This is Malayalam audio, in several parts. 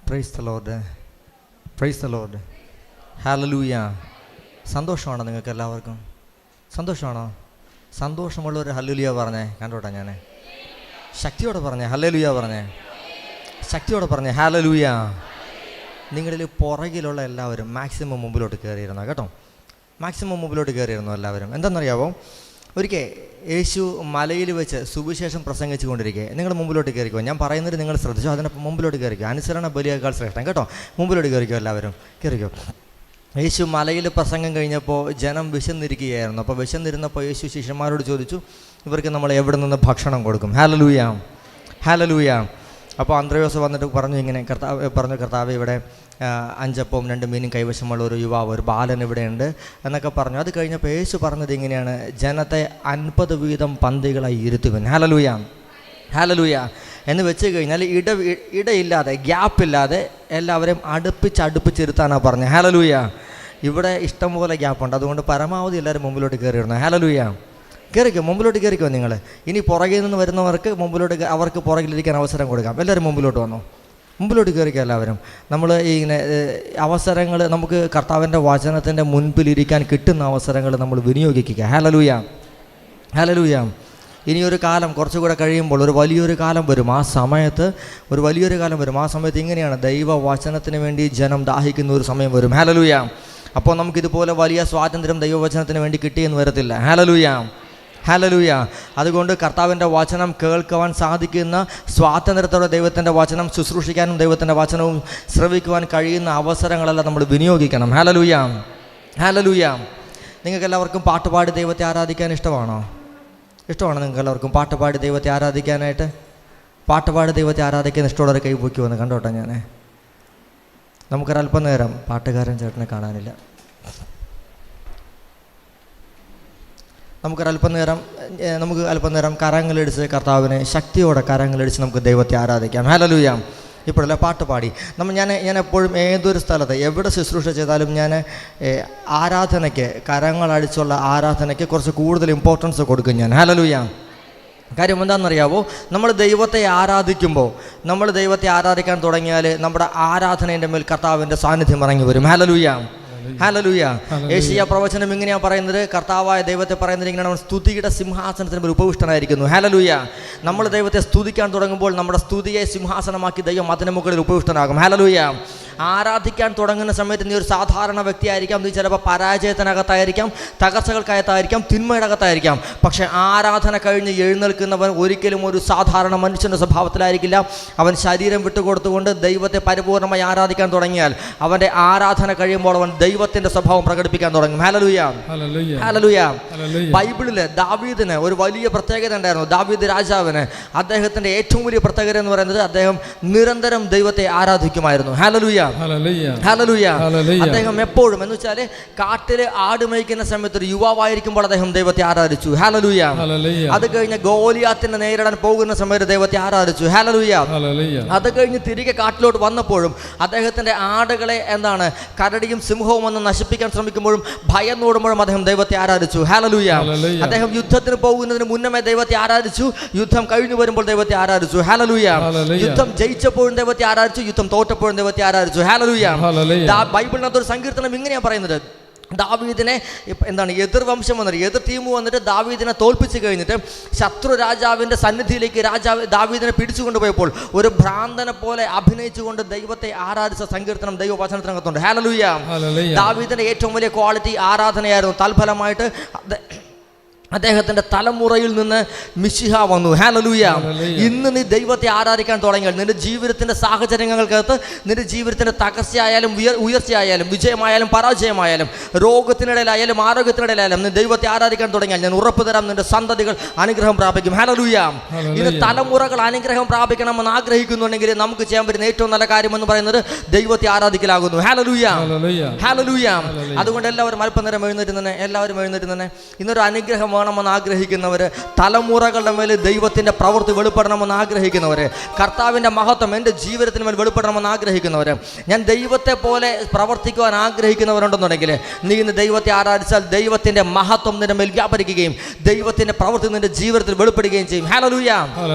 Price the Lord, praise the Lord, hallelujah. സന്തോഷമാണോ നിങ്ങൾക്ക് എല്ലാവർക്കും? സന്തോഷമാണോ? സന്തോഷമുള്ളവർ ഹല്ലേലൂയ പറഞ്ഞേ. കണ്ടോട്ടെ, ഞാൻ ശക്തിയോടെ പറഞ്ഞേ ഹല്ലേലൂയ പറഞ്ഞേ, ശക്തിയോടെ പറഞ്ഞേ ഹല്ലേലൂയ. നിങ്ങളിൽ പുറകിലുള്ള എല്ലാവരും മാക്സിമം മുമ്പിലോട്ട് കയറിയിരുന്നോ കേട്ടോ, മാക്സിമം മുമ്പിലോട്ട് കയറിയിരുന്നു എല്ലാവരും. എന്താണെന്നറിയാവോ, ഒരിക്കൽ യേശു മലയിൽ വെച്ച് സുവിശേഷം പ്രസംഗിച്ചു കൊണ്ടിരിക്കുക. നിങ്ങൾ മുമ്പിലോട്ട് കയറിക്കോ, ഞാൻ പറയുന്നത് നിങ്ങൾ ശ്രദ്ധിച്ചോ, അതിനൊപ്പം മുമ്പിലോട്ട് കയറിക്കോ. അനുസരണ ബലിയേക്കാൾ ശ്രേഷ്ഠം കേട്ടോ. മുമ്പിലോട്ട് കയറിക്കോ, എല്ലാവരും കയറിക്കോ. യേശു മലയിൽ പ്രസംഗം കഴിഞ്ഞപ്പോൾ ജനം വിശന്നിരിക്കുകയായിരുന്നു. അപ്പോൾ വിശന്നിരുന്നപ്പോൾ യേശു ശിഷ്യന്മാരോട് ചോദിച്ചു, ഇവർക്ക് നമ്മൾ എവിടെ നിന്ന് ഭക്ഷണം കൊടുക്കും? Hallelujah, hallelujah. അപ്പോൾ അന്ത്രയോസ് വന്നിട്ട് പറഞ്ഞു, ഇങ്ങനെ കർത്താവ് ഇവിടെ 5 അപ്പവും 2 മീനും കൈവശമുള്ള ഒരു യുവാവ്, ഒരു ബാലൻ ഇവിടെയുണ്ട് എന്നൊക്കെ പറഞ്ഞു. അത് കഴിഞ്ഞപ്പോൾ യേശു പറഞ്ഞത് ഇങ്ങനെയാണ്, ജനത്തെ 50 വീതം പന്തികളായി ഇരുത്തുവൻ. ഹല്ലേലൂയ, ഹല്ലേലൂയ എന്ന് വെച്ച് കഴിഞ്ഞാൽ ഇടയില്ലാതെ, ഗ്യാപ്പില്ലാതെ എല്ലാവരെയും അടുപ്പിച്ചിരുത്താനാണ് പറഞ്ഞത്. ഹല്ലേലൂയ. ഇവിടെ ഇഷ്ടംപോലെ ഗ്യാപ്പുണ്ട്, അതുകൊണ്ട് പരമാവധി എല്ലാവരും മുമ്പിലോട്ട് കയറിയിരുന്നു. ഹല്ലേലൂയ. കയറിക്കോ, മുമ്പിലോട്ട് കയറിക്കോ. നിങ്ങൾ ഇനി പുറകിൽ നിന്ന് വരുന്നവർക്ക് അവർക്ക് പുറകിലിരിക്കാൻ അവസരം കൊടുക്കാം. എല്ലാവരും മുമ്പിലോട്ട് വന്നോ, മുമ്പിലോട്ട് കയറിക്കോ എല്ലാവരും. നമ്മൾ ഇങ്ങനെ അവസരങ്ങൾ, നമുക്ക് കർത്താവിൻ്റെ വചനത്തിൻ്റെ മുൻപിലിരിക്കാൻ കിട്ടുന്ന അവസരങ്ങൾ നമ്മൾ വിനിയോഗിക്കുക. Hallelujah, hallelujah. ഇനിയൊരു കാലം കുറച്ചുകൂടെ കഴിയുമ്പോൾ ഒരു വലിയൊരു കാലം വരും. ആ സമയത്ത് ഒരു വലിയൊരു കാലം വരും. ആ സമയത്ത് ഇങ്ങനെയാണ്, ദൈവവചനത്തിന് വേണ്ടി ജനം ദാഹിക്കുന്ന ഒരു സമയം വരും. ഹല്ലേലൂയ. അപ്പോൾ നമുക്കിതുപോലെ വലിയ സ്വാതന്ത്ര്യം ദൈവവചനത്തിന് വേണ്ടി കിട്ടിയെന്ന് വരത്തില്ല. Hallelujah, hallelujah. അതുകൊണ്ട് കർത്താവിൻ്റെ വചനം കേൾക്കുവാൻ സാധിക്കുന്ന സ്വാതന്ത്ര്യത്തോടെ ദൈവത്തിൻ്റെ വചനം ശുശ്രൂഷിക്കാനും ദൈവത്തിൻ്റെ വചനവും ശ്രവിക്കുവാൻ കഴിയുന്ന അവസരങ്ങളെല്ലാം നമ്മൾ വിനിയോഗിക്കണം. Hallelujah, hallelujah. നിങ്ങൾക്കെല്ലാവർക്കും പാട്ടുപാടി ദൈവത്തെ ആരാധിക്കാൻ ഇഷ്ടമാണോ? ഇഷ്ടമാണോ നിങ്ങൾക്കെല്ലാവർക്കും പാട്ടുപാടി ദൈവത്തെ ആരാധിക്കാനായിട്ട്? പാട്ടുപാടി ദൈവത്തെ ആരാധിക്കാൻ ഇഷ്ടമുള്ളവരെ കൈ പൊക്കി വന്ന് കണ്ടോട്ടെ. ഞാൻ നമുക്കൊരല്പം നേരം പാട്ടുകാരൻ ചേട്ടനെ കാണാനില്ല. നമുക്ക് അല്പം നേരം കരങ്ങളടിച്ച് കർത്താവിനെ ശക്തിയോടെ കരങ്ങളടിച്ച് നമുക്ക് ദൈവത്തെ ആരാധിക്കാം. ഹല്ലേലൂയ. ഇപ്പോഴല്ല പാട്ട് പാടി ഞാൻ എപ്പോഴും ഏതൊരു സ്ഥലത്ത് എവിടെ ശുശ്രൂഷ ചെയ്താലും ഞാൻ ആരാധനയ്ക്ക്, കരങ്ങളടിച്ചുള്ള ആരാധനയ്ക്ക് കുറച്ച് കൂടുതൽ ഇമ്പോർട്ടൻസ് കൊടുക്കും ഞാൻ. ഹല്ലേലൂയ. കാര്യം എന്താണെന്നറിയാവോ, നമ്മൾ ദൈവത്തെ ആരാധിക്കാൻ തുടങ്ങിയാൽ നമ്മുടെ ആരാധനയുടെ മേൽ കർത്താവിൻ്റെ സാന്നിധ്യം ഇറങ്ങി വരും. Hallelujah, hallelujah. യേശയ്യാ പ്രവചനം ഇങ്ങനെയാണ് പറയുന്നത്, കർത്താവായ ദൈവത്തെ പറയുന്നത് ഇങ്ങനെയാണ്, അവൻ സ്തുതിയുടെ സിംഹാസനത്തിന് മേൽ ഉപവിഷ്ടനായിരിക്കുന്നു. ഹല്ലേലൂയ. നമ്മൾ ദൈവത്തെ സ്തുതിക്കാൻ തുടങ്ങുമ്പോൾ നമ്മുടെ സ്തുതിയെ സിംഹാസനമാക്കി ദൈവം അതിന് മുകളിൽ ഉപവിഷ്ടനാകും. ഹല്ലേലൂയ. ആരാധിക്കാൻ തുടങ്ങുന്ന സമയത്ത് നീ ഒരു സാധാരണ വ്യക്തിയായിരിക്കാം, നീ ചിലപ്പോൾ പരാജയത്തിനകത്തായിരിക്കാം, തകർച്ചകൾക്കകത്തായിരിക്കാം, തിന്മയുടെ അകത്തായിരിക്കാം. പക്ഷെ ആരാധന കഴിഞ്ഞ് എഴുന്നേൽക്കുന്നവൻ ഒരിക്കലും ഒരു സാധാരണ മനുഷ്യൻ്റെ സ്വഭാവത്തിലായിരിക്കില്ല. അവൻ ശരീരം വിട്ടുകൊടുത്തുകൊണ്ട് ദൈവത്തെ പരിപൂർണമായി ആരാധിക്കാൻ തുടങ്ങിയാൽ അവൻ്റെ ആരാധന കഴിയുമ്പോൾ അവൻ ദൈവത്തിൻ്റെ സ്വഭാവം പ്രകടിപ്പിക്കാൻ തുടങ്ങും. Hallelujah, hallelujah. ബൈബിളിൽ ദാവീദിന് ഒരു വലിയ പ്രത്യേകത ഉണ്ടായിരുന്നു. ദാവീദ് രാജാവിന് അദ്ദേഹത്തിൻ്റെ ഏറ്റവും വലിയ പ്രത്യേകത എന്ന് പറയുന്നത്, അദ്ദേഹം നിരന്തരം ദൈവത്തെ ആരാധിക്കുമായിരുന്നു. Hallelujah, hallelujah. അദ്ദേഹം എപ്പോഴും, എന്ന് വെച്ചാൽ കാട്ടില് ആട് മേയ്ക്കുന്ന സമയത്ത് ഒരു യുവാവായിരിക്കുമ്പോൾ അദ്ദേഹം ദൈവത്തെ ആരാധിച്ചു. ഹല്ലേലൂയ. അത് കഴിഞ്ഞ് ഗോലിയാത്തിനെ നേരിടാൻ പോകുന്ന സമയത്ത് ദൈവത്തെ ആരാധിച്ചു. ഹല്ലേലൂയ. അത് കഴിഞ്ഞ് തിരികെ കാട്ടിലോട്ട് വന്നപ്പോഴും അദ്ദേഹത്തിന്റെ ആടുകളെ കരടിയും സിംഹവും വന്ന് നശിപ്പിക്കാൻ ശ്രമിക്കുമ്പോഴും ഭയന്നോടുമ്പോഴും അദ്ദേഹം ദൈവത്തെ ആരാധിച്ചു. ഹല്ലേലൂയ. അദ്ദേഹം യുദ്ധത്തിന് പോകുന്നതിന് മുന്നമേ ദൈവത്തെ ആരാധിച്ചു, യുദ്ധം കഴിഞ്ഞു വരുമ്പോൾ ദൈവത്തെ ആരാധിച്ചു. ഹല്ലേലൂയ. യുദ്ധം ജയിച്ചപ്പോഴും ദൈവത്തെ ആരാധിച്ചു, യുദ്ധം തോറ്റപ്പോഴും ദൈവത്തെ ആരാധിച്ചു. ഹല്ലേലൂയ. ബൈബിളിനകത്ത് ഒരു സങ്കീർത്തനം ഇങ്ങനെയാ പറയുന്നത്, ദാവീദിനെ എതിർവംശം വന്നിട്ട്, എതിർ ടീം വന്നിട്ട് ദാവീദിനെ തോൽപ്പിച്ച് കഴിഞ്ഞിട്ട് ശത്രു രാജാവിൻ്റെ സന്നിധിയിലേക്ക് ദാവീദിനെ പിടിച്ചുകൊണ്ടുപോയപ്പോൾ ഒരു ഭ്രാന്തനെ പോലെ അഭിനയിച്ചുകൊണ്ട് ദൈവത്തെ ആരാധിച്ച സങ്കീർത്തനം ദൈവവചനത്തിനകത്തുണ്ട്. ഹല്ലേലൂയ. ദാവീദിന്റെ ഏറ്റവും വലിയ ക്വാളിറ്റി ആരാധനയായിരുന്നു. തൽഫലമായിട്ട് അദ്ദേഹത്തിന്റെ തലമുറയിൽ നിന്ന് മിശിഹ വന്നു. ഹല്ലേലൂയ. ഇന്ന് നീ ദൈവത്തെ ആരാധിക്കാൻ തുടങ്ങിയാൽ നിന്റെ ജീവിതത്തിന്റെ സാഹചര്യങ്ങൾക്കകത്ത്, നിന്റെ ജീവിതത്തിന്റെ തകർച്ചയായാലും ഉയർച്ചയായാലും വിജയമായാലും പരാജയമായാലും രോഗത്തിനിടയിലായാലും ആരോഗ്യത്തിനിടയിലായാലും നീ ദൈവത്തെ ആരാധിക്കാൻ തുടങ്ങിയാൽ ഞാൻ ഉറപ്പ് തരാം, നിന്റെ സന്തതികൾ അനുഗ്രഹം പ്രാപിക്കും. ഹല്ലേലൂയ. ഇന്ന് തലമുറകൾ അനുഗ്രഹം പ്രാപിക്കണമെന്ന് ആഗ്രഹിക്കുന്നുണ്ടെങ്കിൽ നമുക്ക് ചെയ്യാൻ പറ്റുന്ന ഏറ്റവും നല്ല കാര്യം എന്ന് പറയുന്നത് ദൈവത്തെ ആരാധിക്കലാകുന്നു. Hallelujah, hallelujah. അതുകൊണ്ട് എല്ലാവരും അല്പനേരം എഴുന്നേറ്റ് തന്നെ, എല്ലാവരും എഴുന്നേറ്റ് തന്നെ. ഇന്നൊരു അനുഗ്രഹം വേണമെന്ന് ആഗ്രഹിക്കുന്നവർ, തലമുറകളുടെ മേൽ ദൈവത്തിൻ്റെ പ്രവൃത്തി വെളിപ്പെടണമെന്ന് ആഗ്രഹിക്കുന്നവർ, കർത്താവിൻ്റെ മഹത്വം എൻ്റെ ജീവിതത്തിന് മേൽ വെളിപ്പെടണമെന്ന് ആഗ്രഹിക്കുന്നവർ, ഞാൻ ദൈവത്തെ പോലെ പ്രവർത്തിക്കുവാൻ ആഗ്രഹിക്കുന്നവരുണ്ടെന്നുണ്ടെങ്കിൽ നീ ഇന്ന് ദൈവത്തെ ആരാധിച്ചാൽ ദൈവത്തിൻ്റെ മഹത്വം നിന്റെ മേൽ വ്യാപരിക്കുകയും ദൈവത്തിൻ്റെ പ്രവൃത്തി നിന്റെ ജീവിതത്തിൽ വെളിപ്പെടുകയും ചെയ്യും. Hallelujah,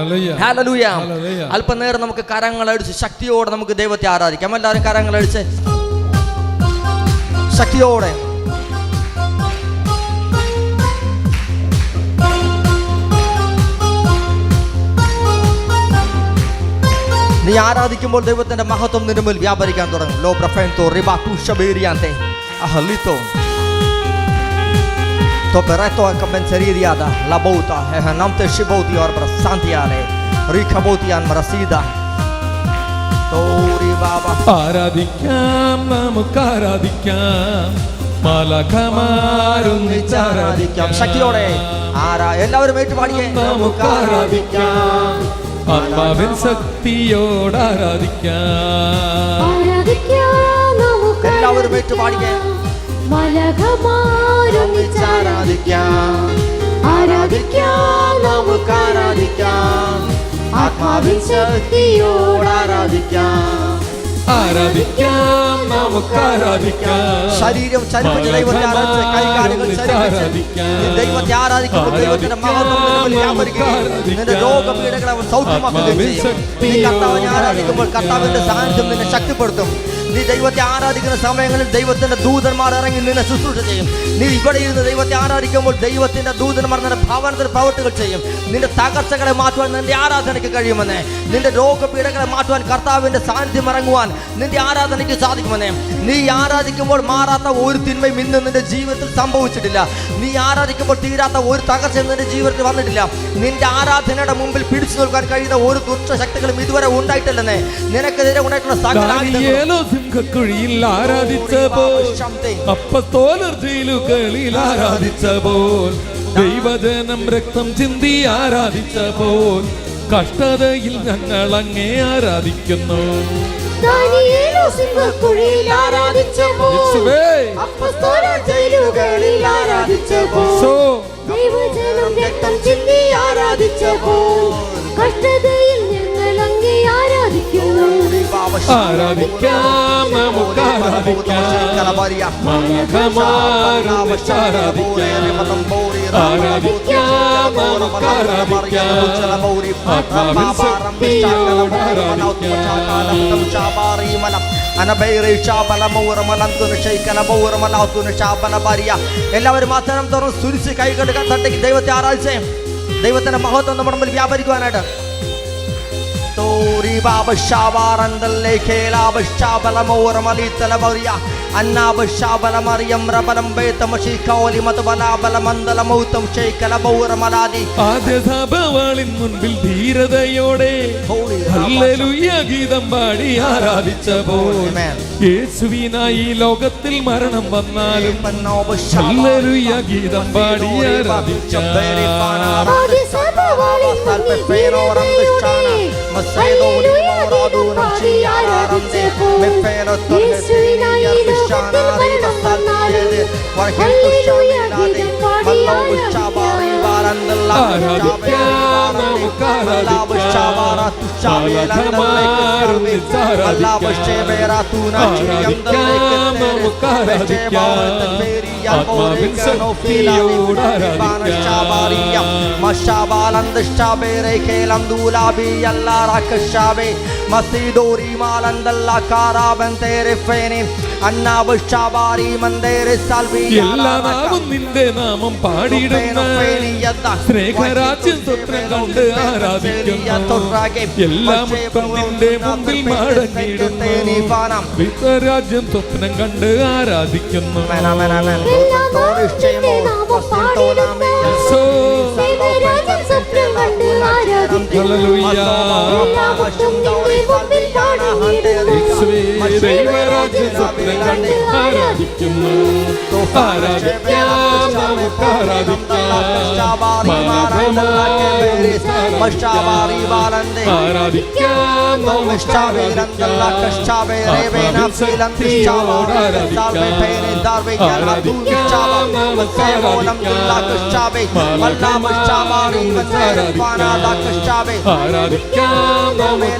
hallelujah. അല്പനേരം നമുക്ക് കരങ്ങളടിച്ച് ശക്തിയോടെ നമുക്ക് ദൈവത്തെ ആരാധിക്കാം. എല്ലാവരും കരങ്ങളടിച്ച് ശക്തിയോടെ. നീ ആരാധിക്കുമ്പോൾ ദൈവത്തിന്റെ മഹത്വം നിന്റെ മുന്നിൽ വ്യാപരിക്കാൻ തുടങ്ങും. ലോ പ്രഫെൻതോ റിബാതു ഷബേരിയാന്തെ അഹലിതോ to bereto convenceriada la bota e namte shiboti or brasantiale rikabotian marasida tori baba ആരാധിക്കാം നമുക്ക് ആരാധിക്കാം മാലാഖമാരും ആരാധിക്കാം ശക്തിയോടെ എല്ലാവരും ഏറ്റു പാടിയേ നമുക്ക് ആരാധിക്കാം ആത്മാവിൻ ശക്തിയോട് ആരാധിക്കാം എല്ലാവരും ഏറ്റു പാടിയേ ആരാധിക്കാം ആരാധിക്കാം നമുക്ക് ആരാധിക്കാം ആത്മാവിൻ ശക്തിയോട് ആരാധിക്കാം ആരാധിക്കാം നമുക്ക് ആരാധിക്കാം ശരീരം ചലിപ്പിച്ച് ദൈവത്തെ ആരാധിച്ച് കൈകാലുകൾ ചലിപ്പിച്ച് ദൈവത്തെ ആരാധിക്കുമ്പോൾ ദൈവത്തിന്റെ മഹത്വം നിന്റെ രോഗപീഠകളെ അവൻ സൗഖ്യമാക്കുകയും ചെയ്യും. നീ കർത്താവിനെ ആരാധിക്കുമ്പോൾ കർത്താവിന്റെ സാന്നിധ്യം നിന്നെ ശക്തിപ്പെടുത്തും. നീ ദൈവത്തെ ആരാധിക്കുന്ന സമയങ്ങളിൽ ദൈവത്തിന്റെ ദൂതന്മാർ ഇറങ്ങി നിന്നെ ശുശ്രൂഷ ചെയ്യും. നീ ഇവിടെ ഇരുന്ന് ദൈവത്തെ ആരാധിക്കുമ്പോൾ ദൈവത്തിന്റെ ദൂതന്മാർ നിന്റെ ഭവനത്തിൽ പ്രവർത്തികൾ ചെയ്യും. നിന്റെ തകർച്ചകളെ മാറ്റുവാൻ നിന്റെ ആരാധനയ്ക്ക് കഴിയുമെന്നേ. നിന്റെ രോഗപീഠകളെ മാറ്റുവാൻ കർത്താവിന്റെ സാന്നിധ്യം ഇറങ്ങുവാൻ നിന്റെ ആരാധനയ്ക്ക് സാധിക്കുമെന്നേ. നീ ആരാധിക്കുമ്പോൾ മാറാത്ത ഒരു തിന്മയും ഇന്ന് നിന്റെ ജീവിതത്തിൽ സംഭവിച്ചിട്ടില്ല. നീ ആരാധിക്കുമ്പോൾ തീരാത്ത ഒരു തകർച്ചയും നിന്റെ ജീവിതത്തിൽ വന്നിട്ടില്ല. നിന്റെ ആരാധനയുടെ മുമ്പിൽ പിടിച്ചു നിൽക്കാൻ കഴിയുന്ന ഒരു ദുഷ്ടശക്തികളും ഇതുവരെ ഉണ്ടായിട്ടില്ലെന്നേ. നിനക്കെതിരെ ഉണ്ടായിട്ടുള്ള സകല സിംഹക്കുഴിയിൽ ആരാധിച്ചപ്പോൾ അപ്പസ്തോലർ ജയിലുകളിൽ ആരാധിച്ചപ്പോൾ ദൈവജനം രക്തം ചിന്തി ആരാധിച്ചപ്പോൾ കഷ്ടതയിൽ ഞങ്ങൾ അങ്ങേ ആരാധിക്കുന്നു. സിംഹക്കുഴിയിൽ ആരാധിച്ചപ്പോൾ അപ്പസ്തോലർ ജയിലുകളിൽ ആരാധിച്ചപ്പോൾ ദൈവജനം രക്തം ചിന്തി ആരാധിച്ചപ്പോൾ കഷ്ടതയിൽ ഞങ്ങൾ അങ്ങേ ആരാധിക്കുന്നു. ആരാധിക്കാം നമുക്ക് ആരാധിക്കാം മാലാഖമാരും ആരാധിക്കാം നമുക്ക് ആരാധിക്കാം ആത്മാവിൻ ശക്തിയോട് എല്ലാവരും അത്തരം തുറന്ന് സുരിച്ച് കൈകൾ തട്ടി ദൈവത്തെ ആരാധിച്ചേ. ദൈവത്തിന്റെ മഹത്വം നമ്മുടെ മുമ്പിൽ വ്യാപരിക്കുവാനായിട്ട് Tori baba shabarandale khela bashabala mawar malitala bariya anna bashabala mariyam rabalam beta mashikawli matbala bala mandala mautam sheikala bawar maladi ആദ്യ സഭവാളിൻ മുൻപിൽ ധീരതയോടെ ഹല്ലേലൂയ ഗീതം പാടി ആരാധിച്ചപ്പോൾ യേശുവിനായി ലോകത്തിൽ മരണം വന്നാലും ഹല്ലേലൂയ ഗീതം പാടി ആരാധിക്കാം. ആത്മാവിൻ ശക്തിയോട് ആരാധിക്കാം. മശാബാലന്ദ ശാബേരെ കേലം ദൂലാബി അല്ലാ റകശാബേ മസീദോരി മാലന്ദല്ല കാരാബൻ തേരെ ഫേനി അന്നാബ ശാബാരി മന്ദേരെ സൽവി എല്ലാ നാമം നിന്റെ നാമം പാടിയിടുന്ന സ്നേഹരാജ്യം സ്വപ്നം കണ്ട് ആരാധിക്കുന്നു. എല്ലാ മുട്ടും നിന്റെ മുമ്പിൽ മടങ്ങിയിടുന്നു. വിശ്വരാജ്യം സ്വപ്നം കണ്ട് ആരാധിക്കുന്നു. ഹല്ലേലൂയ. സ്നേഹരാജ്യം സ്വപ്നം കണ്ട് ആരാധിക്കുന്നു. ആരാധിക്കാം, നമുക്ക് ആരാധിക്കാം. ആരാധിക്കാം, നമുക്ക്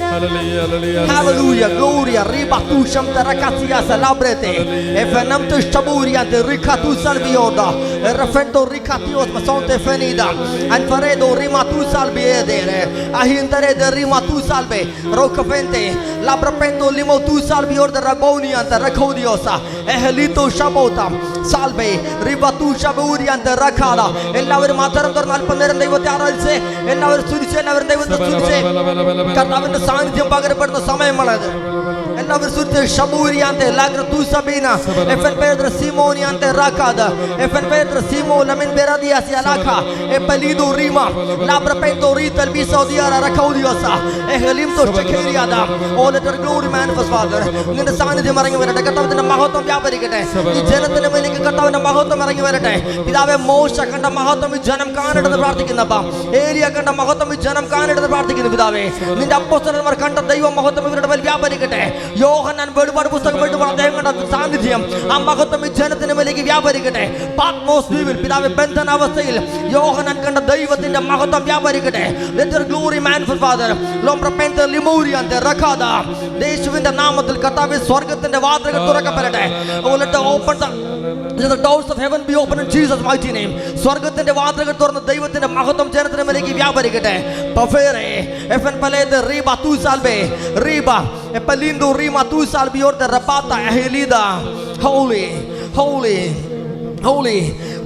Hallelujah, gloria, ribatusham terakatia celebrate. Efenam tu shaburia te rikatu salvioda. Refento rikatios masonte fenida. Anfaredo rimatu salbiedere. Ahintare de rimatu salve. Rocafente, labrapento limotu salvior de rabonia te racodiosa. Ehelito shabota. Salve, ribatu shaburia te rakala. എല്ലാവരും മാത്രം തുറന്ന് അല്പനേരം ദൈവത്തെ ആരാധിച്ച് എല്ലാവരും സ്തുതിച്ച് എല്ലാവരും ദൈവത്തെ സ്തുതിച്ച് കർത്താവിന്റെ സാന്നിധ്യം പകരപ്പെടുന്ന സമയമാണത്. എല്ലാവരും സ്തുതിച്ച് ഷബൂരിയാന്തെ ലാഗ്രതു സബീന എഫൻ പേദ്ര സിമോനിയാന്തെ റാക്കാദ എഫൻ പേദ്ര സിമോ ലമിൻ ബെറാദിയാസി അലാഖ എപലിദു റീമ ലാബ്രപെന്തോ റീതൽ ബിസോദിയാറ റഖൗദിയോസ എഹലിം തോ ഷഖേരിയാദ all let glory manifest father. നിന്റെ സാന്നിധ്യം ഇറങ്ങി വരട്ടെ, കർത്താവിന്റെ മഹത്വം വ്യാപരിക്കട്ടെ. ഈ ജനത്തിന്റെ മേലേക്ക് കർത്താവിന്റെ മഹത്വം ഇറങ്ങി വരട്ടെ. പിതാവേ, മോശ കണ്ട മഹത്വം ഈ ജനം കാണരുതെന്ന് പ്രാർത്ഥിക്കുന്നപ്പ, ഏലിയ കണ്ട മഹത്വം ഈ ജനം കാണരുതെന്ന് പ്രാർത്ഥിക്കുന്നു. പിതാവേ, നിന്റെ അപ്പോസ്തലന്മാർ കണ്ട ദൈവ മഹത്വം ഇവരുടെ മേൽ വ്യാപരിക്കട്ടെ. യോഹന്നാൻ വെളിപാട് പുസ്തകം എഴുതുമ്പോൾ അദ്ദേഹം കണ്ട സാന്നിധ്യം, ആ മഹത്വം ഈ ജനത്തിന് മേലേക്ക് വ്യാപരിക്കട്ടെ. പാത്മോസ് ദ്വീപിൽ പിതാവേ ബന്ധനാവസ്ഥയിൽ യോഹന്നാൻ കണ്ട ദൈവത്തിന്റെ മഹത്വം വ്യാപരിക്കട്ടെ. Let your glory manifest, Father. Lomprapente limuriante rakada. യേശുവിന്റെ നാമത്തിൽ കർത്താവേ സ്വർഗ്ഗത്തിന്റെ വാതിലുകൾ തുറക്കപ്പെടട്ടെ. Oh, let the doors of heaven be open in Jesus mighty name. സ്വർഗ്ഗത്തിന്റെ വാതിലുകൾ തുറന്ന് ദൈവത്തിന്റെ മഹത്വം ജനത്തിന് മേലേക്ക് വ്യാപരിക്കട്ടെ. പഫേറെ എഫൻ പലേദ റീബ തു സാൽബെ റീബ എപലിൻഡോ റീമ തു സാൽബിയോർ ദ റപാത എഹലിദ. Holy holy holy.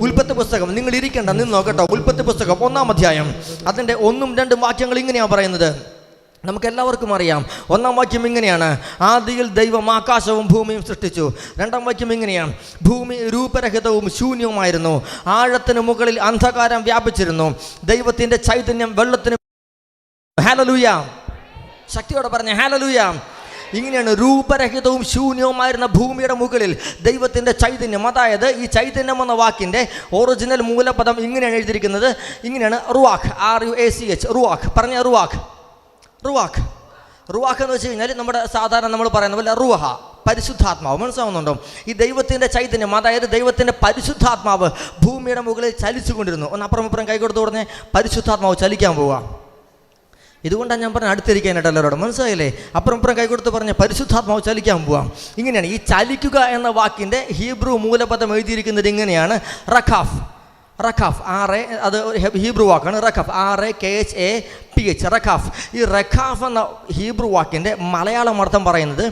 ഉൽപ്പത്തി പുസ്തകം നിങ്ങൾ ഇരിക്കേണ്ട, നിന്ന് നോക്കട്ടോ. ഉൽപ്പത്തി പുസ്തകം 1-ാം അധ്യായം അതിൻ്റെ 1-2 വാക്യങ്ങൾ ഇങ്ങനെയാണ് പറയുന്നത്. നമുക്ക് എല്ലാവർക്കും അറിയാം. 1-ാം വാക്യം ഇങ്ങനെയാണ്: ആദിയിൽ ദൈവം ആകാശവും ഭൂമിയും സൃഷ്ടിച്ചു. 2-ാം വാക്യം ഇങ്ങനെയാണ്: ഭൂമി രൂപരഹിതവും ശൂന്യവുമായിരുന്നു, ആഴത്തിന് മുകളിൽ അന്ധകാരം വ്യാപിച്ചിരുന്നു, ദൈവത്തിൻ്റെ ചൈതന്യം വെള്ളത്തിന്. ഹല്ലേലൂയ, ശക്തിയോടെ പറഞ്ഞ ഹല്ലേലൂയ. ഇങ്ങനെയാണ് രൂപരഹിതവും ശൂന്യവുമായിരുന്ന ഭൂമിയുടെ മുകളിൽ ദൈവത്തിൻ്റെ ചൈതന്യം. അതായത് ഈ ചൈതന്യം എന്ന വാക്കിൻ്റെ ഒറിജിനൽ മൂലപദം ഇങ്ങനെയാണ് എഴുതിയിരിക്കുന്നത്. ഇങ്ങനെയാണ് റുവാഖ്, RUACH, റുവാഖ്. പറഞ്ഞ റുവാഖ്. റുവാഖ് റുവാഖ് എന്ന് വെച്ച് കഴിഞ്ഞാൽ നമ്മുടെ സാധാരണ നമ്മൾ പറയുന്ന പോലെ റുവഹ, പരിശുദ്ധാത്മാവ്. മനസ്സിലാവുന്നുണ്ടോ? ഈ ദൈവത്തിൻ്റെ ചൈതന്യം, അതായത് ദൈവത്തിൻ്റെ പരിശുദ്ധാത്മാവ് ഭൂമിയുടെ മുകളിൽ ചലിച്ചുകൊണ്ടിരുന്നു. ഒന്ന് അപ്പുറം ഇപ്പുറം കൈകൊടുത്ത് പറഞ്ഞ് പരിശുദ്ധാത്മാവ് ചലിക്കാൻ പോവുക. ഇതുകൊണ്ടാണ് ഞാൻ പറഞ്ഞ അടുത്തിരിക്കാനായിട്ട് എല്ലാവരോടും. മനസ്സിലായില്ലേ? അപ്പുറം ഇപ്പുറം കൈകൊടുത്ത് പറഞ്ഞ് പരിശുദ്ധാത്മാവ് ചലിക്കാൻ പോവാം. ഇങ്ങനെയാണ് ഈ ചലിക്കുക എന്ന വാക്കിൻ്റെ ഹീബ്രു മൂലപദം എഴുതിയിരിക്കുന്നത്. ഇങ്ങനെയാണ് റഖാഫ്. റഖാഫ്, അത് ഹീബ്രു വാക്കാണ്. റഖാഫ്, RAKHAPH, റഖാഫ്. ഈ റഖാഫ് എന്ന ഹീബ്രു വാക്കിൻ്റെ മലയാളം അർത്ഥം പറയുന്നത്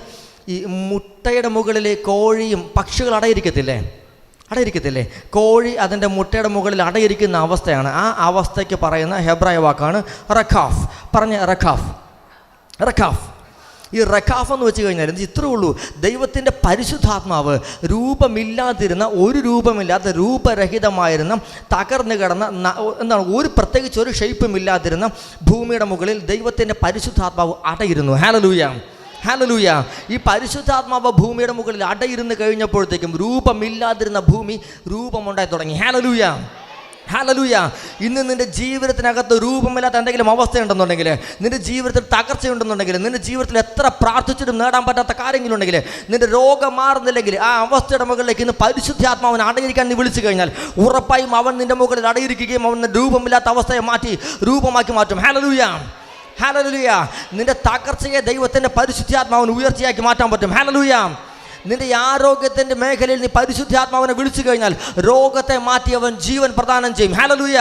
ഈ മുട്ടയുടെ മുകളിൽ കോഴിയും പക്ഷികൾ അടയിരിക്കത്തില്ലേ, കോഴി അതിൻ്റെ മുട്ടയുടെ മുകളിൽ അടയിരിക്കുന്ന അവസ്ഥയാണ്. ആ അവസ്ഥയ്ക്ക് പറയുന്ന ഹെബ്രായ വാക്കാണ് റഖാഫ്. പറഞ്ഞ റഖാഫ്. ഈ റഖാഫ് എന്ന് വെച്ച് കഴിഞ്ഞാൽ ഇത്രേ ഉള്ളൂ. ദൈവത്തിൻ്റെ പരിശുദ്ധാത്മാവ് രൂപമില്ലാതിരുന്ന, ഒരു രൂപമില്ലാത്ത, രൂപരഹിതമായിരുന്ന, തകർന്നു കിടന്ന, എന്താണ്, പ്രത്യേകിച്ച് ഒരു ഷേപ്പും ഇല്ലാതിരുന്ന ഭൂമിയുടെ മുകളിൽ ദൈവത്തിൻ്റെ പരിശുദ്ധാത്മാവ് അടയിരുന്നു. ഹല്ലേലൂയ. ഈ പരിശുദ്ധാത്മാവ് ഭൂമിയുടെ മുകളിൽ അടയിരുന്ന് കഴിഞ്ഞപ്പോഴത്തേക്കും രൂപമില്ലാതിരുന്ന ഭൂമി രൂപമുണ്ടായി തുടങ്ങി. ഹല്ലേലൂയ. ഇന്ന് നിന്റെ ജീവിതത്തിനകത്ത് രൂപമില്ലാത്ത എന്തെങ്കിലും അവസ്ഥയുണ്ടെന്നുണ്ടെങ്കിൽ, നിന്റെ ജീവിതത്തിൽ തകർച്ചയുണ്ടെന്നുണ്ടെങ്കിൽ, നിന്റെ ജീവിതത്തിൽ എത്ര പ്രാർത്ഥിച്ചിട്ടും നേടാൻ പറ്റാത്ത കാര്യങ്ങളുണ്ടെങ്കിൽ, നിന്റെ രോഗം മാറുന്നില്ലെങ്കിൽ, ആ അവസ്ഥയുടെ മുകളിലേക്ക് ഇന്ന് പരിശുദ്ധാത്മാവിനെ അടയിരിക്കാൻ നീ വിളിച്ചു കഴിഞ്ഞാൽ ഉറപ്പായും അവൻ നിന്റെ മുകളിൽ അടയിരിക്കുകയും അവൻ രൂപമില്ലാത്ത അവസ്ഥയെ മാറ്റി രൂപമാക്കി മാറ്റും. ഹല്ലേലൂയ. നിന്റെ തകർച്ചയെ ദൈവത്തിൻ്റെ പരിശുദ്ധാത്മാവിന് ഉയർച്ചയാക്കി മാറ്റാൻ പറ്റും. ഹല്ലേലൂയ. നിന്റെ ആരോഗ്യത്തിൻ്റെ മേഖലയിൽ നീ പരിശുദ്ധാത്മാവിനെ വിളിച്ചു കഴിഞ്ഞാൽ രോഗത്തെ മാറ്റി അവൻ ജീവൻ പ്രദാനം ചെയ്യും. ഹല്ലേലൂയ.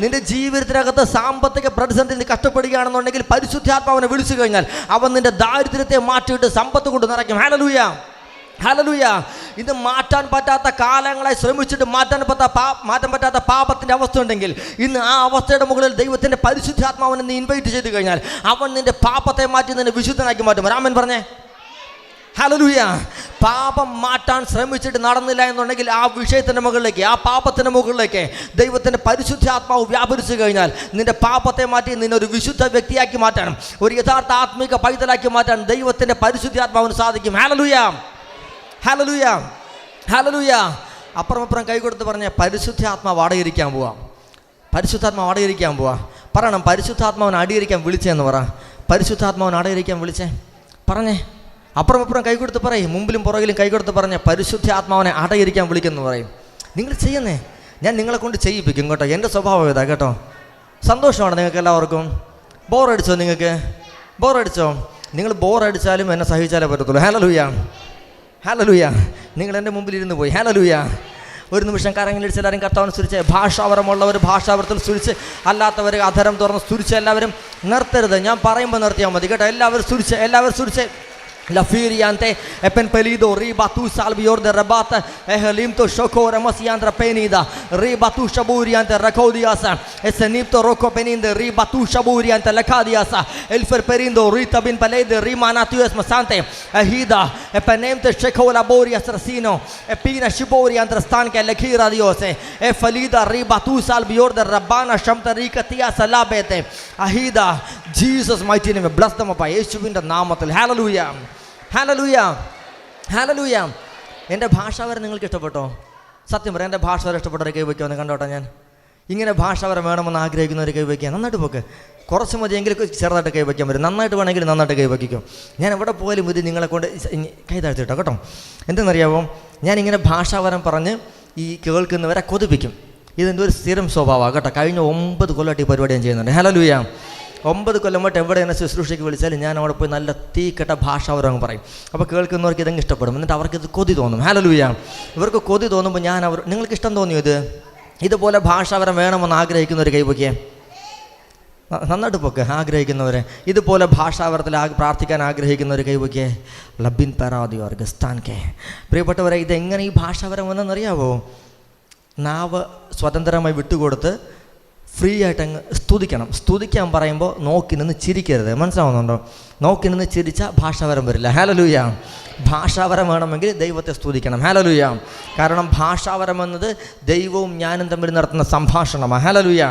നിന്റെ ജീവിതത്തിനകത്ത് സാമ്പത്തിക പ്രതിസന്ധി നീ കഷ്ടപ്പെടുകയാണെന്നുണ്ടെങ്കിൽ പരിശുദ്ധാത്മാവിനെ വിളിച്ചു കഴിഞ്ഞാൽ അവൻ നിന്റെ ദാരിദ്ര്യത്തെ മാറ്റിയിട്ട് സമ്പത്ത് കൊണ്ട് നിറയ്ക്കും. ഹല്ലേലൂയ. ഇത് മാറ്റാൻ പറ്റാത്ത കാലങ്ങളായി ശ്രമിച്ചിട്ട് മാറ്റാൻ പറ്റാത്ത പാപത്തിൻ്റെ അവസ്ഥ ഉണ്ടെങ്കിൽ ഇന്ന് ആ അവസ്ഥയുടെ മുകളിൽ ദൈവത്തിൻ്റെ പരിശുദ്ധാത്മാവിനെ നീ ഇൻവൈറ്റ് ചെയ്ത് കഴിഞ്ഞാൽ അവൻ നിന്റെ പാപത്തെ മാറ്റി നിന്നെ വിശുദ്ധനാക്കി മാറ്റും. രാമൻ പറഞ്ഞേ ഹല്ലേലൂയ. പാപം മാറ്റാൻ ശ്രമിച്ചിട്ട് നടന്നില്ല എന്നുണ്ടെങ്കിൽ ആ വിഷയത്തിൻ്റെ മുകളിലേക്ക്, ആ പാപത്തിൻ്റെ മുകളിലേക്ക് ദൈവത്തിൻ്റെ പരിശുദ്ധാത്മാവ് വ്യാപരിച്ചു കഴിഞ്ഞാൽ നിന്റെ പാപത്തെ മാറ്റി നിന്നെ ഒരു വിശുദ്ധ വ്യക്തിയാക്കി മാറ്റാനും ഒരു യഥാർത്ഥ ആത്മീക പൈതലാക്കി മാറ്റാൻ ദൈവത്തിൻ്റെ പരിശുദ്ധാത്മാവിന് സാധിക്കും. ഹല്ലേലൂയ. അപ്പുറം കൈ കൊടുത്ത് പറഞ്ഞ പരിശുദ്ധാത്മാവ് അടയിരിക്കാൻ പോവാം. പറയണം, പരിശുദ്ധാത്മാവിനെ അടയിരിക്കാൻ വിളിച്ചെന്ന് പറ. പരിശുദ്ധാത്മാവിനെ അടയിരിക്കാൻ വിളിച്ചേ പറഞ്ഞേ. അപ്പുറം കൈ കൊടുത്ത് പറയും, മുമ്പിലും പുറകിലും കൈ കൊടുത്ത് പറഞ്ഞ പരിശുദ്ധാത്മാവിനെ അടയിരിക്കാൻ വിളിക്കുന്നു പറയും. നിങ്ങൾ ചെയ്യുന്നേ, ഞാൻ നിങ്ങളെ കൊണ്ട് ചെയ്യിപ്പിക്കും കേട്ടോ. എൻ്റെ സ്വഭാവം ഇതാ കേട്ടോ. സന്തോഷമാണ് നിങ്ങൾക്ക് എല്ലാവർക്കും. ബോറടിച്ചോ? നിങ്ങൾ ബോറടിച്ചാലും എന്നെ സഹിച്ചാലേ പറ്റത്തുള്ളൂ. ഹല്ലേലൂയ. നിങ്ങൾ എൻ്റെ മുമ്പിൽ ഇരുന്ന് പോയി. ഹല്ലേലൂയ. ഒരു നിമിഷം കരങ്ങളിടിച്ച് എല്ലാവരും കർത്താവിനെ സ്തുതിച്ച്, ഭാഷാവരമുള്ളവർ ഭാഷാവരത്തിൽ സ്തുതിച്ച്, അല്ലാത്തവർ അധരം തുറന്ന് സ്തുതിച്ച്. എല്ലാവരും നിർത്തരുത്, ഞാൻ പറയുമ്പോൾ നിർത്തിയാൽ മതി കേട്ടോ. എല്ലാവരും സ്തുതിച്ച്. La firiante e pen pelido riba tu salvior de rabata e helimto shokora masiandra penida riba tu shaburiante rakodiasa e senipto rocco peninde riba tu shaburiante lakadiasa el ferperindo rita bin palede rimanatius masante ahida e penemte shekola boria strasino e pina shibori andrastan ke lekhira diose e falida riba tu salvior de rabana shamtarika tia salabete ahida. Jesus mighty name, bless them up യേശുവിൻ്റെ നാമത്തിൽ. ഹല്ലേലൂയ. എൻ്റെ ഭാഷാവരം നിങ്ങൾക്ക് ഇഷ്ടപ്പെട്ടോ? സത്യം പറയാം, എൻ്റെ ഭാഷാവരം ഇഷ്ടപ്പെട്ടവരെ കൈ വയ്ക്കുമെന്ന് കണ്ടോട്ടെ. ഞാൻ ഇങ്ങനെ ഭാഷാവരം വേണമെന്ന് ആഗ്രഹിക്കുന്നവർ കൈ വയ്ക്കുക. നന്നായിട്ട് പോക്ക്, കുറച്ച് മതിയെങ്കിലും ചെറുതായിട്ട് കൈ വയ്ക്കാൻ പറ്റും. നന്നായിട്ട് വേണമെങ്കിൽ നന്നായിട്ട് കൈ വയ്ക്കും. ഞാൻ എവിടെ പോയാലും ഇത് നിങ്ങളെ കൊണ്ട് കൈ താഴ്ത്തിട്ടോ കേട്ടോ. എന്തെന്നറിയാമോ, ഞാനിങ്ങനെ ഭാഷാവരം പറഞ്ഞ് ഈ കേൾക്കുന്നവരെ കൊതിപ്പിക്കും. ഇതെൻ്റെ ഒരു സ്ഥിരം സ്വഭാവമാണ് കേട്ടോ. കഴിഞ്ഞ 9 കൊല്ലമായിട്ട് ഈ പരിപാടി ഞാൻ ചെയ്യുന്നുണ്ട്. ഹല്ലേലൂയ. 9 കൊല്ലമായിട്ട് എവിടെ എന്നെ ശുശ്രൂഷയ്ക്ക് വിളിച്ചാലും ഞാൻ അവിടെ പോയി നല്ല തീക്കെട്ട ഭാഷാവരം പറയും. അപ്പോൾ കേൾക്കുന്നവർക്ക് ഇതങ്ങ് ഇഷ്ടപ്പെടും. എന്നിട്ട് അവർക്കിത് കൊതി തോന്നും. ഹല്ലേലൂയ. ഇവർക്ക് കൊതി തോന്നുമ്പോൾ നിങ്ങൾക്ക് ഇഷ്ടം തോന്നിയോ ഇതുപോലെ ഭാഷാവരം വേണമെന്ന് ആഗ്രഹിക്കുന്നവർ കൈവയ്ക്കേ. നന്നായിട്ട് പോക്ക് ആഗ്രഹിക്കുന്നവരെ, ഇതുപോലെ ഭാഷാവരത്തിൽ പ്രാർത്ഥിക്കാൻ ആഗ്രഹിക്കുന്നവർ കൈവയ്ക്കേ. ലബിൻ പരാതിയോ ഗസ്താൻ കെ. പ്രിയപ്പെട്ടവരെ, ഇതെങ്ങനെ ഈ ഭാഷാവരം വന്നെന്നറിയാവോ? നാവ് സ്വതന്ത്രമായി വിട്ടുകൊടുത്ത് ഫ്രീ ആയിട്ട് അങ്ങ് സ്തുതിക്കാൻ പറയുമ്പോൾ നോക്കി നിന്ന് ചിരിക്കരുത്. മനസ്സിലാവുന്നുണ്ടോ? നോക്കി നിന്ന് ചിരിച്ചാൽ ഭാഷാവരം വരില്ല. ഹല്ലേലൂയ. ഭാഷാവരം വേണമെങ്കിൽ ദൈവത്തെ സ്തുതിക്കണം. ഹല്ലേലൂയ. കാരണം ഭാഷാവരം എന്നത് ദൈവവും ഞാനും തമ്മിൽ നടത്തുന്ന സംഭാഷണമാണ്. ഹല്ലേലൂയ.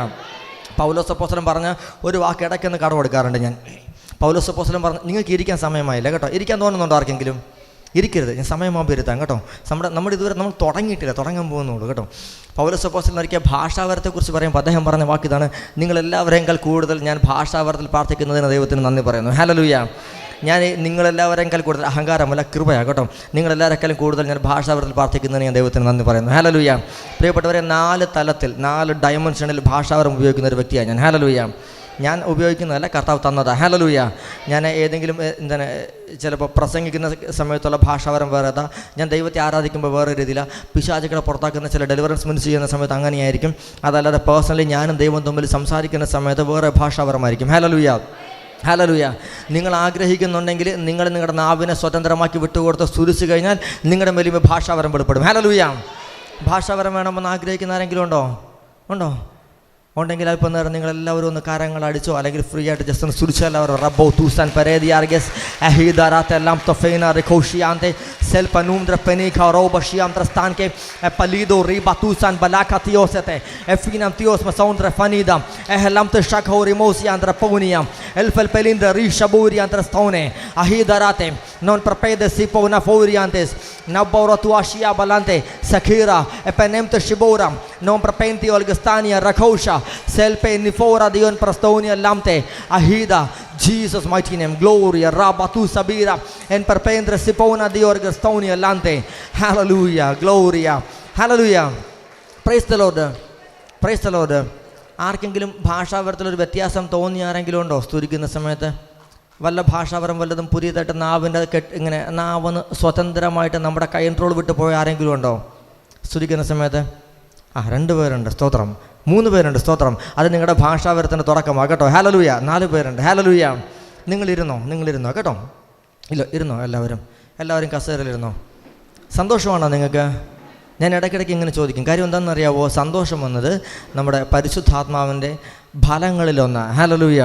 പൗലോസ് അപ്പോസ്തലൻ പറഞ്ഞ ഒരു വാക്ക് ഇടയ്ക്കൊന്ന് കടമെടുക്കാറുണ്ട് ഞാൻ. പൗലോസ് അപ്പോസ്തലൻ പറഞ്ഞു, നിങ്ങൾക്ക് ഇരിക്കാൻ സമയമായില്ല കേട്ടോ. ഇരിക്കാൻ തോന്നുന്നുണ്ടോ ആർക്കെങ്കിലും? ഇരിക്കരുത്, ഞാൻ സമയമാകുമ്പോൾ ഇരുത്താം കേട്ടോ. നമ്മുടെ ഇതുവരെ നമ്മൾ തുടങ്ങിയിട്ടില്ല, തുടങ്ങാൻ പോകുന്നുള്ളൂ കേട്ടോ. പൗലോസ് അപ്പോസ്തലൻ ഒരിക്കൽ ഭാഷാവരത്തെക്കുറിച്ച് പറയുമ്പോൾ അദ്ദേഹം പറഞ്ഞ വാക്കിതാണ്, നിങ്ങളെല്ലാവരെക്കാൾ കൂടുതൽ ഞാൻ ഭാഷാവരത്തിൽ പ്രാർത്ഥിക്കുന്നതിന് ദൈവത്തിന് നന്ദി പറയുന്നു. ഹല്ലേലൂയ. ഞാൻ നിങ്ങളെല്ലാവരെക്കാൾ കൂടുതൽ അഹങ്കാരമല്ല, കൃപയാണ് കേട്ടോ. നിങ്ങളെല്ലാവരെക്കാളും കൂടുതൽ ഞാൻ ഭാഷാവരത്തിൽ പ്രാർത്ഥിക്കുന്നതിന് ഞാൻ ദൈവത്തിന് നന്ദി പറയുന്നു. ഹല്ലേലൂയ. പ്രിയപ്പെട്ടവരെ, 4 തലത്തിൽ 4 ഡയമെൻഷനിൽ ഭാഷാവരം ഉപയോഗിക്കുന്ന ഒരു വ്യക്തിയാണ് ഞാൻ. ഹല്ലേലൂയ. ഞാൻ ഉപയോഗിക്കുന്നതല്ല, കർത്താവ് തന്നതാണ്. ഹല്ലേലൂയ. ഞാൻ ഏതെങ്കിലും എന്താണ് ചിലപ്പോൾ പ്രസംഗിക്കുന്ന സമയത്തുള്ള ഭാഷാവരം വേറെതാ, ഞാൻ ദൈവത്തെ ആരാധിക്കുമ്പോൾ വേറെ രീതിയിലാണ്, പിശാചുക്കളെ പുറത്താക്കുന്ന ചില ഡെലിവറൻസ് മിനിസ്റ്ററി ചെയ്യുന്ന സമയത്ത് അങ്ങനെയായിരിക്കും. അതല്ലാതെ പേഴ്സണലി ഞാനും ദൈവം തമ്മിൽ സംസാരിക്കുന്ന സമയത്ത് വേറെ ഭാഷാവരമായിരിക്കും. ഹല്ലേലൂയ. ഹല്ലേലൂയ. നിങ്ങൾ ആഗ്രഹിക്കുന്നുണ്ടെങ്കിൽ നിങ്ങൾ നിങ്ങളുടെ നാവിനെ സ്വതന്ത്രമാക്കി വിട്ടുകൊടുത്ത് സ്തുതിച്ചു കഴിഞ്ഞാൽ നിങ്ങളുടെ മേലിൽ ഭാഷാവരം വെളിപ്പെടും. ഹല്ലേലൂയ. ഭാഷാവരം വേണമെന്ന് ആഗ്രഹിക്കുന്ന ആരെങ്കിലും ഉണ്ടോ? ഉണ്ടെങ്കിൽ അല്പം നേരം നിങ്ങളെല്ലാവരും ഒന്ന് കരങ്ങൾ അടിച്ചോ, അല്ലെങ്കിൽ ഫ്രീ ആയിട്ട് ജസ്റ്റ് ഒന്ന് സ്തുതിച്ചോ എല്ലാവരും. റബ്ബോ തൂസാൻ പരേദിയാർഗസ് അഹീദാറാത്തെ എല്ലാം തൊഫൈന റിഖോഷിയാന്തെ സെൽപനൂംദ്ര പെനീഖ റോബഷിയാംദ്ര സ്ഥാൻകെ പലീദോ റീബ തൂസാൻ ബലാഖ തിയോസത്തെ എഫീനം തിയോസ് മസൗന്ദ്ര ഫനീദം എഹലം തഷഖോ റിമോസിയാന്ദ്ര പൗനിയം എൽഫൽ പെലിന്ദ്ര റീഷബൂരിയാന്ദ്ര സ്തൗനെ അഹീദാറാത്തെ നോൺ പ്രപേദ സിപോന ഫോരിയാന്തെസ് നബൗറതുആഷിയ ബലാന്തെ സഖീറ എപനെംത ഷിബോരം നോൺ പ്രപേന്തി ഓൽഗസ്താനിയ റഖോഷ Selpe nifora dion prastonia lamte ahida Jesus mighty name gloria rabatu sabira en perpendre sipona dior gastonia lante. Hallelujah, gloria, hallelujah. Praise the Lord, praise the Lord. ആർക്കെങ്കിലും ഭാഷാവരത്തിലൊരു വ്യത്യാസം തോന്നിയ ആരെങ്കിലും ഉണ്ടോ? സ്തുതിക്കുന്ന സമയത്ത് വല്ല ഭാഷാവരം വല്ലതും പുതിയതായിട്ട് നാവിൻ്റെ ഇങ്ങനെ നാവൊന്ന് സ്വതന്ത്രമായിട്ട് നമ്മുടെ കൺട്രോൾ വിട്ട് പോയ ആരെങ്കിലും ഉണ്ടോ സ്തുതിക്കുന്ന സമയത്ത്? 2 പേരുണ്ട്, സ്തോത്രം. 3 പേരുണ്ട്, സ്തോത്രം. അത് നിങ്ങളുടെ ഭാഷാവരത്തിൻ്റെ തുടക്കമാണ് കേട്ടോ. ഹല്ലേലൂയ. 4 പേരുണ്ട്, ഹല്ലേലൂയ. നിങ്ങളിരുന്നോ കേട്ടോ. ഇല്ല, ഇരുന്നോ എല്ലാവരും കസേരയിലിരുന്നോ. സന്തോഷമാണോ നിങ്ങൾക്ക്? ഞാൻ ഇടയ്ക്കിടയ്ക്ക് ഇങ്ങനെ ചോദിക്കും. കാര്യം എന്താണെന്നറിയാവോ? സന്തോഷം വന്നത് നമ്മുടെ പരിശുദ്ധാത്മാവിൻ്റെ ഫലങ്ങളിലൊന്ന്. ഹല്ലേലൂയ.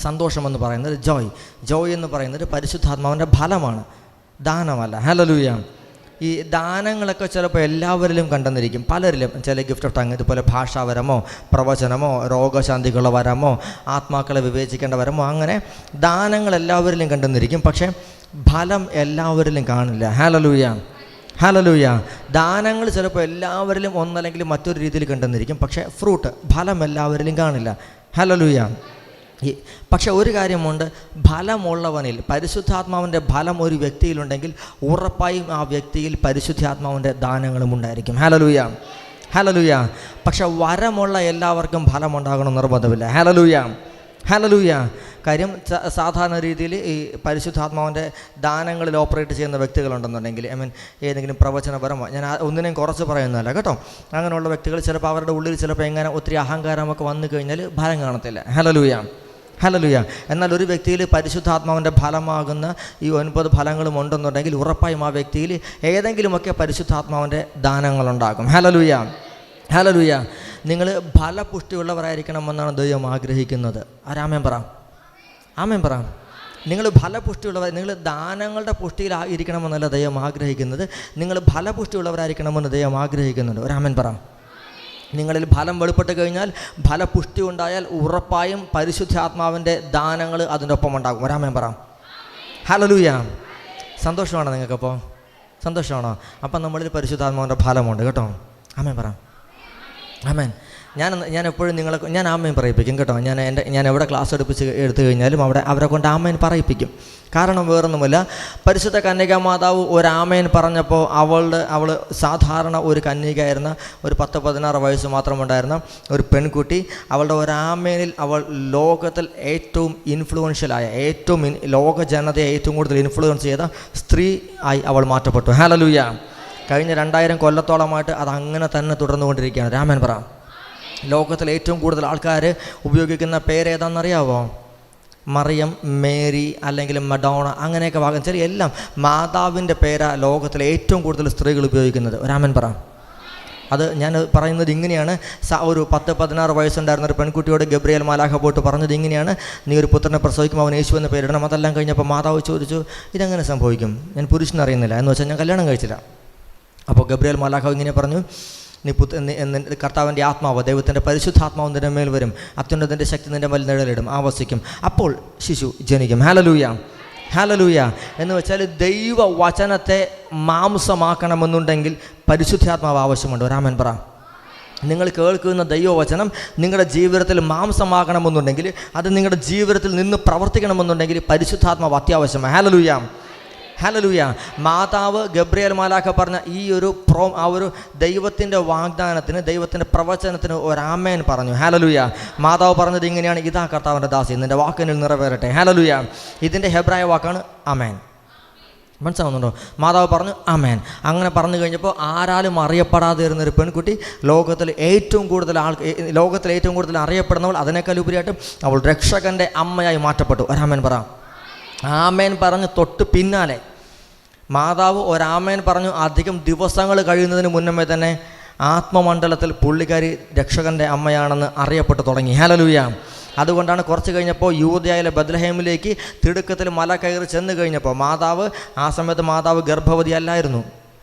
സന്തോഷമെന്ന് പറയുന്നത് ജോയ് എന്ന് പറയുന്നത് പരിശുദ്ധാത്മാവിൻ്റെ ഫലമാണ്, ദാനമല്ല. ഹല്ലേലൂയ. ഈ ദാനങ്ങളൊക്കെ ചിലപ്പോൾ എല്ലാവരിലും കണ്ടെന്നിരിക്കും, പലരിലും. ചില ഗിഫ്റ്റ് ഓഫ് ടങ്, ഇതുപോലെ ഭാഷാവരമോ പ്രവചനമോ രോഗശാന്തിക്കുള്ള വരമോ ആത്മാക്കളെ വിവേചിക്കേണ്ട വരമോ, അങ്ങനെ ദാനങ്ങൾ എല്ലാവരിലും കണ്ടെന്നിരിക്കും. പക്ഷേ ഫലം എല്ലാവരിലും കാണില്ല. ഹല്ലേലൂയ. ഹല്ലേലൂയ. ദാനങ്ങൾ ചിലപ്പോൾ എല്ലാവരിലും ഒന്നല്ലെങ്കിൽ മറ്റൊരു രീതിയിൽ കണ്ടെന്നിരിക്കും, പക്ഷേ ഫ്രൂട്ട്, ഫലം എല്ലാവരിലും കാണില്ല. ഹല്ലേലൂയ. പക്ഷെ ഒരു കാര്യമുണ്ട്, ഫലമുള്ളവനിൽ പരിശുദ്ധാത്മാവിൻ്റെ ഫലം ഒരു വ്യക്തിയിലുണ്ടെങ്കിൽ ഉറപ്പായും ആ വ്യക്തിയിൽ പരിശുദ്ധാത്മാവിൻ്റെ ദാനങ്ങളും ഉണ്ടായിരിക്കും. ഹല്ലേലൂയ. ഹല്ലേലൂയ. പക്ഷെ വരമുള്ള എല്ലാവർക്കും ഫലമുണ്ടാകണം നിർബന്ധമില്ല. ഹല്ലേലൂയ. ഹല്ലേലൂയ. കാര്യം സാധാരണ രീതിയിൽ ഈ പരിശുദ്ധാത്മാവിൻ്റെ ദാനങ്ങളിൽ ഓപ്പറേറ്റ് ചെയ്യുന്ന വ്യക്തികളുണ്ടെന്നുണ്ടെങ്കിൽ, ഏതെങ്കിലും പ്രവചനപരമോ, ഞാൻ ഒന്നിനെയും കുറച്ച് പറയുന്നതല്ല കേട്ടോ, അങ്ങനെയുള്ള വ്യക്തികൾ ചിലപ്പോൾ അവരുടെ ഉള്ളിൽ ചിലപ്പോൾ എങ്ങനെ ഒത്തിരി അഹങ്കാരമൊക്കെ വന്നു കഴിഞ്ഞാൽ ഫലം കാണത്തില്ല. ഹല്ലേലൂയ. ഹല്ലേലൂയ. എന്നാൽ ഒരു വ്യക്തിയിൽ പരിശുദ്ധാത്മാവിൻ്റെ ഫലമാകുന്ന ഈ 9 ഫലങ്ങളും ഉണ്ടെന്നുണ്ടെങ്കിൽ ഉറപ്പായും ആ വ്യക്തിയിൽ ഏതെങ്കിലുമൊക്കെ പരിശുദ്ധാത്മാവിൻ്റെ ദാനങ്ങളുണ്ടാകും. ഹല്ലേലൂയ. ഹല്ലേലൂയ. നിങ്ങൾ ഫലപുഷ്ടിയുള്ളവരായിരിക്കണമെന്നാണ് ദൈവം ആഗ്രഹിക്കുന്നത്. ആരാമേൻ പറ, ആമേൻ പറ. നിങ്ങൾ ഫലപുഷ്ടിയുള്ളവർ, നിങ്ങൾ ദാനങ്ങളുടെ പുഷ്ടിയിൽ ഇരിക്കണമെന്നല്ല ദൈവം ആഗ്രഹിക്കുന്നത്, നിങ്ങൾ ഫലപുഷ്ടിയുള്ളവരായിരിക്കണമെന്ന് ദൈവം ആഗ്രഹിക്കുന്നുണ്ട്. ഒരാമേൻ പറ. നിങ്ങളിൽ ഫലം വെളിപ്പെട്ട് കഴിഞ്ഞാൽ, ഫലപുഷ്ടി ഉണ്ടായാൽ ഉറപ്പായും പരിശുദ്ധാത്മാവിൻ്റെ ദാനങ്ങൾ അതിൻ്റെ ഒപ്പം ഉണ്ടാകും. ഒരാമേൻ പറ. ഹല്ലേലൂയ. സന്തോഷമാണോ നിങ്ങൾക്കപ്പോൾ? സന്തോഷമാണോ? അപ്പം നമ്മളിൽ പരിശുദ്ധാത്മാവിൻ്റെ ഫലമുണ്ട് കേട്ടോ. ആമേൻ പറ. ആമേൻ. ഞാൻ എപ്പോഴും ഞാൻ ആമേൻ പറയിപ്പിക്കും കേട്ടോ. ഞാൻ എവിടെ ക്ലാസ് എടുത്തു കഴിഞ്ഞാലും അവരെ കൊണ്ട് ആമേൻ പറയിപ്പിക്കും. കാരണം വേറൊന്നുമില്ല, പരിശുദ്ധ കന്യകാമാതാവ് ഒരാമേൻ പറഞ്ഞപ്പോൾ അവൾ സാധാരണ ഒരു കന്യകയായിരുന്ന, ഒരു 10-16 വയസ്സ് മാത്രമുണ്ടായിരുന്ന ഒരു പെൺകുട്ടി, അവളുടെ ഒരാമേനിൽ അവൾ ലോകത്തിൽ ഏറ്റവും ഇൻഫ്ലുവൻഷ്യലായ, ലോക ജനതയെ ഏറ്റവും കൂടുതൽ ഇൻഫ്ലുവൻസ് ചെയ്ത സ്ത്രീ ആയി അവൾ മാറ്റപ്പെട്ടു. ഹല്ലേലൂയ. കഴിഞ്ഞ 2000 കൊല്ലത്തോളമായിട്ട് അത് അങ്ങനെ തന്നെ തുടർന്നുകൊണ്ടിരിക്കുകയാണ്. രാമൻ പറ. ലോകത്തിൽ ഏറ്റവും കൂടുതൽ ആൾക്കാർ ഉപയോഗിക്കുന്ന പേരേതാണെന്നറിയാവോ? മറിയം, മേരി, അല്ലെങ്കിൽ മഡോണ, അങ്ങനെയൊക്കെ ഭാഗം ശരി, എല്ലാം മാതാവിൻ്റെ പേരാ ലോകത്തിലെ ഏറ്റവും കൂടുതൽ സ്ത്രീകൾ ഉപയോഗിക്കുന്നത്. രാമൻ പറ. അത് ഞാൻ പറയുന്നത് ഇങ്ങനെയാണ്. ഒരു 10-16 വയസ്സുണ്ടായിരുന്ന ഒരു പെൺകുട്ടിയോട് ഗബ്രിയേൽ മാലാഖ പോയിട്ട് പറഞ്ഞത് ഇങ്ങനെയാണ്: നീ ഒരു പുത്രനെ പ്രസവിക്കുമ്പോൾ അവൻ യേശു എന്ന് പേരിടണം. അതെല്ലാം കഴിഞ്ഞപ്പോൾ മാതാവ് ചോദിച്ചു, ഇതെങ്ങനെ സംഭവിക്കും? ഞാൻ പുരുഷനെ അറിയുന്നില്ല, എന്ന് വെച്ചാൽ ഞാൻ കല്യാണം കഴിച്ചില്ല. അപ്പോൾ ഗബ്രിയേൽ മാലാഖ ഇങ്ങനെ പറഞ്ഞു, കർത്താവിൻ്റെ ആത്മാവ്, ദൈവത്തിൻ്റെ പരിശുദ്ധാത്മാവ് നിന്റെ മേൽ വരും, അത്യുന്നതൻ്റെ ശക്തി നിന്റെ മേൽ നിഴലിടും, ആവസിക്കും, അപ്പോൾ ശിശു ജനിക്കും. ഹല്ലേലൂയ. ഹല്ലേലൂയ. എന്ന് വെച്ചാൽ ദൈവവചനത്തെ മാംസമാക്കണമെന്നുണ്ടെങ്കിൽ പരിശുദ്ധാത്മാവ് ആവശ്യമുണ്ട്. ഒരാമൻ പറ. നിങ്ങൾ കേൾക്കുന്ന ദൈവവചനം നിങ്ങളുടെ ജീവിതത്തിൽ മാംസമാകണമെന്നുണ്ടെങ്കിൽ, അത് നിങ്ങളുടെ ജീവിതത്തിൽ നിന്ന് പ്രവർത്തിക്കണമെന്നുണ്ടെങ്കിൽ പരിശുദ്ധാത്മാവ് അത്യാവശ്യമാണ്. ഹല്ലേലൂയ. ഹല്ലേലൂയ. മാതാവ് ഗബ്രിയേൽ മാലാഖ പറഞ്ഞ ഈ ഒരു ആ ഒരു ദൈവത്തിൻ്റെ വാഗ്ദാനത്തിന്, ദൈവത്തിൻ്റെ പ്രവചനത്തിന് ഒരാമേൻ പറഞ്ഞു. ഹല്ലേലൂയ. മാതാവ് പറഞ്ഞത് ഇങ്ങനെയാണ്: ഇതാ കർത്താവിൻ്റെ ദാസി, നിൻ്റെ വാക്കിനിൽ നിറവേറട്ടെ. ഹല്ലേലൂയ. ഇതിൻ്റെ ഹെബ്രായ വാക്കാണ് ആമേൻ. മനസ്സിലാവുന്നുണ്ടോ? മാതാവ് പറഞ്ഞു ആമേൻ. അങ്ങനെ പറഞ്ഞു കഴിഞ്ഞപ്പോൾ ആരാലും അറിയപ്പെടാതെ ഇരുന്നൊരു പെൺകുട്ടി ലോകത്തിൽ ഏറ്റവും കൂടുതൽ അറിയപ്പെടുന്നവൾ, അതിനേക്കാൾ ഉപരിയായിട്ട് അവൾ രക്ഷകൻ്റെ അമ്മയായി മാറ്റപ്പെട്ടു. ഒരാമേൻ പറ. ആമേൻ പറഞ്ഞ് തൊട്ട് പിന്നാലെ മാതാവ് ഒരാമേൻ പറഞ്ഞു. അധികം ദിവസങ്ങൾ കഴിയുന്നതിന് മുന്നമേ തന്നെ ആത്മമണ്ഡലത്തിൽ പുള്ളിക്കാരി രക്ഷകൻ്റെ അമ്മയാണെന്ന് അറിയപ്പെട്ടു തുടങ്ങി. ഹല്ലേലൂയ. അതുകൊണ്ടാണ് കുറച്ച് കഴിഞ്ഞപ്പോൾ യൂദയായിലെ ബത്ലഹേമിലേക്ക് തിടുക്കത്തിൽ മല കയറി ചെന്ന് കഴിഞ്ഞപ്പോൾ ആ സമയത്ത് മാതാവ് ഗർഭവതി അല്ലായിരുന്നു.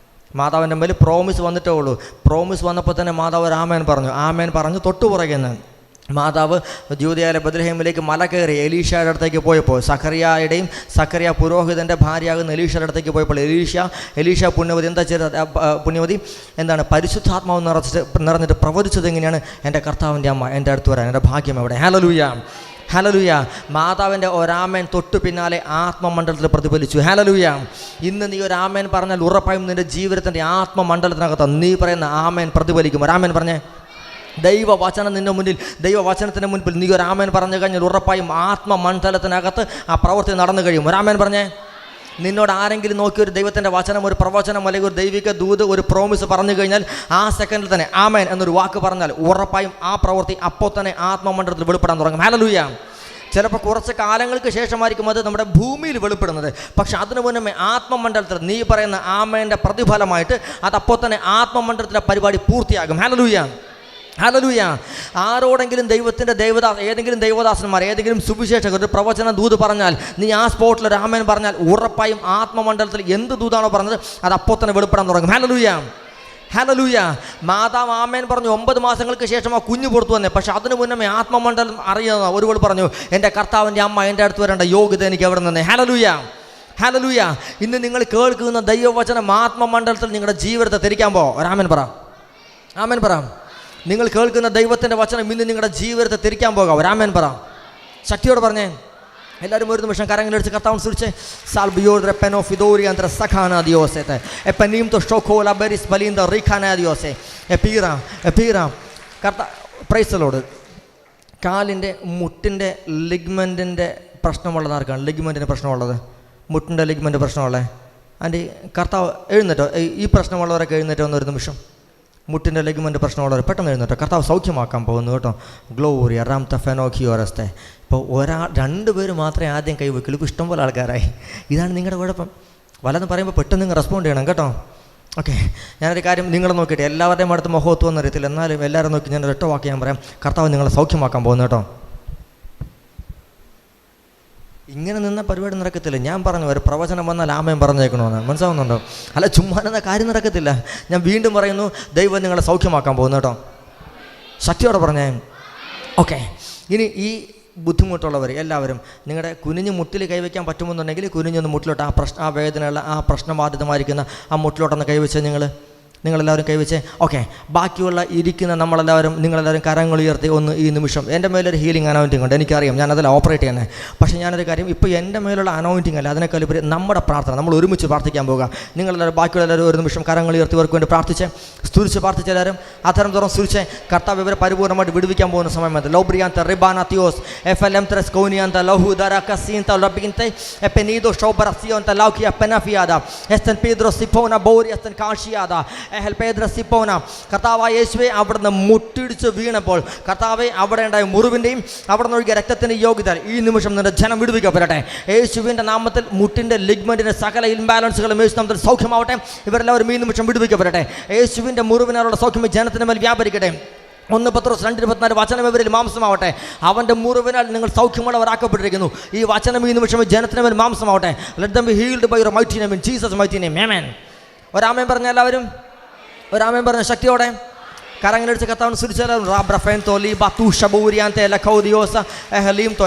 മാതാവിൻ്റെ മേൽ പ്രോമിസ് വന്നിട്ടേ ഉള്ളൂ. പ്രോമിസ് വന്നപ്പോൾ തന്നെ മാതാവ് ആമേൻ പറഞ്ഞു തൊട്ടുപുറകെ നിന്ന് മാതാവ് യൂദയായിലെ ബത്ലഹേമിലേക്ക് മല കയറി എലീഷയുടെ അടുത്തേക്ക് പോയപ്പോൾ, സക്കറിയ പുരോഹിതൻ്റെ ഭാര്യയാകുന്ന എലീഷയുടെ അടുത്തേക്ക് പോയപ്പോൾ എലീഷ പുണ്യവതി എന്താണ് പരിശുദ്ധാത്മാവ് നിറഞ്ഞിട്ട് പ്രവചിച്ചത് എങ്ങനെയാണ്: എൻ്റെ കർത്താവിൻ്റെ അമ്മ എൻ്റെ അടുത്ത് വരാൻ, എൻ്റെ ഭാഗ്യം എവിടെ. ഹല്ലേലൂയ. ഹല്ലേലൂയ. മാതാവിൻ്റെ ഒരാമേൻ തൊട്ടു പിന്നാലെ ആത്മമണ്ഡലത്തിൽ പ്രതിഫലിച്ചു. ഹല്ലേലൂയ. ഇന്ന് നീ ഒരാമേൻ പറഞ്ഞാൽ ഉറപ്പായും നിൻ്റെ ജീവിതത്തിൻ്റെ ആത്മമണ്ഡലത്തിനകത്ത് നീ പറയുന്ന ആമേൻ പ്രതിഫലിക്കും. ഒരാമേൻ പറഞ്ഞേ. ദൈവവചനത്തിൻ്റെ മുൻപിൽ നീ ഒരു ആമേൻ പറഞ്ഞു കഴിഞ്ഞാൽ ഉറപ്പായും ആത്മമണ്ഡലത്തിനകത്ത് ആ പ്രവൃത്തി നടന്നു കഴിയും. ഒരാമേൻ പറഞ്ഞേ. നിന്നോട് ആരെങ്കിലും നോക്കി ഒരു ദൈവത്തിൻ്റെ വചനം, ഒരു പ്രവചനം അല്ലെങ്കിൽ ഒരു ദൈവിക ദൂത്, ഒരു പ്രോമിസ് പറഞ്ഞു കഴിഞ്ഞാൽ ആ സെക്കൻഡിൽ തന്നെ ആമേൻ എന്നൊരു വാക്ക് പറഞ്ഞാൽ ഉറപ്പായും ആ പ്രവൃത്തി അപ്പോൾ തന്നെ ആത്മമണ്ഡലത്തിൽ വെളിപ്പെടാൻ തുടങ്ങും. ഹല്ലേലൂയ. ചിലപ്പോൾ കുറച്ച് കാലങ്ങൾക്ക് ശേഷമായിരിക്കും അത് നമ്മുടെ ഭൂമിയിൽ വെളിപ്പെടുന്നത്. പക്ഷെ അതിനു മുന്നേ ആത്മമണ്ഡലത്തിൽ നീ പറയുന്ന ആമേൻ്റെ പ്രതിഫലമായിട്ട് അതപ്പോൾ തന്നെ ആത്മമണ്ഡലത്തിലെ പരിപാടി പൂർത്തിയാകും. ഹല്ലേലൂയ. ഹല്ലേലൂയ. ആരോടെങ്കിലും ഏതെങ്കിലും ദൈവദാസന്മാർ, ഏതെങ്കിലും സുവിശേഷകർ ഒരു പ്രവചന ദൂത് പറഞ്ഞാൽ നീ ആ സ്പോട്ടിൽ ഒരു ആമേൻ പറഞ്ഞാൽ ഉറപ്പായും ആത്മമണ്ഡലത്തിൽ എന്ത് ദൂതാണോ പറഞ്ഞത് അത് അപ്പോൾ തന്നെ വെളിപ്പെടാൻ തുടങ്ങും. ഹല്ലേലൂയ. ഹല്ലേലൂയ. മാതാവ് ആമേൻ പറഞ്ഞു 9 മാസങ്ങൾക്ക് ശേഷം ആ കുഞ്ഞു പുറത്തു വന്നേ. പക്ഷെ അതിനു മുന്നേ ആത്മമണ്ഡലം അറിയുന്ന ഒരുവൾ പറഞ്ഞു: എൻ്റെ കർത്താവിൻ്റെ അമ്മ എൻ്റെ അടുത്ത് വരേണ്ട യോഗ്യത എനിക്ക് എവിടെ നിന്നേ. ഹല്ലേലൂയ. ഹല്ലേലൂയ. ഇന്ന് നിങ്ങൾ കേൾക്കുന്ന ദൈവവചനം ആത്മമണ്ഡലത്തിൽ നിങ്ങളുടെ ജീവിതത്തെ തിരിക്കാൻ ഒരാമേൻ പറ. ആമേൻ പറ. നിങ്ങൾ കേൾക്കുന്ന ദൈവത്തിൻ്റെ വചനം ഇന്ന് നിങ്ങളുടെ ജീവിതത്തെ തിരിക്കാൻ പോകാം. ഒരാമേൻ പറ. ശക്തിയോട് പറഞ്ഞേ. എല്ലാവരും ഒരു നിമിഷം കരങ്ങളടിച്ച് കർത്താവിനെ സ്തുതിച്ച് സാൽബിയോർ പെനോ ഫിദോറിയന്ത്ര സഖാന ദിയോസത്തെ എപ്പനീം തോ ഷോഖോല ബെരിസ് ബലിന്ദ റിഖാന ദിയോസെ എപീറ പ്രൈസ് ദി ലോർഡ്. കാലിൻ്റെ മുട്ടിൻ്റെ ലിഗ്മെൻറ്റിൻ്റെ പ്രശ്നമുള്ളത് ആർക്കാണ്? ലിഗ്മെൻറ്റിന് പ്രശ്നമുള്ളത്, മുട്ടിൻ്റെ ലിഗ്മെൻറ്റ് പ്രശ്നമുള്ളത്. ആൻറ്റി കർത്താവ് എഴുന്നേറ്റോ. ഈ പ്രശ്നമുള്ളവരൊക്കെ എഴുന്നേറ്റോ എന്നൊരു നിമിഷം. മുട്ടിൻ്റെ ലിഗ്മെൻറ്റ് പ്രശ്നമുള്ളവർ പെട്ടെന്ന് എഴുന്നേറ്റോ. കർത്താവ് സൗഖ്യമാക്കാൻ പോകുന്നു കേട്ടോ. ഗ്ലോറിയ റാം തഫെനോഖിയോറസ്തെ. ഇപ്പോൾ 2 പേര് മാത്രമേ ആദ്യം കൈവയ്ക്കുള്ളൂ. ഇപ്പോൾ ഇഷ്ടംപോലെ ആൾക്കാരായി. ഇതാണ് നിങ്ങളുടെ കുഴപ്പം. വല്ലതും പറയുമ്പോൾ പെട്ടെന്ന് നിങ്ങൾ റെസ്പോണ്ട് ചെയ്യണം കേട്ടോ. ഓക്കെ. ഞാനൊരു കാര്യം നിങ്ങളെ നോക്കിയിട്ട്, എല്ലാവരുടെയും അടുത്ത് മഹത്വം ഒന്നും അറിയത്തില്ല, എന്നാലും എല്ലാവരും നോക്കി ഞാൻ ഒറ്റ വാക്ക് ഞാൻ പറയാം: കർത്താവ് നിങ്ങളെ സൗഖ്യമാക്കാൻ പോകുന്നു കേട്ടോ. ഇങ്ങനെ നിന്ന പരിപാടി നടക്കത്തില്ല. ഞാൻ പറഞ്ഞു ഒരു പ്രവചനം വന്നാൽ ആമേൻ പറഞ്ഞേക്കണമെന്ന്. മനസ്സിലാവുന്നുണ്ടോ? അല്ല, ചുമ്മാ എന്ന കാര്യം നടക്കത്തില്ല. ഞാൻ വീണ്ടും പറയുന്നു, ദൈവം നിങ്ങളെ സൗഖ്യമാക്കാൻ പോകുന്നു കേട്ടോ. ശക്തിയോടെ പറഞ്ഞേ. ഓക്കെ. ഇനി ഈ ബുദ്ധിമുട്ടുള്ളവർ എല്ലാവരും നിങ്ങളുടെ കുനിഞ്ഞ് മുട്ടിൽ കൈവയ്ക്കാൻ പറ്റുമെന്നുണ്ടെങ്കിൽ കുനിഞ്ഞൊന്ന് മുട്ടിലോട്ട് ആ വേദനയുള്ള ആ പ്രശ്നബാധിതമായിരിക്കുന്ന ആ മുട്ടിലോട്ടൊന്ന് കൈവച്ച് നിങ്ങളെല്ലാവരും കൈവച്ച്. ഓക്കെ. ബാക്കിയുള്ള ഇരിക്കുന്ന നിങ്ങളെല്ലാവരും കരങ്ങൾ ഉയർത്തി ഒന്ന് ഈ നിമിഷം. എൻ്റെ മേലൊരു ഹീലിംഗ് അനോയിൻറ്റിംഗ് ഉണ്ട്, എനിക്കറിയാം, ഞാനതിൽ ഓപ്പറേറ്റ് ചെയ്യുന്നത്. പക്ഷേ ഞാനൊരു കാര്യം, ഇപ്പോൾ എൻ്റെ മേലുള്ള അനോയിൻറ്റിംഗ് അല്ല, അതിനേക്കാൾ ഉപരി നമ്മുടെ പ്രാർത്ഥന, നമ്മൾ ഒരുമിച്ച് പ്രാർത്ഥിക്കാൻ പോകുക. നിങ്ങളെല്ലാവരും ബാക്കിയുള്ളവരും ഒരു നിമിഷം കരങ്ങൾ ഉയർത്തിവർക്ക് വേണ്ടി പ്രാർത്ഥിച്ച് സ്തുതിച്ച് പ്രാർത്ഥിച്ചെല്ലാവരും അധരം തുറന്ന് സ്തുതിച്ച് കർത്താവ് ഇവരെ പരിപൂർണ്ണമായിട്ട് വിടുവിക്കാൻ പോകുന്ന സമയത്ത് ലോബ്രിയാന്ത റിബാനാത്തിയോസ് എഫ്എൽഎംത്രസ് കോനിയാന്ത ലഹുദര കസീന്ത ലബിൻതെ എപെനീദോ ഷോബറസിയോന്ത ലൗകിയ പെനഫിയാദ എസ്തൻ പീദ്രോ സിഫോന ബോരി എസ്തൻ കാഷിയാദ ഹെൽപേദ്രസിപ്പോന. കർത്താവായ യേശുവേ, അവിടുന്ന് മുട്ടിടിച്ച് വീണപ്പോൾ കർത്താവെ അവിടെ ഉണ്ടായ മുറിവിൻ്റെയും അവിടെ നിന്ന് ഒഴുകിയ രക്തത്തിൻ്റെ യോഗ്യത ഈ നിമിഷം നിന്റെ ജനം വിടുവിക്കപ്പെടട്ടെ. യേശുവിൻ്റെ നാമത്തിൽ മുട്ടിൻ്റെ ലിഗ്മെൻറ്റിൻ്റെ സകല ഇൻബാലൻസുകളും യേശു നാമത്തിൽ സൗഖ്യമാവട്ടെ. ഇവരെല്ലാവരും ഈ നിമിഷം വിടുവിക്കപ്പെടട്ടെ. യേശുവിൻ്റെ മുറിവിനുള്ള സൗഖ്യം ജനത്തിന് മേൽ വ്യാപരിക്കട്ടെ. 1 പത്രോസ് 2:24 വചനം ഇവരിൽ മാംസമാവട്ടെ. അവൻ്റെ മുറിവിനാൽ നിങ്ങൾ സൗഖ്യമുള്ളവരാക്കപ്പെട്ടിരിക്കുന്നു. ഈ വചനം ഈ നിമിഷം ജനത്തിന് മേൽ മാംസമാവട്ടെ. Let them be healed by your mighty name in Jesus mighty name. ആമേൻ. ഒരാമേൻ പറഞ്ഞ എല്ലാവരും ഒരാമേൻ പറഞ്ഞ ശക്തിയോടെ കരങ്ങളടിച്ച് കർത്താവിനെ സ്തുതിച്ചാലും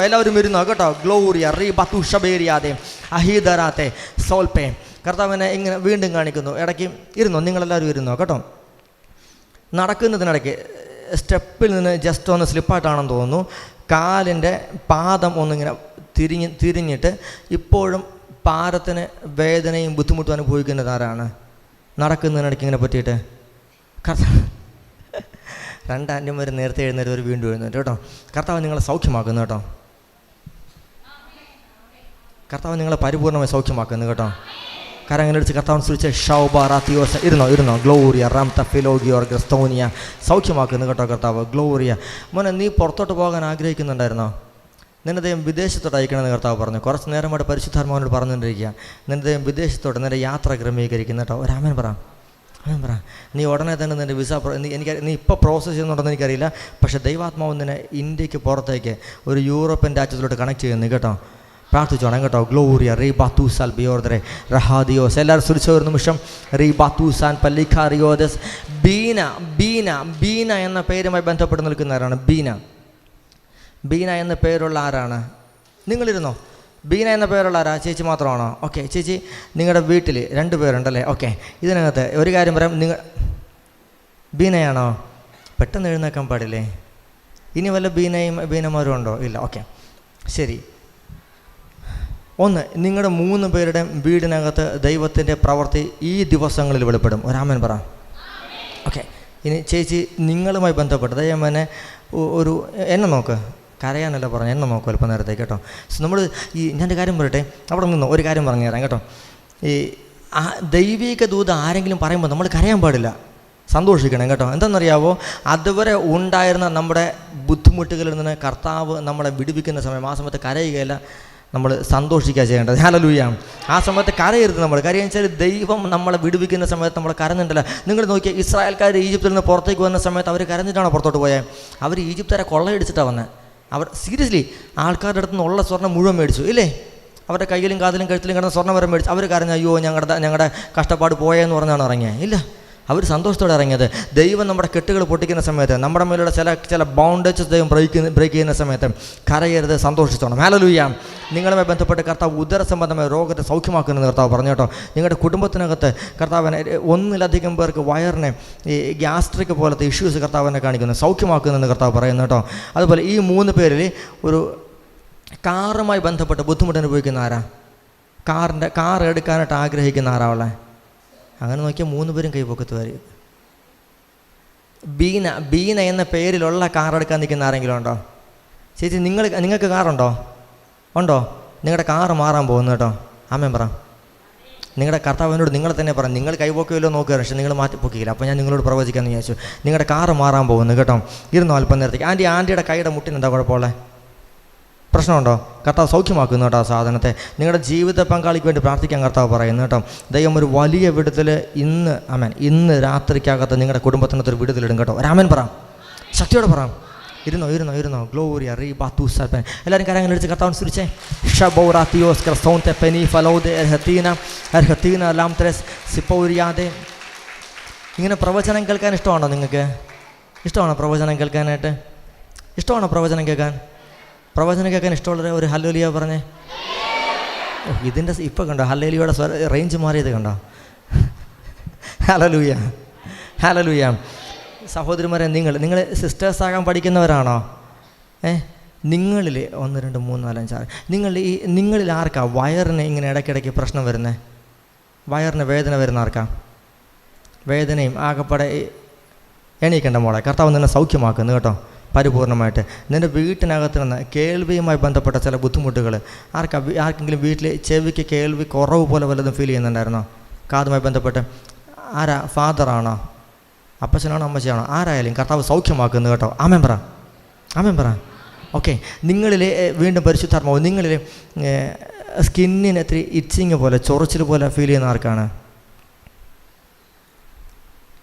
എല്ലാവരും ഇരുന്നോ കേട്ടോ. ഗ്ലോറിയ റീ ബത്തു ഷബേരിയാതെ അഹീദറാത്തെ സോൽപേ. കർത്താവിനെ ഇങ്ങനെ വീണ്ടും കാണിക്കുന്നു. ഇടയ്ക്ക് ഇരുന്നോ, നിങ്ങളെല്ലാവരും ഇരുന്നോ കേട്ടോ. നടക്കുന്നതിനിടയ്ക്ക് സ്റ്റെപ്പിൽ നിന്ന് ജസ്റ്റ് ഒന്ന് സ്ലിപ്പായിട്ടാണെന്ന് തോന്നുന്നു. കാലിൻ്റെ പാദം ഒന്നിങ്ങനെ തിരിഞ്ഞിട്ട് ഇപ്പോഴും പാരത്തിന് വേദനയും ബുദ്ധിമുട്ടും അനുഭവിക്കുന്നത് ആരാണ്? നടക്കുന്നതിനിടയ്ക്ക് ഇങ്ങനെ പറ്റിയിട്ട് രണ്ടാൻ്റിമാർ നേരത്തെ എഴുന്നേറ്റ് വീണ്ടും എഴുന്നേറ്റ് കേട്ടോ. കർത്താവ് നിങ്ങളെ സൗഖ്യമാക്കുന്നു കേട്ടോ. കർത്താവ് നിങ്ങളെ പരിപൂർണ്ണമായി സൗഖ്യമാക്കുന്നു കേട്ടോ. കരങ്ങൾ അടിച്ച് കർത്താവിനെ സൂചിച്ച് ഷൗബാറാത്തിയോസ് ഇരുന്നോ ഗ്ലോറിയ റാം തഫിലോഗിയോർ ഗ്രസ്തോനിയ സൗഖ്യമാക്കുന്നു കേട്ടോ കർത്താവ്. ഗ്ലോറിയ. മോനെ, നീ പുറത്തോട്ട് പോകാൻ ആഗ്രഹിക്കുന്നുണ്ടായിരുന്നോ? നിന്റെ ദൈവം വിദേശത്തോട്ട് അയക്കണമെന്ന് കർത്താവ് പറഞ്ഞു. കുറച്ച് നേരമായിട്ട് പരിശുദ്ധാത്മാവിനോട് പറഞ്ഞുകൊണ്ടിരിക്കുക. നിന്റെ ദൈവം വിദേശത്തോട്ട് നിന്റെ യാത്ര ക്രമീകരിക്കുന്നു കേട്ടോ. ഒരു ആമേൻ പറ. ആമേൻ പറ. നീ ഉടനെ തന്നെ നിൻ്റെ വിസ നീ ഇപ്പോൾ പ്രോസസ്സ് ചെയ്യുന്നുണ്ടെന്ന് എനിക്കറിയില്ല. പക്ഷേ ദൈവാത്മാവ് നിന്നെ ഇന്ത്യക്ക് പുറത്തേക്ക് ഒരു യൂറോപ്യൻ രാജ്യത്തിലോട്ട് കണക്ട് ചെയ്യുന്നു കേട്ടോ. പ്രാർത്ഥിച്ചോണം കേട്ടോ. ഗ്ലോറിയ റീ ബാത്തൂസാൽ ബിയോർദറെ റഹാദിയോസ്. എല്ലാവരും സുരിച്ച ഒരു നിമിഷം. റീ ബാത്തൂസാൻ പല്ലിഖാറിയോദസ്. ബീന എന്ന പേരുമായി ബന്ധപ്പെട്ട് നിൽക്കുന്നവരാണ്. ബീന എന്ന പേരുള്ള ആരാണ്? നിങ്ങളിരുന്നോ? ബീന എന്ന പേരുള്ള ആരാ? ചേച്ചി മാത്രമാണോ? ഓക്കെ, ചേച്ചി നിങ്ങളുടെ വീട്ടിൽ 2 പേരുണ്ടല്ലേ? ഓക്കെ, ഇതിനകത്ത് ഒരു കാര്യം പറയാം. നിങ്ങൾ ബീനയാണോ? പെട്ടെന്ന് എഴുന്നേക്കാൻ പാടില്ലേ? ഇനി വല്ല ബീനമാരും ഉണ്ടോ? ഇല്ല. ഓക്കെ, ശരി. ഒന്ന്, നിങ്ങളുടെ 3 പേരുടെയും വീടിനകത്ത് ദൈവത്തിൻ്റെ പ്രവൃത്തി ഈ ദിവസങ്ങളിൽ വെളിപ്പെടും. ഒരാമൻ പറ. ഓക്കെ, ഇനി ചേച്ചി നിങ്ങളുമായി ബന്ധപ്പെട്ട് ദൈവം ഒരു എന്നെ നോക്ക്. കരയാനല്ല പറഞ്ഞു, എന്നെ നോക്കും അല്പം നേരത്തേക്ക് കേട്ടോ. നമ്മൾ ഞാനൊരു കാര്യം പറയട്ടെ, അവിടെ നിന്നോ ഒരു കാര്യം പറഞ്ഞു തരാം കേട്ടോ. ഈ ദൈവിക ദൂത് ആരെങ്കിലും പറയുമ്പോൾ നമ്മൾ കരയാൻ പാടില്ല, സന്തോഷിക്കണം കേട്ടോ. എന്താണെന്നറിയാവോ? അതുവരെ ഉണ്ടായിരുന്ന നമ്മുടെ ബുദ്ധിമുട്ടുകളിൽ നിന്ന് കർത്താവ് നമ്മളെ വിടുവിക്കുന്ന സമയം, ആ സമയത്ത് കരയുകയല്ല, നമ്മൾ സന്തോഷിക്കുക ചെയ്യേണ്ടത്. ഹല്ലേലൂയ. ആ സമയത്ത് കരയരുത് നമ്മൾ. കാര്യം വെച്ചാൽ ദൈവം നമ്മളെ വിടുവിക്കുന്ന സമയത്ത് നമ്മൾ കരഞ്ഞിട്ടില്ല. നിങ്ങൾ നോക്കിയാൽ ഇസ്രായേൽക്കാർ ഈജിപ്തിൽ നിന്ന് പുറത്തേക്ക് വന്ന സമയത്ത് അവർ കരഞ്ഞിട്ടാണോ പുറത്തോട്ട് പോയത്? അവർ ഈജിപ്തുകാരെ കൊള്ളയടിച്ചിട്ടാണ് വന്നത്. അവർ സീരിയസ്ലി ആൾക്കാരുടെ അടുത്ത് നിന്നുള്ള സ്വർണ്ണം മുഴുവൻ മേടിച്ചു ഇല്ലേ? അവരുടെ കയ്യിലും കാതിലും കഴുത്തിലും കിടന്ന സ്വർണ്ണം വരെ മേടിച്ചു. അവർ കരഞ്ഞ അയ്യോ ഞങ്ങളുടെ കഷ്ടപ്പാട് പോയെന്ന് പറഞ്ഞാണ് ഇറങ്ങിയത്? ഇല്ല, അവർ സന്തോഷത്തോടെ ഇറങ്ങിയത്. ദൈവം നമ്മുടെ കെട്ടുകൾ പൊട്ടിക്കുന്ന സമയത്ത്, നമ്മുടെ മേലുള്ള ചില ബൗണ്ടേജസ് ദൈവം ബ്രേക്ക് ചെയ്യുന്ന സമയത്ത് കരയരുത്, സന്തോഷിച്ചോണം. ഹല്ലേലൂയ. നിങ്ങളുമായി ബന്ധപ്പെട്ട് കർത്താവ് ഉദരസംബന്ധമായ രോഗത്തെ സൗഖ്യമാക്കുന്നത് കർത്താവ് പറഞ്ഞു കേട്ടോ. നിങ്ങളുടെ കുടുംബത്തിനകത്ത് കർത്താവിനെ 1-ലധികം പേർക്ക് വയറിനെ ഈ ഗ്യാസ്ട്രിക് പോലത്തെ ഇഷ്യൂസ് കർത്താവിനെ കാണിക്കുന്നു, സൗഖ്യമാക്കുന്നെന്ന് കർത്താവ് പറയുന്നു കേട്ടോ. അതുപോലെ ഈ 3 പേരിൽ ഒരു കാറുമായി ബന്ധപ്പെട്ട് ബുദ്ധിമുട്ട് അനുഭവിക്കുന്ന ആരാ? കാർ എടുക്കാനായിട്ട് ആഗ്രഹിക്കുന്ന ആരാ ഉള്ളത്? അങ്ങനെ നോക്കിയാൽ 3 പേരും കൈപൊക്കത്ത് വരും. ബീന എന്ന പേരിലുള്ള കാർ എടുക്കാൻ നിൽക്കുന്ന ആരെങ്കിലും ഉണ്ടോ? ചേച്ചി നിങ്ങൾക്ക് കാറുണ്ടോ? ഉണ്ടോ? നിങ്ങളുടെ കാറ് മാറാൻ പോകുന്നു കേട്ടോ. ആമേൻ പറ. നിങ്ങളുടെ കർത്താവിനോട് നിങ്ങൾ തന്നെ പറ. നിങ്ങൾ കൈപൊക്കുമല്ലോ നോക്കുക, പക്ഷേ നിങ്ങൾ മാറ്റിപ്പൊക്കിയില്ല. അപ്പോൾ ഞാൻ നിങ്ങളോട് പ്രവചിക്കാമെന്ന് വിചാരിച്ചു. നിങ്ങളുടെ കാറ് മാറാൻ പോകുന്നു കേട്ടോ. ഇരുന്നോ അല്പം നേരത്തേക്ക്. ആൻറ്റിയുടെ കൈയുടെ മുട്ടിനെന്താ കുഴപ്പമുള്ളത്? പ്രശ്നമുണ്ടോ? കർത്താവ് സൗഖ്യമാക്കുന്നു കേട്ടോ ആ സാധനത്തെ. നിങ്ങളുടെ ജീവിത പങ്കാളിക്ക് വേണ്ടി പ്രാർത്ഥിക്കാൻ കർത്താവ് പറയുന്നു കേട്ടോ. ദൈവം ഒരു വലിയ വിടുതൽ ഇന്ന് രാത്രിക്കകത്ത് നിങ്ങളുടെ കുടുംബത്തിനകത്തൊരു വിടുതലിടും കേട്ടോ. ഒരാമൻ പറ, ശക്തിയോടെ പറ. ഇരുന്നോ. ഗ്ലോറിയ റീ ബാത്തൂസൽപൻ. എല്ലാവരും കരങ്ങൾ അടിച്ച് കർത്താവിനെ സ്തുതിച്ചേ. ഷബൗറാത്തിയോസ് ക്രസോൻതെ പെനി ഫലൗദെ എർഹത്തീന ലാംത്രസ് സിപ്പൗരിയാദെ. ഇങ്ങനെ പ്രവചനം കേൾക്കാൻ ഇഷ്ടമാണോ നിങ്ങൾക്ക്? ഇഷ്ടമാണോ പ്രവചനം കേൾക്കാനായിട്ട്? ഇഷ്ടമാണോ പ്രവചനം കേൾക്കാൻ? പ്രവചനം കേൾക്കാൻ ഇഷ്ടമുള്ളവരെ ഒരു ഹല്ലേലൂയ പറഞ്ഞേ. ഇതിൻ്റെ ഇപ്പം കണ്ടോ ഹല്ലേലൂയയുടെ റേഞ്ച് മാറിയത് കണ്ടോ? ഹല്ലേലൂയ. സഹോദരിമാരെ, നിങ്ങൾ സിസ്റ്റേഴ്സ് ആകാൻ പഠിക്കുന്നവരാണോ? നിങ്ങളിൽ 1 2 3 4 5 6 നിങ്ങളിൽ ആർക്കാ വയറിന് ഇങ്ങനെ ഇടയ്ക്കിടയ്ക്ക് പ്രശ്നം വരുന്നത്? വയറിന് വേദന വരുന്ന ആർക്കാ? വേദനയും ആകെപ്പാടെ എണീക്കണ്ട മോളെ, കർത്താവ് നിന്നെ സൗഖ്യമാക്കുന്നു കേട്ടോ പരിപൂർണമായിട്ട്. നിൻ്റെ വീട്ടിനകത്ത് നിന്ന് കേൾവിയുമായി ബന്ധപ്പെട്ട ചില ബുദ്ധിമുട്ടുകൾ ആർക്കെങ്കിലും വീട്ടിൽ ചെവിക്ക് കേൾവി കുറവ് പോലെ വല്ലതും ഫീൽ ചെയ്യുന്നുണ്ടായിരുന്നോ? കാതുമായി ബന്ധപ്പെട്ട് ആരാ? ഫാദറാണോ? അപ്പച്ചനാണോ? അമ്മച്ചയാണോ? ആരായാലും കർത്താവ് സൗഖ്യമാക്കുന്നു കേട്ടോ. ആമേൻ പറ. ഓക്കെ, നിങ്ങളിൽ വീണ്ടും പരിശുദ്ധാത്മാവ് നിങ്ങളിൽ സ്കിന്നിന് ഇത്തിരി ഇച്ചിങ് പോലെ ചൊറിച്ചിൽ പോലെ ഫീൽ ചെയ്യുന്ന ആർക്കാണ്?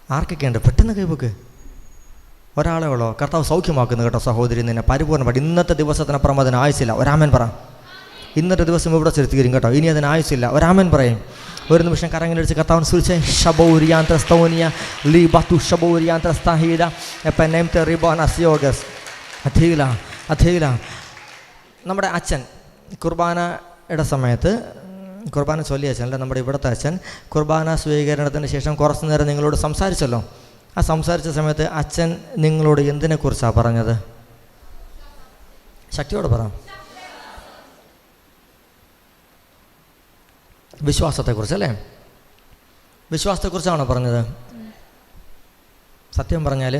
ആർക്കൊക്കെയുണ്ട്? പെട്ടെന്ന് കൈവക്ക്. ഒരാളെ ഉള്ളോ? കർത്താവ് സൗഖ്യമാക്കുന്നു കേട്ടോ സഹോദരി നിന്നെ പരിപൂർണ്ണമായിട്ട്. ഇന്നത്തെ ദിവസത്തിനപ്പുറം അതിന് ആയുസില്ല. ഒരാമൻ പറ. ഇന്നത്തെ ദിവസം ഇവിടെ ചെലുത്തിരും കേട്ടോ. ഇനി അതിന് ആയുസില്ല. ഒരാമൻ പറയും. ഒരു നിമിഷം കരങ്ങളിടിച്ച് കർത്താവിനെ സ്തുതിച്ചേ. ഷബൗരിയാന്ത്രസ്തോനിയ ലീ ബത്തു ഷബൗരിയാന്ത്രസ്തഹീല എപ്പനെംതെ റിബോനസിയോഗസ് അഥീല. നമ്മുടെ അച്ഛൻ കുർബാനയുടെ സമയത്ത്, കുർബാന ചൊല്ലിയ അച്ഛൻ അല്ല, നമ്മുടെ ഇവിടുത്തെ അച്ഛൻ കുർബാന സ്വീകരണത്തിന് ശേഷം കുറച്ച് നേരം നിങ്ങളോട് സംസാരിച്ചല്ലോ. ആ സംസാരിച്ച സമയത്ത് അച്ഛൻ നിങ്ങളോട് എന്തിനെക്കുറിച്ചാണ് പറഞ്ഞത്? ശക്തിയോട് പറ. വിശ്വാസത്തെക്കുറിച്ച് അല്ലേ? വിശ്വാസത്തെക്കുറിച്ചാണോ പറഞ്ഞത്? സത്യം പറഞ്ഞാൽ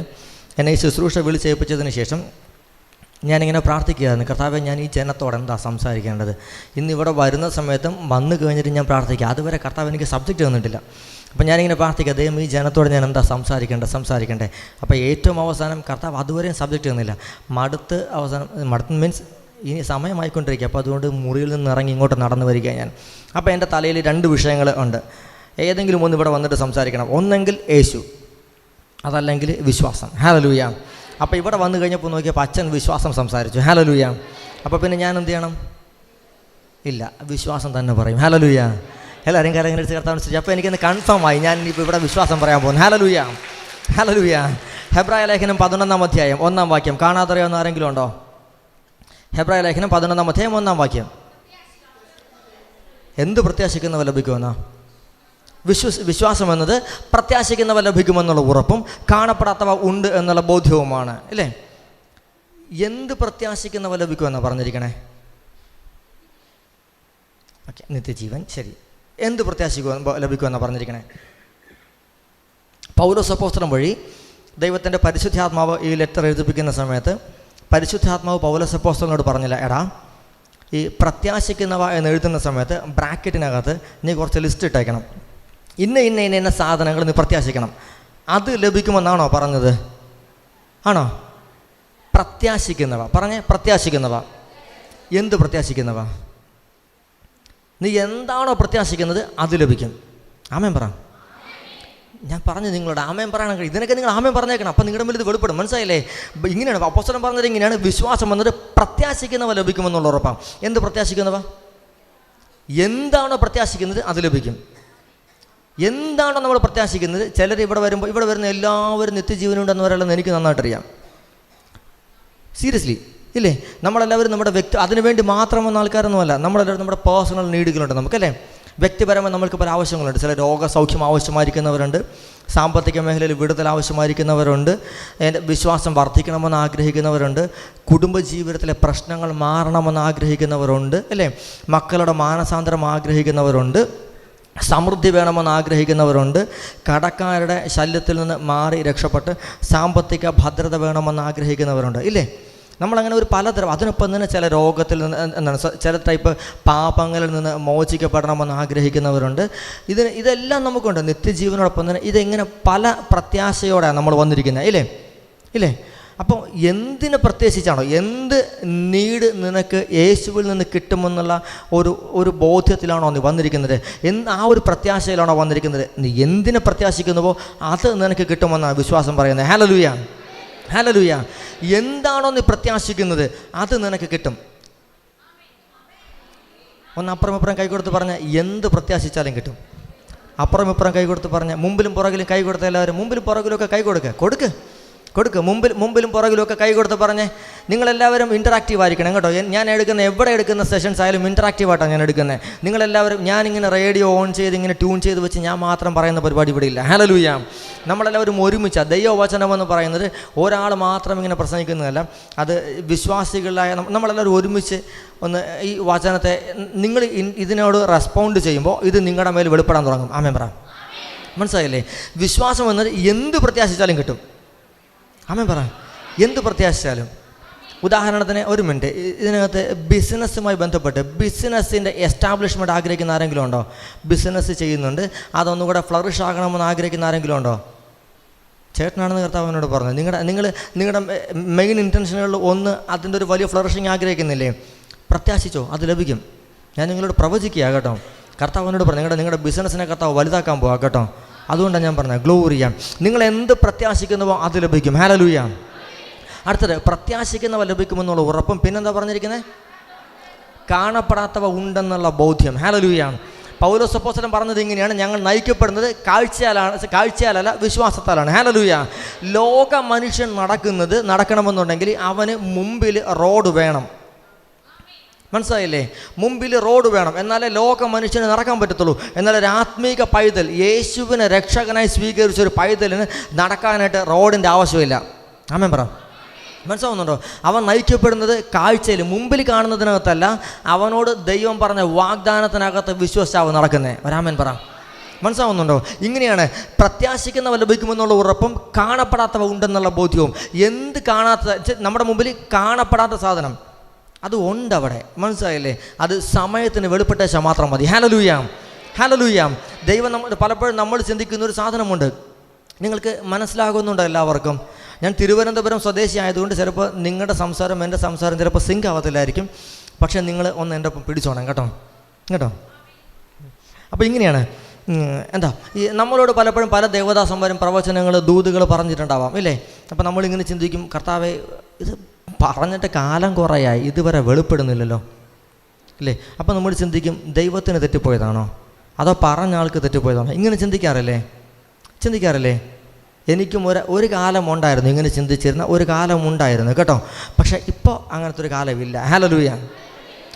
എന്നെ ഈ ശുശ്രൂഷ വിളിച്ചേൽപ്പിച്ചതിന് ശേഷം ഞാനിങ്ങനെ പ്രാർത്ഥിക്കുകയായിരുന്നു, കർത്താവേ ഞാൻ ഈ ജനത്തോട് എന്താ സംസാരിക്കേണ്ടത്? ഇന്നിവിടെ വരുന്ന സമയത്തും വന്നു കഴിഞ്ഞിട്ട് ഞാൻ പ്രാർത്ഥിക്കുക. അതുവരെ കർത്താവ് എനിക്ക് സബ്ജക്റ്റ് തന്നിട്ടില്ല. അപ്പം ഞാനിങ്ങനെ പ്രാർത്ഥിക്കുക, ദൈവം ഈ ജനത്തോട് ഞാൻ എന്താ സംസാരിക്കണ്ടേ. അപ്പോൾ ഏറ്റവും അവസാനം കർത്താവ് അതുവരെയും സബ്ജക്റ്റ് തന്നില്ല. മടുത്ത് മീൻസ് ഇനി സമയമായിക്കൊണ്ടിരിക്കുക. അപ്പോൾ അതുകൊണ്ട് മുറിയിൽ നിന്ന് ഇറങ്ങി ഇങ്ങോട്ട് നടന്നു വരിക ഞാൻ. അപ്പോൾ എൻ്റെ തലയിൽ 2 വിഷയങ്ങൾ ഉണ്ട്. ഏതെങ്കിലും ഒന്ന് ഇവിടെ വന്നിട്ട് സംസാരിക്കണം. ഒന്നെങ്കിൽ യേശു, അതല്ലെങ്കിൽ വിശ്വാസം. ഹല്ലേലൂയ. അപ്പോൾ ഇവിടെ വന്നു കഴിഞ്ഞപ്പോൾ നോക്കിയപ്പോൾ അച്ഛൻ വിശ്വാസം സംസാരിച്ചു. ഹല്ലേലൂയ. അപ്പോൾ പിന്നെ ഞാൻ എന്ത് ചെയ്യണം? ഇല്ല, വിശ്വാസം തന്നെ പറയും. ഹല്ലേലൂയ. എല്ലാവരും കാര്യങ്ങൾ എടുത്ത് കർത്താവ്. അപ്പോൾ എനിക്കൊന്ന് കൺഫേം ആയി, ഞാൻ ഇപ്പോൾ ഇവിടെ വിശ്വാസം പറയാൻ പോകുന്നു. Hallelujah, hallelujah. ഹെബ്രായ ലേഖനം 11-ാം അധ്യായം 1-ാം വാക്യം കാണാതറിയാവുന്ന ആരെങ്കിലും ഉണ്ടോ? ഹെബ്രായ ലേഖനം 11-ാം അധ്യായം 1-ാം വാക്യം. എന്ത് പ്രത്യാശിക്കുന്നവ ലഭിക്കുമെന്നാ? വിശ്വാസം എന്നത് പ്രത്യാശിക്കുന്നവ ലഭിക്കുമെന്നുള്ള ഉറപ്പും കാണപ്പെടാത്തവ ഉണ്ട് എന്നുള്ള ബോധ്യവുമാണ്, അല്ലേ? എന്ത് പ്രത്യാശിക്കുന്നവ ലഭിക്കുമെന്നാണ് പറഞ്ഞിരിക്കണേ? ഓക്കെ, നിത്യജീവൻ. ശരി, എന്ത് ലഭിക്കുമെന്നാണ് പറഞ്ഞിരിക്കണേ? പൗലോസ് അപ്പോസ്തലൻ വഴി ദൈവത്തിൻ്റെ പരിശുദ്ധാത്മാവ് ഈ ലെറ്റർ എഴുതിപ്പിക്കുന്ന സമയത്ത് പരിശുദ്ധാത്മാവ് പൗലോസ് അപ്പോസ്തലനോട് പറഞ്ഞില്ല, എടാ ഈ പ്രത്യാശിക്കുന്നവ എന്ന് എഴുതുന്ന സമയത്ത് ബ്രാക്കറ്റിനകത്ത് നീ കുറച്ച് ലിസ്റ്റ് ഇട്ടേക്കണം. ഇന്ന സാധനങ്ങൾ നീ പ്രത്യാശിക്കണം. അത് ലഭിക്കുമെന്നാണോ പറഞ്ഞത്? ആണോ? പ്രത്യാശിക്കുന്നവ പറഞ്ഞേ, പ്രത്യാശിക്കുന്നവ. എന്ത് പ്രത്യാശിക്കുന്നവ? നീ എന്താണോ പ്രത്യാശിക്കുന്നത് അത് ലഭിക്കും. ആമേൻ പറ. ഞാൻ പറഞ്ഞു നിങ്ങളോട് ആമേൻ പറയണം. ഇതിനൊക്കെ നിങ്ങൾ ആമേൻ പറഞ്ഞേക്കണം. അപ്പം നിങ്ങളുടെ മുന്നിൽ ഇത് വെളിപ്പെടും. മനസ്സിലായില്ലേ? ഇങ്ങനെയാണ് അപ്പോസ്തലൻ പറഞ്ഞത്. ഇങ്ങനെയാണ് വിശ്വാസം എന്നത് പ്രത്യാശിക്കുന്നവ ലഭിക്കുമെന്നുള്ള ഉറപ്പാണ്. എന്ത് പ്രത്യാശിക്കുന്നവ? എന്താണോ പ്രത്യാശിക്കുന്നത് അത് ലഭിക്കും. എന്താണോ നമ്മൾ പ്രത്യാശിക്കുന്നത്? ചിലർ ഇവിടെ വരുന്ന എല്ലാവരും നിത്യജീവനുണ്ടെന്ന് പറയുന്നത് എനിക്ക് നന്നായിട്ടറിയാം. സീരിയസ്ലി ഇല്ലേ? നമ്മളെല്ലാവരും നമ്മുടെ അതിനുവേണ്ടി മാത്രം വന്ന ആൾക്കാരൊന്നുമല്ല. നമ്മളെല്ലാവരും നമ്മുടെ പേഴ്സണൽ നീഡുകളുണ്ട് നമുക്കല്ലേ? വ്യക്തിപരമായി നമ്മൾക്ക് പല ആവശ്യങ്ങളുണ്ട്. ചില രോഗസൗഖ്യം ആവശ്യമായിരിക്കുന്നവരുണ്ട്, സാമ്പത്തിക മേഖലയിൽ വിടുതൽ ആവശ്യമായിരിക്കുന്നവരുണ്ട്, എൻ്റെ വിശ്വാസം വർദ്ധിക്കണമെന്ന് ആഗ്രഹിക്കുന്നവരുണ്ട്, കുടുംബജീവിതത്തിലെ പ്രശ്നങ്ങൾ മാറണമെന്ന് ആഗ്രഹിക്കുന്നവരുണ്ട്, അല്ലേ? മക്കളുടെ മാനസാന്തരം ആഗ്രഹിക്കുന്നവരുണ്ട്, സമൃദ്ധി വേണമെന്ന് ആഗ്രഹിക്കുന്നവരുണ്ട്, കടക്കാരുടെ ശല്യത്തിൽ നിന്ന് മാറി രക്ഷപ്പെട്ട് സാമ്പത്തിക ഭദ്രത വേണമെന്ന് ആഗ്രഹിക്കുന്നവരുണ്ട്, ഇല്ലേ? നമ്മളങ്ങനെ ഒരു പലതരം. അതിനൊപ്പം തന്നെ ചില രോഗത്തിൽ നിന്ന് എന്താണ് ചില ടൈപ്പ് പാപങ്ങളിൽ നിന്ന് മോചിക്കപ്പെടണമെന്ന് ആഗ്രഹിക്കുന്നവരുണ്ട്. ഇതെല്ലാം നമുക്കുണ്ട്. നിത്യജീവനോടൊപ്പം തന്നെ ഇതെങ്ങനെ പല പ്രത്യാശയോടെയാണ് നമ്മൾ വന്നിരിക്കുന്നത്, ഇല്ലേ? അപ്പോൾ എന്തിനെ പ്രത്യേകിച്ചാണോ, എന്ത് നീഡ് നിനക്ക് യേശുവിൽ നിന്ന് കിട്ടുമെന്നുള്ള ഒരു ബോധ്യത്തിലാണോ നീ വന്നിരിക്കുന്നത്? ആ ഒരു പ്രത്യാശയിലാണോ വന്നിരിക്കുന്നത്? നീ എന്തിനെ പ്രത്യാശിക്കുന്നുവോ അത് നിനക്ക് കിട്ടുമെന്നാണ് വിശ്വാസം പറയുന്നത്. Hallelujah, hallelujah. എന്താണോ നീ പ്രത്യാശിക്കുന്നത് അത് നിനക്ക് കിട്ടും. ഒന്ന് അപ്പുറം ഇപ്പുറം കൈ കൊടുത്ത് പറഞ്ഞ എന്ത് പ്രത്യാശിച്ചാലും കിട്ടും. അപ്പുറം ഇപ്പുറം കൈ കൊടുത്ത് പറഞ്ഞ മുമ്പിലും പുറകിലും കൈ കൊടുത്ത എല്ലാവരും മുമ്പിലും പുറകിലുമൊക്കെ കൈ കൊടുക്ക്. മുമ്പിലും പുറകിലുമൊക്കെ കൈ കൊടുത്ത് പറഞ്ഞേ. നിങ്ങളെല്ലാവരും ഇൻറ്ററാക്റ്റീവ് ആയിരിക്കണം കേട്ടോ. ഞാൻ എവിടെ എടുക്കുന്ന സെഷൻസ് ആയാലും ഇൻറ്ററാക്റ്റീവായിട്ടാണ് ഞാൻ എടുക്കുന്നത്. നിങ്ങളെല്ലാവരും ഞാനിങ്ങനെ റേഡിയോ ഓൺ ചെയ്ത് ഇങ്ങനെ ട്യൂൺ ചെയ്ത് വെച്ച് ഞാൻ മാത്രം പറയുന്ന പരിപാടി ഇവിടെ ഇല്ല. ഹല്ലേലൂയ. നമ്മളെല്ലാവരും ഒരുമിച്ചാണ്. ദൈവവചനം എന്ന് പറയുന്നത് ഒരാൾ മാത്രം ഇങ്ങനെ പ്രസംഗിക്കുന്നതല്ല. അത് വിശ്വാസികളായ നമ്മളെല്ലാവരും ഒരുമിച്ച് ഒന്ന് ഈ വചനത്തെ നിങ്ങൾ ഇതിനോട് റെസ്പോണ്ട് ചെയ്യുമ്പോൾ ഇത് നിങ്ങളുടെ മേൽ വെളിപ്പെടാൻ തുടങ്ങും. ആമേൻ പറ. മനസ്സിലായില്ലേ? വിശ്വാസം എന്നത് എന്ത് പ്രത്യാശിച്ചാലും കിട്ടും. ആമേൻ പറ. എന്ത് പ്രത്യാശിച്ചാലും. ഉദാഹരണത്തിന് ഒരു മിനിറ്റ്, ഇതിനകത്ത് ബിസിനസ്സുമായി ബന്ധപ്പെട്ട് ബിസിനസ്സിൻ്റെ എസ്റ്റാബ്ലിഷ്മെൻറ്റ് ആഗ്രഹിക്കുന്ന ആരെങ്കിലും ഉണ്ടോ? ബിസിനസ് ചെയ്യുന്നുണ്ട്, അതൊന്നുകൂടെ ഫ്ലറിഷ് ആകണമെന്ന് ആഗ്രഹിക്കുന്ന ആരെങ്കിലും ഉണ്ടോ? ചേട്ടനാണെന്ന് കർത്താവിനോട് പറഞ്ഞു. നിങ്ങളുടെ മെയിൻ ഇൻറ്റൻഷനുകളിൽ ഒന്ന് അതിൻ്റെ ഒരു വലിയ ഫ്ലറിഷിങ് ആഗ്രഹിക്കുന്നില്ലേ? പ്രത്യാശിച്ചോ, അത് ലഭിക്കും. ഞാൻ നിങ്ങളോട് പ്രവചിക്കുക കേട്ടോ. കർത്താവിനോട് പറഞ്ഞു നിങ്ങളുടെ ബിസിനസ്സിനെ കർത്താവ് വലുതാക്കാൻ പോവാ കേട്ടോ. അതുകൊണ്ടാണ് ഞാൻ പറഞ്ഞത് ഗ്ലോറിയ. നിങ്ങൾ എന്ത് പ്രത്യാശിക്കുന്നുവോ അത് ലഭിക്കും. ഹല്ലേലൂയ. അടുത്തത് പ്രത്യാശിക്കുന്നവ ലഭിക്കുമെന്നുള്ള ഉറപ്പും. പിന്നെന്താ പറഞ്ഞിരിക്കുന്നത്? കാണപ്പെടാത്തവ ഉണ്ടെന്നുള്ള ബോധ്യം. ഹല്ലേലൂയ. പൗലോസ് അപ്പോസ്തലൻ പറഞ്ഞത് ഇങ്ങനെയാണ്, ഞങ്ങൾ നയിക്കപ്പെടുന്നത് കാഴ്ചയാലല്ല വിശ്വാസത്താലാണ്. ഹല്ലേലൂയ. ലോക മനുഷ്യൻ നടക്കണമെന്നുണ്ടെങ്കിൽ അവന് മുമ്പിൽ റോഡ് വേണം. മനസ്സിലായില്ലേ? മുമ്പിൽ റോഡ് വേണം, എന്നാലേ ലോക മനുഷ്യന് നടക്കാൻ പറ്റത്തുള്ളൂ. എന്നാൽ ഒരു ആത്മീക പൈതൽ, യേശുവിനെ രക്ഷകനായി സ്വീകരിച്ചൊരു പൈതലിന് നടക്കാനായിട്ട് റോഡിൻ്റെ ആവശ്യമില്ല. ആമേൻ പറ. മനസ്സിലാവുന്നുണ്ടോ? അവൻ നയിക്കപ്പെടുന്നത് കാഴ്ചയിൽ മുമ്പിൽ കാണുന്നതിനകത്തല്ല, അവനോട് ദൈവം പറഞ്ഞ വാഗ്ദാനത്തിനകത്ത് വിശ്വസിച്ചാവും നടക്കുന്നത്. ഒരാമൻ പറ. മനസ്സിലാവുന്നുണ്ടോ? ഇങ്ങനെയാണ് പ്രത്യാശിക്കുന്നവ ലഭിക്കുമെന്നുള്ള ഉറപ്പും കാണപ്പെടാത്തവ ഉണ്ടെന്നുള്ള ബോധ്യവും. എന്ത് കാണാത്ത, നമ്മുടെ മുമ്പിൽ കാണപ്പെടാത്ത സാധനം അത് ഉണ്ട് അവിടെ, മനസ്സിലായില്ലേ? അത് സമയത്തിന് വെളിപ്പെട്ടേച്ചാൽ മാത്രം മതി. Hallelujah, hallelujah. ദൈവം പലപ്പോഴും നമ്മൾ ചിന്തിക്കുന്ന ഒരു സാധനമുണ്ട്. നിങ്ങൾക്ക് മനസ്സിലാകുന്നുണ്ടോ എല്ലാവർക്കും? ഞാൻ തിരുവനന്തപുരം സ്വദേശി ആയതുകൊണ്ട് ചിലപ്പോൾ നിങ്ങളുടെ സംസാരം എൻ്റെ സംസാരം ചിലപ്പോൾ സിങ്ക് ആവത്തില്ലായിരിക്കും. പക്ഷേ നിങ്ങൾ ഒന്ന് എൻ്റെ ഒപ്പം പിടിച്ചോണം കേട്ടോ, കേട്ടോ. അപ്പോൾ ഇങ്ങനെയാണ് എന്താ ഈ നമ്മളോട് പലപ്പോഴും പല ദേവദാസന്മാരും പ്രവചനങ്ങൾ ദൂതുകൾ പറഞ്ഞിട്ടുണ്ടാവാം, ഇല്ലേ? അപ്പോൾ നമ്മളിങ്ങനെ ചിന്തിക്കും, കർത്താവേ ഇത് പറഞ്ഞിട്ട് കാലം കുറയായി ഇതുവരെ വെളിപ്പെടുന്നില്ലല്ലോ, ഇല്ലേ? അപ്പോൾ നമ്മൾ ചിന്തിക്കും, ദൈവത്തിന് തെറ്റിപ്പോയതാണോ അതോ പറഞ്ഞ ആൾക്ക് തെറ്റിപ്പോയതാണോ? ഇങ്ങനെ ചിന്തിക്കാറില്ലേ? എനിക്കും ഒരു കാലം ഉണ്ടായിരുന്നു, ഇങ്ങനെ ചിന്തിച്ചിരുന്ന ഒരു കാലം ഉണ്ടായിരുന്നു കേട്ടോ. പക്ഷേ ഇപ്പോൾ അങ്ങനത്തെ ഒരു കാലമില്ല. Hallelujah,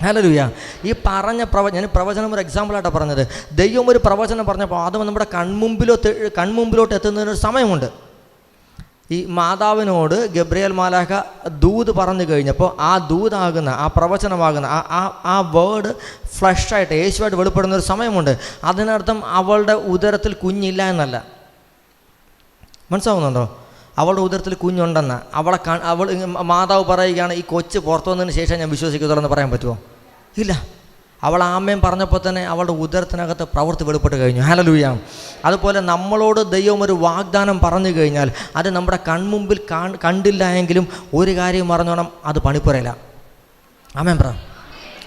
hallelujah. ഈ പറഞ്ഞ ഞാൻ പ്രവചനം ഒരു എക്സാമ്പിളായിട്ടാണ് പറഞ്ഞത്. ദൈവം ഒരു പ്രവചനം പറഞ്ഞപ്പോൾ അത് നമ്മുടെ കൺമുമ്പിലോട്ട് എത്തുന്നതിനൊരു സമയമുണ്ട്. ഈ മാതാവിനോട് ഗബ്രിയേൽ മാലാഖ ദൂത് പറഞ്ഞു കഴിഞ്ഞപ്പോൾ ആ ദൂതാകുന്ന ആ പ്രവചനമാകുന്ന ആ വേർഡ് ഫ്ലഷായിട്ട് യേശുവായിട്ട് വെളിപ്പെടുന്ന ഒരു സമയമുണ്ട്. അതിനർത്ഥം അവളുടെ ഉദരത്തിൽ കുഞ്ഞില്ല എന്നല്ല. മനസ്സിലാവുന്നുണ്ടോ? അവളുടെ ഉദരത്തിൽ കുഞ്ഞുണ്ടെന്ന് അവൾ മാതാവ് പറയുകയാണ്, ഈ കൊച്ച് പുറത്തു വന്നതിന് ശേഷം ഞാൻ വിശ്വസിക്കത്തുള്ളൂ എന്ന് പറയാൻ പറ്റുമോ? ഇല്ല. അവൾ ആമേൻ പറഞ്ഞപ്പോൾ തന്നെ അവളുടെ ഉദരത്തിനകത്ത് പ്രവൃത്തി വെളിപ്പെട്ട് കഴിഞ്ഞു. ഹല്ലേലൂയ. അതുപോലെ നമ്മളോട് ദൈവം ഒരു വാഗ്ദാനം പറഞ്ഞു കഴിഞ്ഞാൽ അത് നമ്മുടെ കൺമുമ്പിൽ കണ്ടില്ല എങ്കിലും ഒരു കാര്യം പറഞ്ഞോണം, അത് പണിപ്പുരയില്ല. ആമേൻ പറ,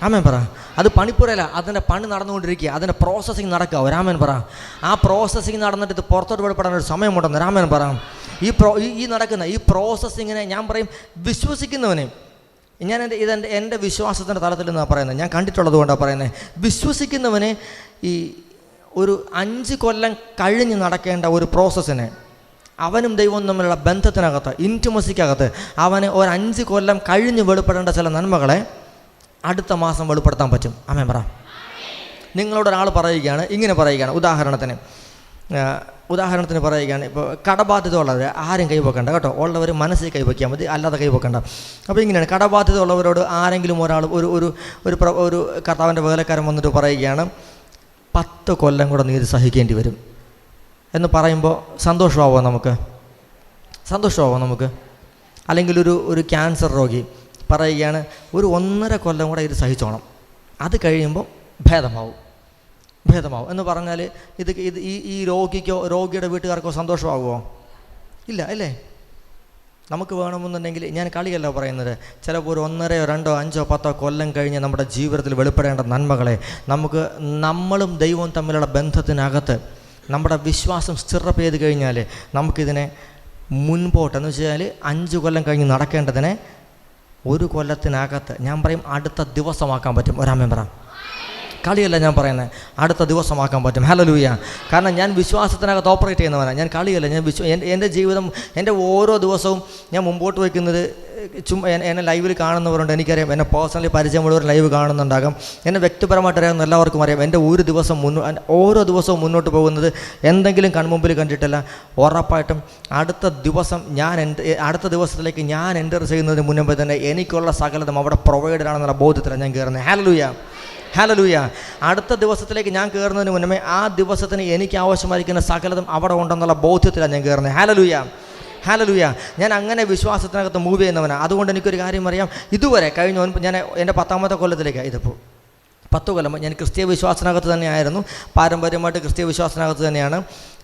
ആമേൻ പറ. അത് പണിപ്പുരയില്ല, അതിൻ്റെ പണി നടന്നുകൊണ്ടിരിക്കുക, അതിൻ്റെ പ്രോസസ്സിങ് നടക്കുക. ഒരാമേൻ പറ. ആ പ്രോസസ്സിങ് നടന്നിട്ട് ഇത് പുറത്തോട്ട് വെളിപ്പെടാൻ ഒരു സമയമുണ്ടെന്ന് ഒരാമേൻ പറ. ഈ നടക്കുന്ന ഈ പ്രോസസ്സിങ്ങിനെ ഞാൻ പറയും വിശ്വസിക്കുന്നവനെ, ഞാൻ എൻ്റെ വിശ്വാസത്തിൻ്റെ തലത്തിൽ നിന്നാണ് പറയുന്നത്, ഞാൻ കണ്ടിട്ടുള്ളത് കൊണ്ടാണ് പറയുന്നത്. വിശ്വസിക്കുന്നവന് ഈ ഒരു 5 കൊല്ലം കഴിഞ്ഞ് നടക്കേണ്ട ഒരു പ്രോസസ്സിനെ അവനും ദൈവവും തമ്മിലുള്ള ബന്ധത്തിനകത്ത്, ഇൻറ്റിമസിക്കകത്ത് അവന് ഒരു 5 കൊല്ലം കഴിഞ്ഞ് വെളിപ്പെടേണ്ട ചില നന്മകളെ അടുത്ത മാസം വെളിപ്പെടുത്താൻ പറ്റും. ആമേൻ പറ. നിങ്ങളോടൊരാൾ പറയുകയാണ്, ഇങ്ങനെ പറയുകയാണ്, ഉദാഹരണത്തിന് പറയുകയാണ്, ഇപ്പോൾ കടബാധ്യത ഉള്ളവർ ആരും കൈവെക്കണ്ട കേട്ടോ, ഉള്ളവർ മനസ്സിൽ കൈവയ്ക്കാൻ മതി, അല്ലാതെ കൈവെക്കണ്ട. അപ്പോൾ ഇങ്ങനെയാണ്, കടബാധ്യത ഉള്ളവരോട് ആരെങ്കിലും ഒരാൾ ഒരു കർത്താവിൻ്റെ വേലക്കാരൻ വന്നിട്ട് പറയുകയാണ്, 10 കൊല്ലം കൂടെ നീ ഇത് സഹിക്കേണ്ടി വരും എന്ന് പറയുമ്പോൾ സന്തോഷമാവോ നമുക്ക്? അല്ലെങ്കിൽ ഒരു ക്യാൻസർ രോഗി പറയുകയാണ്, ഒരു 1.5 കൊല്ലം കൂടെ ഇത് സഹിച്ചോണം, അത് കഴിയുമ്പോൾ ഭേദമാവും എന്ന് പറഞ്ഞാൽ ഈ രോഗിയുടെ വീട്ടുകാർക്കോ സന്തോഷമാകുമോ? ഇല്ല, അല്ലേ? നമുക്ക് വേണമെന്നുണ്ടെങ്കിൽ, ഞാൻ കളിയല്ല പറയുന്നത്, ചിലപ്പോൾ ഒരു 1.5, 2, 5, 10 കൊല്ലം കഴിഞ്ഞ് നമ്മുടെ ജീവിതത്തിൽ വെളിപ്പെടേണ്ട നന്മകളെ നമ്മളും ദൈവവും തമ്മിലുള്ള ബന്ധത്തിനകത്ത് നമ്മുടെ വിശ്വാസം സ്ഥിരപ്പ് ചെയ്ത് കഴിഞ്ഞാൽ നമുക്കിതിനെ മുൻപോട്ടെന്ന് വെച്ചാൽ 5 കൊല്ലം കഴിഞ്ഞ് നടക്കേണ്ടതിനെ 1 കൊല്ലത്തിനകത്ത് ഞാൻ പറയും അടുത്ത ദിവസമാക്കാൻ പറ്റും. ഒരാമേൻ പറ. കളിയല്ല ഞാൻ പറയുന്നത്, അടുത്ത ദിവസമാക്കാൻ പറ്റും. ഹല്ലേലൂയ. കാരണം ഞാൻ വിശ്വാസത്തിനകത്ത് ഓപ്പറേറ്റ് ചെയ്യുന്നവനാണ്, ഞാൻ കളിയല്ല. എൻ്റെ ജീവിതം, എൻ്റെ ഓരോ ദിവസവും ഞാൻ മുമ്പോട്ട് വയ്ക്കുന്നത് എന്നെ ലൈവിൽ കാണുന്നവരുണ്ട്, എനിക്കറിയാം. എന്നെ പേഴ്സണലി പരിചയമുള്ളവർ ലൈവ് കാണുന്നുണ്ടാകും, എന്നെ വ്യക്തിപരമായിട്ട് അറിയാവുന്ന എല്ലാവർക്കും അറിയാം. എൻ്റെ ഓരോ ദിവസവും മുന്നോട്ട് പോകുന്നത് എന്തെങ്കിലും കൺമുമ്പിൽ കണ്ടിട്ടല്ല, ഉറപ്പായിട്ടും അടുത്ത ദിവസത്തിലേക്ക് ഞാൻ എൻ്റർ ചെയ്യുന്നതിന് മുൻപേ തന്നെ എനിക്കുള്ള സകലതും അവിടെ പ്രൊവൈഡഡ് ആണെന്നുള്ള ബോധ്യത്തിലാണ് ഞാൻ കയറുന്നത്. Hallelujah, hallelujah. അടുത്ത ദിവസത്തിലേക്ക് ഞാൻ കയറുന്നതിന് മുന്നേ ആ ദിവസത്തിന് എനിക്ക് ആവശ്യമായിരിക്കുന്ന സകലതും അവിടെ ഉണ്ടെന്നുള്ള ബോധ്യത്തിലാണ് ഞാൻ കയറുന്നത്. Hallelujah, hallelujah. ഞാൻ അങ്ങനെ വിശ്വാസത്തിനകത്ത് മൂവ് ചെയ്യുന്നവനാണ്. അതുകൊണ്ട് എനിക്കൊരു കാര്യം അറിയാം, ഇതുവരെ ഞാൻ എൻ്റെ 10ാമത്തെ കൊല്ലത്തിലേക്കാണ്. ഇതിപ്പോൾ 10 കൊല്ലം ഞാൻ ക്രിസ്തീയ വിശ്വാസത്തിനകത്ത് തന്നെയായിരുന്നു, പാരമ്പര്യമായിട്ട് ക്രിസ്തീയ വിശ്വാസത്തിനകത്ത് തന്നെയാണ്.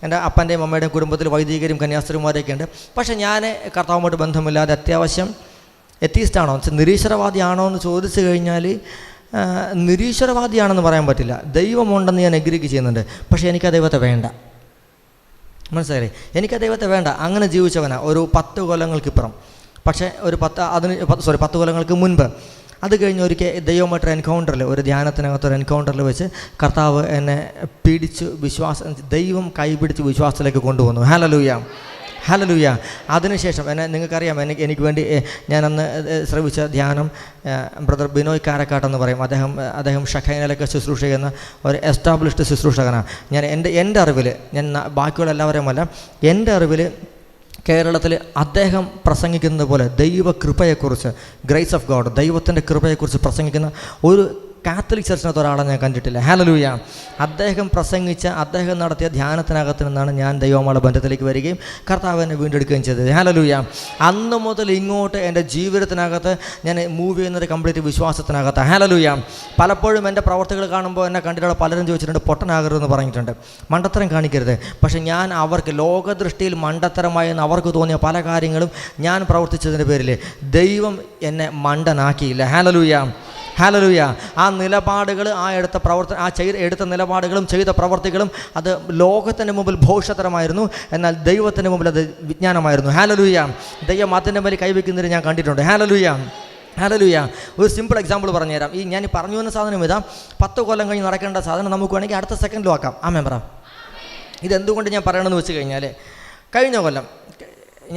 എൻ്റെ അപ്പൻ്റെയും അമ്മയുടെയും കുടുംബത്തിൽ വൈദികരും കന്യാസ്ത്രീമാരൊക്കെ ഉണ്ട്. പക്ഷേ ഞാൻ കർത്താവുമായിട്ട് ബന്ധമില്ലാതെ അത്യാവശ്യം എത്തീസ്റ്റാണോ, നിരീശ്വരവാദിയാണോ എന്ന് ചോദിച്ചു കഴിഞ്ഞാൽ നിരീശ്വരവാദിയാണെന്ന് പറയാൻ പറ്റില്ല. ദൈവമുണ്ടെന്ന് ഞാൻ എഗ്രി ചെയ്യുന്നുണ്ട്, പക്ഷേ എനിക്ക് ആ ദൈവത്തെ വേണ്ട. മനസ്സിലായില്ലേ? എനിക്ക് ആ ദൈവത്തെ വേണ്ട. അങ്ങനെ ജീവിച്ചവനാണ് ഒരു 10 കൊല്ലങ്ങൾക്കിപ്പുറം. പക്ഷേ ഒരു 10 കൊല്ലങ്ങൾക്ക് മുൻപ്, അത് കഴിഞ്ഞ് ഒരിക്കൽ ദൈവമായിട്ടൊരു എൻകൗണ്ടറിൽ, ഒരു ധ്യാനത്തിനകത്തൊരു എൻകൗണ്ടറിൽ വെച്ച് കർത്താവ് എന്നെ ദൈവം കൈപിടിച്ച് വിശ്വാസത്തിലേക്ക് കൊണ്ടുവന്നു. Hallelujah, hallelujah. അതിനുശേഷം നിങ്ങൾക്കറിയാം, എനിക്ക് വേണ്ടി ഞാനന്ന് ശ്രവിച്ച ധ്യാനം ബ്രദർ ബിനോയ് കാരക്കാട്ടെന്ന് പറയും. അദ്ദേഹം ഷഖൈനയിലൊക്കെ ശുശ്രൂഷ ചെയ്യുന്ന ഒരു എസ്റ്റാബ്ലിഷ്ഡ് ശുശ്രൂഷകനാണ്. ഞാൻ എൻ്റെ അറിവിൽ, ഞാൻ ബാക്കിയുള്ള എല്ലാവരെയുമല്ല, എൻ്റെ അറിവിൽ കേരളത്തിൽ അദ്ദേഹം പ്രസംഗിക്കുന്നത് പോലെ ദൈവകൃപയെക്കുറിച്ച്, ഗ്രേസ് ഓഫ് ഗോഡ്, ദൈവത്തിൻ്റെ കൃപയെക്കുറിച്ച് പ്രസംഗിക്കുന്ന ഒരു കാത്തലിക് ചർച്ചിനകത്ത് ഒരാളെ ഞാൻ കണ്ടിട്ടില്ല. ഹല്ലേലൂയ. അദ്ദേഹം പ്രസംഗിച്ച, അദ്ദേഹം നടത്തിയ ധ്യാനത്തിനകത്ത് നിന്നാണ് ഞാൻ ദൈവമായുള്ള ബന്ധത്തിലേക്ക് വരികയും കർത്താവ് എന്നെ വീണ്ടെടുക്കുകയും ചെയ്തത്. ഹല്ലേലൂയ. അന്ന് മുതൽ ഇങ്ങോട്ട് എൻ്റെ ജീവിതത്തിനകത്ത് ഞാൻ മൂവ് ചെയ്യുന്നത് കംപ്ലീറ്റ് വിശ്വാസത്തിനകത്ത്. ഹല്ലേലൂയ. പലപ്പോഴും എൻ്റെ പ്രവർത്തികൾ കാണുമ്പോൾ എന്നെ കണ്ടിട്ടുള്ള പലരും ചോദിച്ചിട്ടുണ്ട്, പൊട്ടനാകരുതെന്ന് പറഞ്ഞിട്ടുണ്ട്, മണ്ടത്തരം കാണിക്കരുത്. പക്ഷേ ഞാൻ അവർക്ക് ലോകദൃഷ്ടിയിൽ മണ്ടത്തരമായി എന്ന് അവർക്ക് തോന്നിയ പല കാര്യങ്ങളും ഞാൻ പ്രവർത്തിച്ചതിൻ്റെ പേരിൽ ദൈവം എന്നെ മണ്ടനാക്കിയില്ല. ഹല്ലേലൂയ. ഹല്ലേലൂയ. ആ നിലപാടുകൾ, ആ എടുത്ത നിലപാടുകളും ചെയ്ത പ്രവർത്തികളും അത് ലോകത്തിൻ്റെ മുമ്പിൽ ഭോഷത്തരമായിരുന്നു, എന്നാൽ ദൈവത്തിൻ്റെ മുമ്പിൽ അത് വിജ്ഞാനമായിരുന്നു. ഹല്ലേലൂയ. ദൈവം അതിൻ്റെ മേൽ കൈവയ്ക്കുന്നത് ഞാൻ കണ്ടിട്ടുണ്ട്. ഹല്ലേലൂയ. ഹല്ലേലൂയ. ഒരു സിമ്പിൾ എക്സാമ്പിൾ പറഞ്ഞുതരാം. ഞാൻ പറഞ്ഞു വന്ന സാധനം ഇതാ, 10 കൊല്ലം കഴിഞ്ഞ് നടക്കേണ്ട സാധനം നമുക്ക് വേണമെങ്കിൽ അടുത്ത സെക്കൻഡിലും ആക്കാം. ആമേൻ പറ. ഇതെന്തുകൊണ്ട് ഞാൻ പറയണമെന്ന് വെച്ച് കഴിഞ്ഞാൽ, കഴിഞ്ഞ കൊല്ലം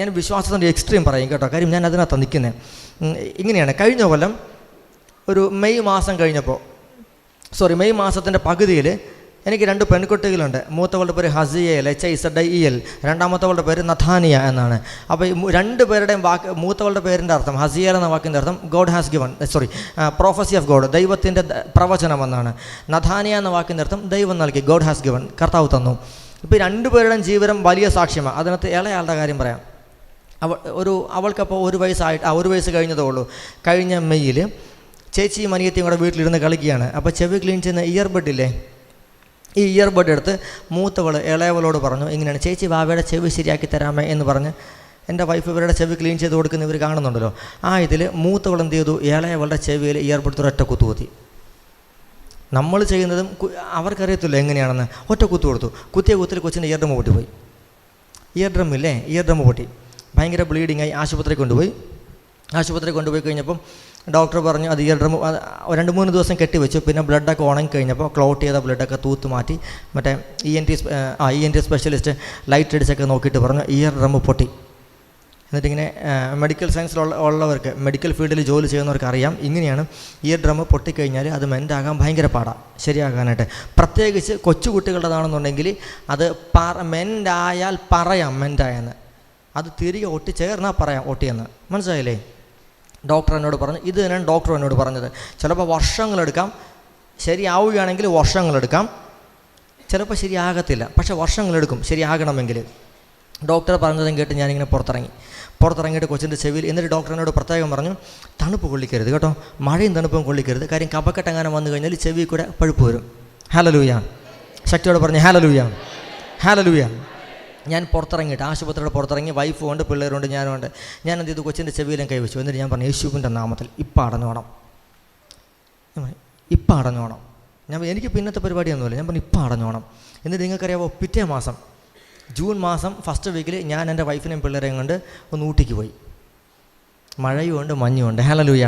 ഞാൻ വിശ്വാസത്തിൻ്റെ എക്സ്ട്രീം പറയും കേട്ടോ, കാര്യം ഞാൻ അതിനകത്ത് നിൽക്കുന്നത് ഇങ്ങനെയാണ്. കഴിഞ്ഞ കൊല്ലം ഒരു മെയ് മാസത്തിൻ്റെ പകുതിയിൽ എനിക്ക് 2 പെൺകുട്ടികളുണ്ട്. മൂത്തവളുടെ പേര് ഹസിയൽ, HIZIEL, രണ്ടാമത്തവളുടെ പേര് നഥാനിയ എന്നാണ്. അപ്പോൾ 2 പേരുടെയും മൂത്തവളുടെ പേരിൻ്റെ അർത്ഥം, ഹസിയൽ എന്ന വാക്കിൻ്റെ അർത്ഥം God has given, prophecy of God, ദൈവത്തിൻ്റെ പ്രവചനം എന്നാണ്. നഥാനിയ എന്ന വാക്കിൻ്റെ അർത്ഥം ദൈവം നൽകി, ഗോഡ് ഹാസ് ഗിവൺ, കർത്താവ് തന്നു. ഇപ്പോൾ 2 പേരുടെയും ജീവിതം വലിയ സാക്ഷ്യമാണ്. അതിനകത്ത് ഇളയാളുടെ കാര്യം പറയാം. അവൾക്കപ്പോൾ 1 വയസ്സ് കഴിഞ്ഞതേ ഉള്ളൂ. കഴിഞ്ഞ മെയ്യിൽ ചേച്ചിയും അനിയത്തിയും കൂടെ വീട്ടിലിരുന്ന് കളിക്കുകയാണ്. അപ്പോൾ ചെവി ക്ലീൻ ചെയ്യുന്ന ഇയർബഡില്ലേ, ഈ ഇയർബഡ് എടുത്ത് മൂത്തവൾ ഇളയവളോട് പറഞ്ഞു, ഇങ്ങനെയാണ്, ചേച്ചി വാവയുടെ ചെവി ശരിയാക്കി തരാമേ എന്ന് പറഞ്ഞ്. എൻ്റെ വൈഫ് ഇവരുടെ ചെവി ക്ലീൻ ചെയ്ത് കൊടുക്കുന്ന ഇവർ കാണുന്നുണ്ടല്ലോ. ഇതിൽ മൂത്തവൾ എന്ത് ചെയ്തു, ഇളയവളുടെ ചെവിയിൽ ഇയർബഡ് ഒറ്റ കുത്തു കുത്തി. നമ്മൾ ചെയ്യുന്നതും അവർക്കറിയത്തില്ല എങ്ങനെയാണെന്ന്. ഒറ്റ കുത്തു കൊടുത്തു. കുത്തിയ കുത്തിൽ കൊച്ചിൻ്റെ ഇയർ ഡ്രം പൊട്ടിപ്പോയി. ഇയർ ഡ്രം പൊട്ടി, ഭയങ്കര ബ്ലീഡിങ് ആയി. ആശുപത്രി കൊണ്ടുപോയി കഴിഞ്ഞപ്പം ഡോക്ടർ പറഞ്ഞു അത് ഇയർ ഡ്രം 2-3 ദിവസം കെട്ടിവെച്ചു. പിന്നെ ബ്ലഡൊക്കെ ഉണങ്ങി കഴിഞ്ഞപ്പോൾ ക്ലോട്ട് ചെയ്ത ബ്ലഡൊക്കെ തൂത്ത് മാറ്റി മറ്റേ ENT സ്പെഷ്യലിസ്റ്റ് ലൈറ്റ് അടിച്ചൊക്കെ നോക്കിയിട്ട് പറഞ്ഞു ഇയർ ഡ്രം പൊട്ടി. എന്നിട്ടിങ്ങനെ മെഡിക്കൽ സയൻസിലുള്ളവർക്ക്, മെഡിക്കൽ ഫീൽഡിൽ ജോലി ചെയ്യുന്നവർക്ക് അറിയാം, ഇങ്ങനെയാണ് ഇയർ ഡ്രം പൊട്ടിക്കഴിഞ്ഞാൽ അത് മെൻഡാകാൻ ഭയങ്കര പാടാണ് ശരിയാകാനായിട്ട്. പ്രത്യേകിച്ച് കൊച്ചുകുട്ടികളുടേതാണെന്നുണ്ടെങ്കിൽ അത് മെൻഡായാൽ പറയാം മെൻഡായെന്ന്, അത് തിരികെ ഒട്ടിച്ചേർന്നാൽ പറയാം ഒട്ടിയെന്ന്. മനസ്സിലായില്ലേ? ഡോക്ടർ എന്നോട് പറഞ്ഞു, ഇത് തന്നെയാണ് ഡോക്ടർ എന്നോട് പറഞ്ഞത്. ചിലപ്പോൾ വർഷങ്ങളെടുക്കാം, ശരിയാവുകയാണെങ്കിൽ വർഷങ്ങളെടുക്കാം, ചിലപ്പോൾ ശരിയാകത്തില്ല, പക്ഷേ വർഷങ്ങളെടുക്കും ശരിയാകണമെങ്കിൽ. ഡോക്ടർ പറഞ്ഞതും കേട്ട് ഞാനിങ്ങനെ പുറത്തിറങ്ങിയിട്ട് കൊച്ചിൻ്റെ ചെവിയിൽ, എന്നിട്ട് ഡോക്ടർ എന്നോട് പ്രത്യേകം പറഞ്ഞു, തണുപ്പ് കൊള്ളിക്കരുത് കേട്ടോ, മഴയും തണുപ്പും കൊള്ളിക്കരുത്, കാര്യം കഫക്കെട്ടെങ്ങാനും വന്നു കഴിഞ്ഞാൽ ചെവി കൂടെ പഴുപ്പ് വരും. ഹല്ലേലൂയ. ശക്തിയോടെ പറഞ്ഞു ഹല്ലേലൂയ. ഹല്ലേലൂയ. ഞാൻ പുറത്തിറങ്ങിയിട്ട്, ആശുപത്രിയുടെ പുറത്തിറങ്ങി, വൈഫും ഉണ്ട്, പിള്ളേരുണ്ട്, ഞാനുണ്ട്. ഞാൻ എന്ത് ചെയ്തു, കൊച്ചിൻ്റെ ചെവിയിലും കൈവച്ചു. എന്നിട്ട് ഞാൻ പറഞ്ഞു, യേശുവിൻ്റെ നാമത്തിൽ ഇപ്പം അടഞ്ഞോണം. എനിക്ക് പിന്നത്തെ പരിപാടിയൊന്നുമില്ല. ഞാൻ പറഞ്ഞു ഇപ്പം അടഞ്ഞോണം. എന്നിട്ട് നിങ്ങൾക്കറിയാമോ, പിറ്റേ മാസം ജൂൺ മാസം ഫസ്റ്റ് വീക്കിൽ ഞാൻ എൻ്റെ വൈഫിനെയും പിള്ളേരെയും കൊണ്ട് ഒന്ന് ഊട്ടിക്ക് പോയി. മഴയുമുണ്ട് മഞ്ഞുമുണ്ട്. ഹല്ലേലൂയ.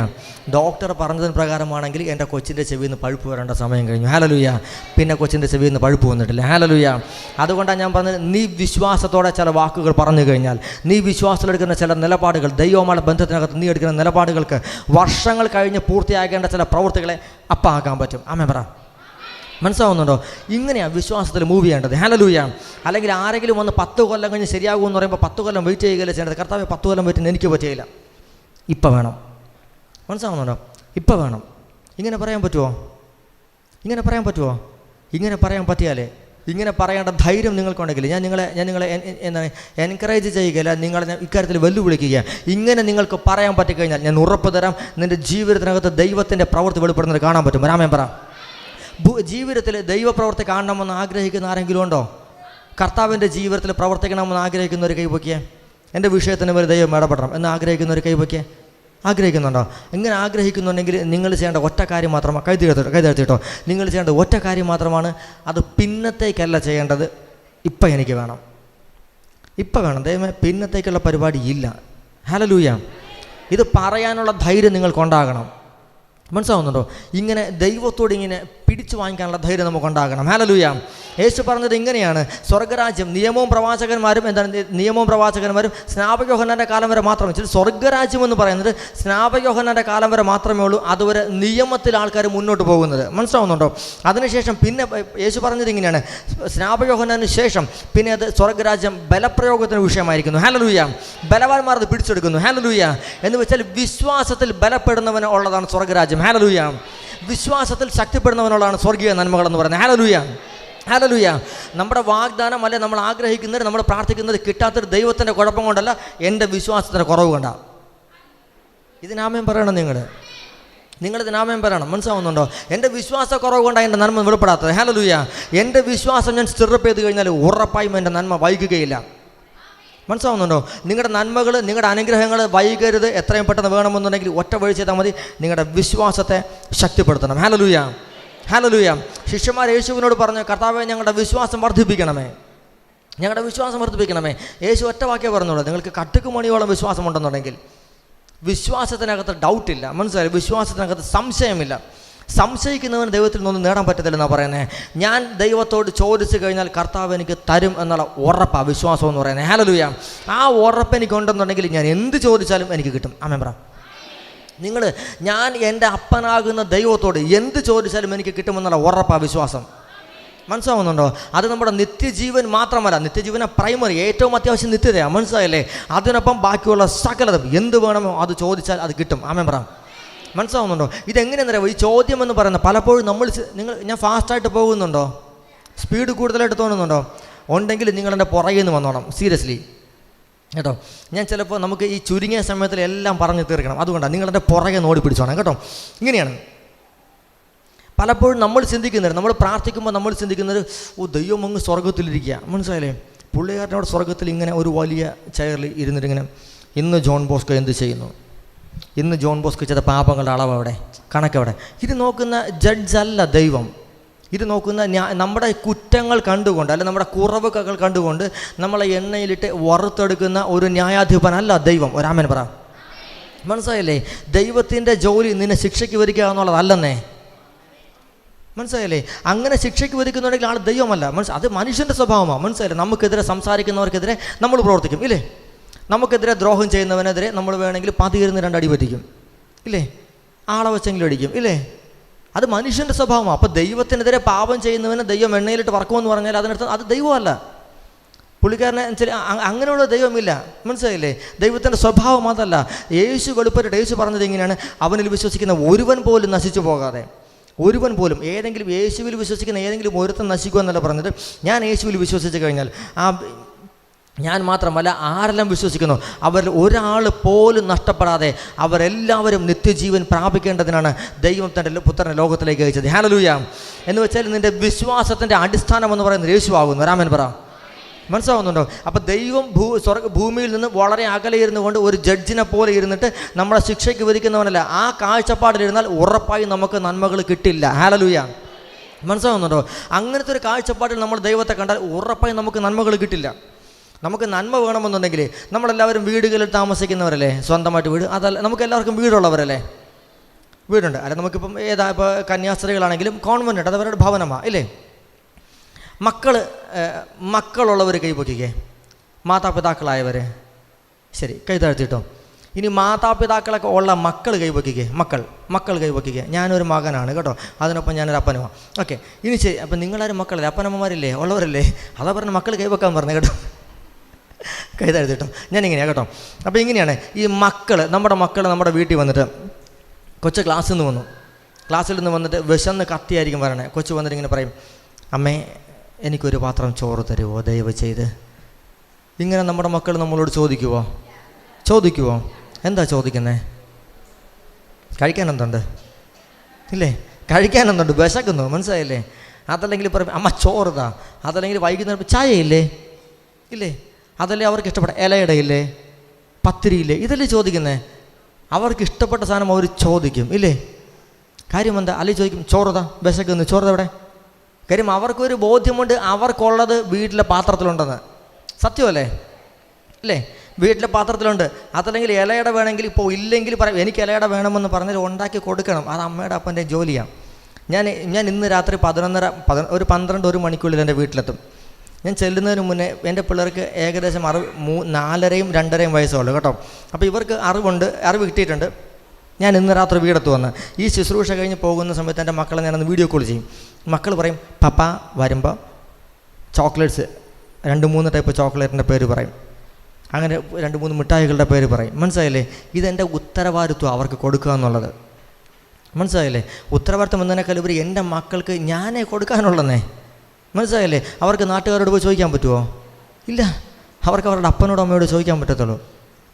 ഡോക്ടർ പറഞ്ഞതിന് പ്രകാരമാണെങ്കിൽ എൻ്റെ കൊച്ചിൻ്റെ ചെവിയിൽ നിന്ന് പഴുപ്പ് വരേണ്ട സമയം കഴിഞ്ഞു. ഹല്ലേലൂയ. പിന്നെ കൊച്ചിൻ്റെ ചെവിയിൽ നിന്ന് പഴുപ്പ് വന്നിട്ടില്ല. ഹല്ലേലൂയ. അതുകൊണ്ടാണ് ഞാൻ പറഞ്ഞത്, നീ വിശ്വാസത്തോടെ ചില വാക്കുകൾ പറഞ്ഞു കഴിഞ്ഞാൽ, നീ വിശ്വാസത്തിലെടുക്കുന്ന ചില നിലപാടുകൾ, ദൈവമായ ബന്ധത്തിനകത്ത് നീ എടുക്കുന്ന നിലപാടുകൾക്ക് വർഷങ്ങൾ കഴിഞ്ഞ് പൂർത്തിയാക്കേണ്ട ചില പ്രവൃത്തികളെ ആക്കാൻ പറ്റും. ആമേൻ പറ. മനസ്സിലാവുന്നുണ്ടോ? ഇങ്ങനെയാണ് വിശ്വാസത്തിൽ മൂവ് ചെയ്യേണ്ടത്. ഹല്ലേലൂയ. അല്ലെങ്കിൽ ആരെങ്കിലും വന്ന് 10 കൊല്ലം കഴിഞ്ഞ് ശരിയാകുമെന്ന് പറയുമ്പോൾ 10 കൊല്ലം വെയിറ്റ് ചെയ്യുകയല്ല ചെയ്യേണ്ടത്. കർത്താവ് 10 കൊല്ലം വെയിറ്റ് എനിക്ക് പറ്റിയില്ല, ഇപ്പം വേണം. മനസ്സിലാവുന്നുണ്ടോ? ഇപ്പം വേണം. ഇങ്ങനെ പറയാൻ പറ്റുമോ? ഇങ്ങനെ പറയാൻ പറ്റിയാലേ, ഇങ്ങനെ പറയേണ്ട ധൈര്യം നിങ്ങൾക്കുണ്ടെങ്കിൽ ഞാൻ നിങ്ങളെ എന്താണ് എൻകറേജ് ചെയ്യുകയില്ല, നിങ്ങളെ ഇക്കാര്യത്തിൽ വെല്ലുവിളിക്കുക. ഇങ്ങനെ നിങ്ങൾക്ക് പറയാൻ പറ്റിക്കഴിഞ്ഞാൽ ഞാൻ ഉറപ്പ് തരാം, നിൻ്റെ ജീവിതത്തിനകത്ത് ദൈവത്തിൻ്റെ പ്രവൃത്തി വെളിപ്പെടുന്നത് കാണാൻ പറ്റും. രാമൻ പറ. ജീവിതത്തിൽ ദൈവപ്രവൃത്തി കാണണമെന്ന് ആഗ്രഹിക്കുന്ന ആരെങ്കിലും ഉണ്ടോ? കർത്താവിൻ്റെ ജീവിതത്തിൽ പ്രവർത്തിക്കണമെന്ന് ആഗ്രഹിക്കുന്ന ഒരു കൈവയ്ക്കേ. എൻ്റെ വിഷയത്തിന് മേൽ ദൈവം ഇടപെടണം എന്ന് ആഗ്രഹിക്കുന്ന ഒരു കൈവയ്ക്കേ. ആഗ്രഹിക്കുന്നുണ്ടോ? ഇങ്ങനെ ആഗ്രഹിക്കുന്നുണ്ടെങ്കിൽ നിങ്ങൾ ചെയ്യേണ്ട ഒറ്റ കാര്യം മാത്രമാണ്, കൈതെടുത്തിട്ടോ, നിങ്ങൾ ചെയ്യേണ്ട ഒറ്റ കാര്യം മാത്രമാണ്, അത് പിന്നത്തേക്കല്ല ചെയ്യേണ്ടത്, ഇപ്പം എനിക്ക് വേണം, ഇപ്പം വേണം. ദൈവമേ, പിന്നത്തേക്കുള്ള പരിപാടി ഇല്ല. ഹല്ലേലൂയ. ഇത് പറയാനുള്ള ധൈര്യം നിങ്ങൾക്കുണ്ടാകണം. മനസ്സിലാവുന്നുണ്ടോ? ഇങ്ങനെ ദൈവത്തോട് ഇങ്ങനെ പിടിച്ചു വാങ്ങിക്കാനുള്ള ധൈര്യം നമുക്കുണ്ടാകണം. ഹല്ലേലൂയ. യേശു പറഞ്ഞത് ഇങ്ങനെയാണ്, സ്വർഗ്ഗരാജ്യം നിയമവും പ്രവാചകന്മാരും സ്നാപക യോഹന്നാൻ്റെ കാലം വരെ മാത്രമേ. സ്വർഗ്ഗരാജ്യം എന്ന് പറയുന്നത് സ്നാപക യോഹന്നാൻ്റെ കാലം വരെ മാത്രമേ ഉള്ളൂ. അതുവരെ നിയമത്തിൽ ആൾക്കാർ മുന്നോട്ട് പോകുന്നത്. മനസ്സിലാവുന്നുണ്ടോ? അതിനുശേഷം പിന്നെ യേശു പറഞ്ഞത് ഇങ്ങനെയാണ്, സ്നാപക യോഹന്നാന് ശേഷം പിന്നെ അത് സ്വർഗ്ഗരാജ്യം ബലപ്രയോഗത്തിന് വിഷയമായിരിക്കുന്നു. ഹല്ലേലൂയ. ബലവാന്മാർ അത് പിടിച്ചെടുക്കുന്നു. ഹല്ലേലൂയ. എന്ന് വെച്ചാൽ വിശ്വാസത്തിൽ ബലപ്പെടുന്നവന് ഉള്ളതാണ് സ്വർഗ്ഗരാജ്യം. ഹല്ലേലൂയ. വിശ്വാസത്തിൽ ശക്തിപ്പെടുന്നവനുള്ളതാണ് സ്വർഗീയ നന്മകൾ എന്ന് പറയുന്നത്. ഹല്ലേലൂയ. ഹല്ലേലൂയ. നമ്മുടെ വാഗ്ദാനം അല്ലെ നമ്മൾ ആഗ്രഹിക്കുന്നത്, നമ്മൾ പ്രാർത്ഥിക്കുന്നത് കിട്ടാത്തൊരു ദൈവത്തിൻ്റെ കുഴപ്പം കൊണ്ടല്ല, എൻ്റെ വിശ്വാസത്തിൻ്റെ കുറവ് കൊണ്ടാണ്. ഇതിനാമയം പറയണം. നിങ്ങളിതിനാമയം പറയണം. മനസ്സിലാവുന്നുണ്ടോ? എൻ്റെ വിശ്വാസ കുറവ് കൊണ്ടാണ് എൻ്റെ നന്മ വെളിപ്പെടാത്തത്. ഹല്ലേലൂയ. എൻ്റെ വിശ്വാസം ഞാൻ സ്റ്റിറപ്പ് ചെയ്ത് കഴിഞ്ഞാൽ ഉറപ്പായും എൻ്റെ നന്മ വൈകുകയില്ല. മനസ്സിലാവുന്നുണ്ടോ? നിങ്ങളുടെ നന്മകൾ, നിങ്ങളുടെ അനുഗ്രഹങ്ങൾ വൈകരുത്. എത്രയും പെട്ടെന്ന് വേണമെന്നുണ്ടെങ്കിൽ ഒറ്റ വഴി ചെയ്താൽ മതി, നിങ്ങളുടെ വിശ്വാസത്തെ ശക്തിപ്പെടുത്തണം. ഹല്ലേലൂയ. ഹല്ലേലൂയ. ശിഷ്യന്മാർ യേശുവിനോട് പറഞ്ഞു, കർത്താവേ, ഞങ്ങളുടെ വിശ്വാസം വർദ്ധിപ്പിക്കണമേ. യേശു ഒറ്റ വാക്യേ പറഞ്ഞോളൂ, നിങ്ങൾക്ക് കട്ടുക്ക് മണിയോളം വിശ്വാസം ഉണ്ടെന്നുണ്ടെങ്കിൽ. വിശ്വാസത്തിനകത്ത് ഡൗട്ടില്ല. മനസ്സിലായി? വിശ്വാസത്തിനകത്ത് സംശയമില്ല. സംശയിക്കുന്നവന് ദൈവത്തിൽ നിന്നൊന്നും നേടാൻ പറ്റത്തില്ലെന്നാണ് പറയുന്നത്. ഞാൻ ദൈവത്തോട് ചോദിച്ചു കഴിഞ്ഞാൽ കർത്താവ് എനിക്ക് തരും എന്നുള്ള ഉറപ്പാണ് വിശ്വാസം എന്ന് പറയുന്നത്. ഹല്ലേലൂയ. ആ ഉറപ്പ് എനിക്കുണ്ടെന്നുണ്ടെങ്കിൽ ഞാൻ എന്ത് ചോദിച്ചാലും എനിക്ക് കിട്ടും. ആമേൻ പറ. ഞാൻ എൻ്റെ അപ്പനാകുന്ന ദൈവത്തോട് എന്ത് ചോദിച്ചാലും എനിക്ക് കിട്ടുമെന്നുള്ള ഉറപ്പാണ് വിശ്വാസം. മനസ്സിലാവുന്നുണ്ടോ? അത് നമ്മുടെ നിത്യജീവൻ മാത്രമല്ല, നിത്യജീവന പ്രൈമറി, ഏറ്റവും അത്യാവശ്യം നിത്യതയാണ്. മനസ്സിലായില്ലേ? അതിനൊപ്പം ബാക്കിയുള്ള സകലതും എന്ത് വേണമോ അത് ചോദിച്ചാൽ അത് കിട്ടും. ആമേൻ പറ. മനസ്സിലാവുന്നുണ്ടോ? ഇതെങ്ങനെയെന്നറിയാമോ? ഈ ചോദ്യം എന്ന് പറയുന്നത് പലപ്പോഴും ഞാൻ ഫാസ്റ്റായിട്ട് പോകുന്നുണ്ടോ, സ്പീഡ് കൂടുതലായിട്ട് തോന്നുന്നുണ്ടോ? ഉണ്ടെങ്കിൽ നിങ്ങളെൻ്റെ പുറകിൽ നിന്ന് വന്നോണം. സീരിയസ്ലി കേട്ടോ. ഞാൻ ചിലപ്പോൾ നമുക്ക് ഈ ചുരുങ്ങിയ സമയത്തിൽ എല്ലാം പറഞ്ഞു തീർക്കണം. അതുകൊണ്ടാണ് നിങ്ങളെൻ്റെ പുറകെ നോടി പിടിച്ചോണം കേട്ടോ. ഇങ്ങനെയാണ് പലപ്പോഴും നമ്മൾ പ്രാർത്ഥിക്കുമ്പോൾ നമ്മൾ ചിന്തിക്കുന്നത്, ദൈവം അങ്ങ് സ്വർഗത്തിലിരിക്കുക. മനസ്സിലായില്ലേ? പുള്ളിക്കാരനോട് സ്വർഗത്തിൽ ഇങ്ങനെ ഒരു വലിയ ചെയറിൽ ഇരുന്നിട്ട് ഇങ്ങനെ, ഇന്ന് ജോൺ ബോസ്കോ എന്ത് ചെയ്യുന്നു, ഇന്ന് ജോൺ ബോസ്കോ ചെയ്ത പാപങ്ങളുടെ അളവെവിടെ, കണക്കെവിടെ. ഇത് നോക്കുന്ന ജഡ്ജല്ല ദൈവം. ഇത് നോക്കുന്ന നമ്മുടെ കുറ്റങ്ങൾ കണ്ടുകൊണ്ട്, അല്ല നമ്മുടെ കുറവുകൾ കണ്ടുകൊണ്ട് നമ്മളെ എണ്ണയിലിട്ട് വറുത്തെടുക്കുന്ന ഒരു ന്യായാധിപനല്ല ദൈവം. ഒരാമൻ പറ. മനസ്സിലായില്ലേ? ദൈവത്തിൻ്റെ ജോലി നിന്നെ ശിക്ഷയ്ക്ക് വരിക എന്നുള്ളതല്ലെന്നേ. മനസ്സിലായില്ലേ? അങ്ങനെ ശിക്ഷയ്ക്ക് വരിക്കുന്നുണ്ടെങ്കിൽ ആൾ ദൈവമല്ല. അത് മനുഷ്യൻ്റെ സ്വഭാവമാണ്. മനസ്സിലായില്ലേ? നമുക്കെതിരെ സംസാരിക്കുന്നവർക്കെതിരെ നമ്മൾ പ്രവർത്തിക്കും ഇല്ലേ? നമുക്കെതിരെ ദ്രോഹം ചെയ്യുന്നവനെതിരെ നമ്മൾ വേണമെങ്കിൽ 12 അടി പറ്റിക്കും ഇല്ലേ? ആളെ വെച്ചെങ്കിലും അടിക്കും ഇല്ലേ? അത് മനുഷ്യൻ്റെ സ്വഭാവമാണ്. അപ്പോൾ ദൈവത്തിനെതിരെ പാപം ചെയ്യുന്നവനെ ദൈവം എണ്ണയിലിട്ട് വറക്കുമെന്ന് പറഞ്ഞാൽ അതിനർത്ഥം അത് ദൈവമല്ല. പുള്ളിക്കാരനെ അങ്ങനെയുള്ള ദൈവമില്ല. മനസ്സിലായില്ലേ? ദൈവത്തിൻ്റെ സ്വഭാവം അതല്ല. യേശു വെളിപ്പെട്ടിട്ട് യേശു പറഞ്ഞത് ഇങ്ങനെയാണ്, അവനിൽ വിശ്വസിക്കുന്ന ഒരുവൻ പോലും നശിച്ചു പോകാതെ, ഒരുവൻ പോലും, ഏതെങ്കിലും യേശുവിൽ വിശ്വസിക്കുന്ന ഏതെങ്കിലും ഒരുത്തൻ നശിക്കുക എന്നല്ല പറഞ്ഞത്. ഞാൻ യേശുവിൽ വിശ്വസിച്ച് കഴിഞ്ഞാൽ ഞാൻ മാത്രമല്ല, ആരെല്ലാം വിശ്വസിക്കുന്നു അവരിൽ ഒരാൾ പോലും നഷ്ടപ്പെടാതെ അവരെല്ലാവരും നിത്യജീവൻ പ്രാപിക്കേണ്ടതിനാണ് ദൈവം തൻ്റെ പുത്രനെ ലോകത്തിലേക്ക് അയച്ചത്. ഹല്ലേലൂയ. എന്ന് വെച്ചാൽ നിൻ്റെ വിശ്വാസത്തിൻ്റെ അടിസ്ഥാനം എന്ന് പറയുന്നത് യേശുവാകുന്നു. രാമൻ പറ. മനസ്സിലാവുന്നുണ്ടോ? അപ്പോൾ ദൈവം ഭൂമിയിൽ നിന്ന് വളരെ അകലെ ഇരുന്നു കൊണ്ട് ഒരു ജഡ്ജിനെ പോലെ ഇരുന്നിട്ട് നമ്മളെ ശിക്ഷയ്ക്ക് വിധിക്കുന്നവനല്ല. ആ കാഴ്ചപ്പാടിലിരുന്നാൽ ഉറപ്പായും നമുക്ക് നന്മകൾ കിട്ടില്ല. ഹല്ലേലൂയ. മനസ്സിലാവുന്നുണ്ടോ? അങ്ങനത്തെ ഒരു കാഴ്ചപ്പാടിൽ നമ്മൾ ദൈവത്തെ കണ്ടാൽ ഉറപ്പായും നമുക്ക് നന്മകൾ കിട്ടില്ല. നമുക്ക് നന്മ വേണമെന്നുണ്ടെങ്കിൽ നമ്മളെല്ലാവരും വീടുകളിൽ താമസിക്കുന്നവരല്ലേ, സ്വന്തമായിട്ട് വീട്. അതല്ല, നമുക്ക് എല്ലാവർക്കും വീടുള്ളവരല്ലേ, വീടുണ്ട്. അല്ല, നമുക്കിപ്പം ഇപ്പോൾ കന്യാസ്ത്രീകളാണെങ്കിലും കോൺവെൻ്റ് ഉണ്ട്, അതവരുടെ ഭവനമാണ് ഇല്ലേ? മക്കളുള്ളവർ കൈപൊക്കിക്കേ. മാതാപിതാക്കളായവർ ശരി കൈ താഴ്ത്തിട്ടോ. ഇനി മാതാപിതാക്കളൊക്കെ ഉള്ള മക്കൾ കൈപൊക്കിക്കേ. മക്കൾ കൈപൊക്കിക്കേ. ഞാനൊരു മകനാണ് കേട്ടോ, അതിനൊപ്പം ഞാനൊരു അപ്പനുമാണ്. ഓക്കെ, ഇനി ശരി. അപ്പം നിങ്ങളാരും മക്കളല്ലേ, അപ്പനമ്മമാരില്ലേ, ഉള്ളവരല്ലേ? അതാ പറഞ്ഞ മക്കൾ കൈവെക്കാൻ പറഞ്ഞു കേട്ടോ. കൈ താഴ്ത്തിട്ടോ. ഞാനിങ്ങനെയാണ് കേട്ടോ. അപ്പോൾ ഇങ്ങനെയാണ് ഈ നമ്മുടെ വീട്ടിൽ വന്നിട്ട് കൊച്ചു ക്ലാസ്സിൽ നിന്ന് വന്നിട്ട് വിശന്ന് കത്തിയായിരിക്കും പറയണേ. കൊച്ചു വന്നിട്ട് ഇങ്ങനെ പറയും, അമ്മേ എനിക്കൊരു പാത്രം ചോറ് തരുമോ ദയവ് ചെയ്ത്. ഇങ്ങനെ നമ്മുടെ മക്കൾ നമ്മളോട് ചോദിക്കുവോ? എന്താ ചോദിക്കുന്നത്? കഴിക്കാനെന്തുണ്ട് ഇല്ലേ? കഴിക്കാനെന്തുണ്ട്? വിശക്കുന്നു. മനസ്സിലായില്ലേ? അതല്ലെങ്കിൽ പറയും അമ്മ ചോറുതാ. അതല്ലെങ്കിൽ വൈകുന്നേരം ചായ ഇല്ലേ? അതല്ലേ അവർക്ക് ഇഷ്ടപ്പെട്ട ഇലയിടയില്ലേ, പത്തിരിയില്ലേ? ഇതല്ലേ ചോദിക്കുന്നത്? അവർക്ക് ഇഷ്ടപ്പെട്ട സാധനം അവർ ചോദിക്കും ഇല്ലേ? കാര്യം എന്താ? അല്ലെങ്കിൽ ചോദിക്കും ചോറുതാ, വിശക്കുന്നു, ചോറുതാ ഇവിടെ. കാര്യം അവർക്കൊരു ബോധ്യമുണ്ട് അവർക്കുള്ളത് വീട്ടിലെ പാത്രത്തിലുണ്ടെന്ന്. സത്യമല്ലേ അല്ലേ? വീട്ടിലെ പാത്രത്തിലുണ്ട്. അതല്ലെങ്കിൽ ഇലയുടെ വേണമെങ്കിൽ ഇപ്പോൾ ഇല്ലെങ്കിൽ പറയും എനിക്ക് ഇലയുടെ വേണമെന്ന് പറഞ്ഞാൽ ഉണ്ടാക്കി കൊടുക്കണം. അത് അമ്മയുടെ അപ്പൻ്റെ ജോലിയാണ്. ഞാൻ ഇന്ന് രാത്രി 12 മണിക്കുള്ളിൽ എൻ്റെ വീട്ടിലെത്തും. ഞാൻ ചെല്ലുന്നതിന് മുന്നേ എൻ്റെ പിള്ളേർക്ക് ഏകദേശം 4.5 2.5 വയസ്സുള്ളൂ കേട്ടോ. അപ്പോൾ ഇവർക്ക് അറിവ് കിട്ടിയിട്ടുണ്ട്. ഞാൻ ഇന്ന് രാത്രി വീടെത്തു വന്ന് ഈ ശുശ്രൂഷ കഴിഞ്ഞ് പോകുന്ന സമയത്ത് എൻ്റെ മക്കളെ ഞാനൊന്ന് വീഡിയോ കോൾ ചെയ്യും. മക്കൾ പറയും, പപ്പ വരുമ്പോൾ ചോക്ലേറ്റ്സ് 2-3 ടൈപ്പ് ചോക്ലേറ്റിൻ്റെ പേര് പറയും, അങ്ങനെ 2-3 മിഠായികളുടെ പേര് പറയും. മനസ്സിലായില്ലേ? ഇതെൻ്റെ ഉത്തരവാദിത്വം അവർക്ക് കൊടുക്കുക എന്നുള്ളത്. മനസ്സിലായില്ലേ? ഉത്തരവാദിത്വം എന്നതിനേക്കാൾ ഉപരി എൻ്റെ മക്കൾക്ക് ഞാനേ കൊടുക്കാനുള്ളന്നേ. മനസ്സിലായില്ലേ? അവർക്ക് നാട്ടുകാരോട് പോയി ചോദിക്കാൻ പറ്റുമോ? ഇല്ല. അവർക്ക് അവരുടെ അപ്പനോടും അമ്മയോട് ചോദിക്കാൻ പറ്റത്തുള്ളൂ.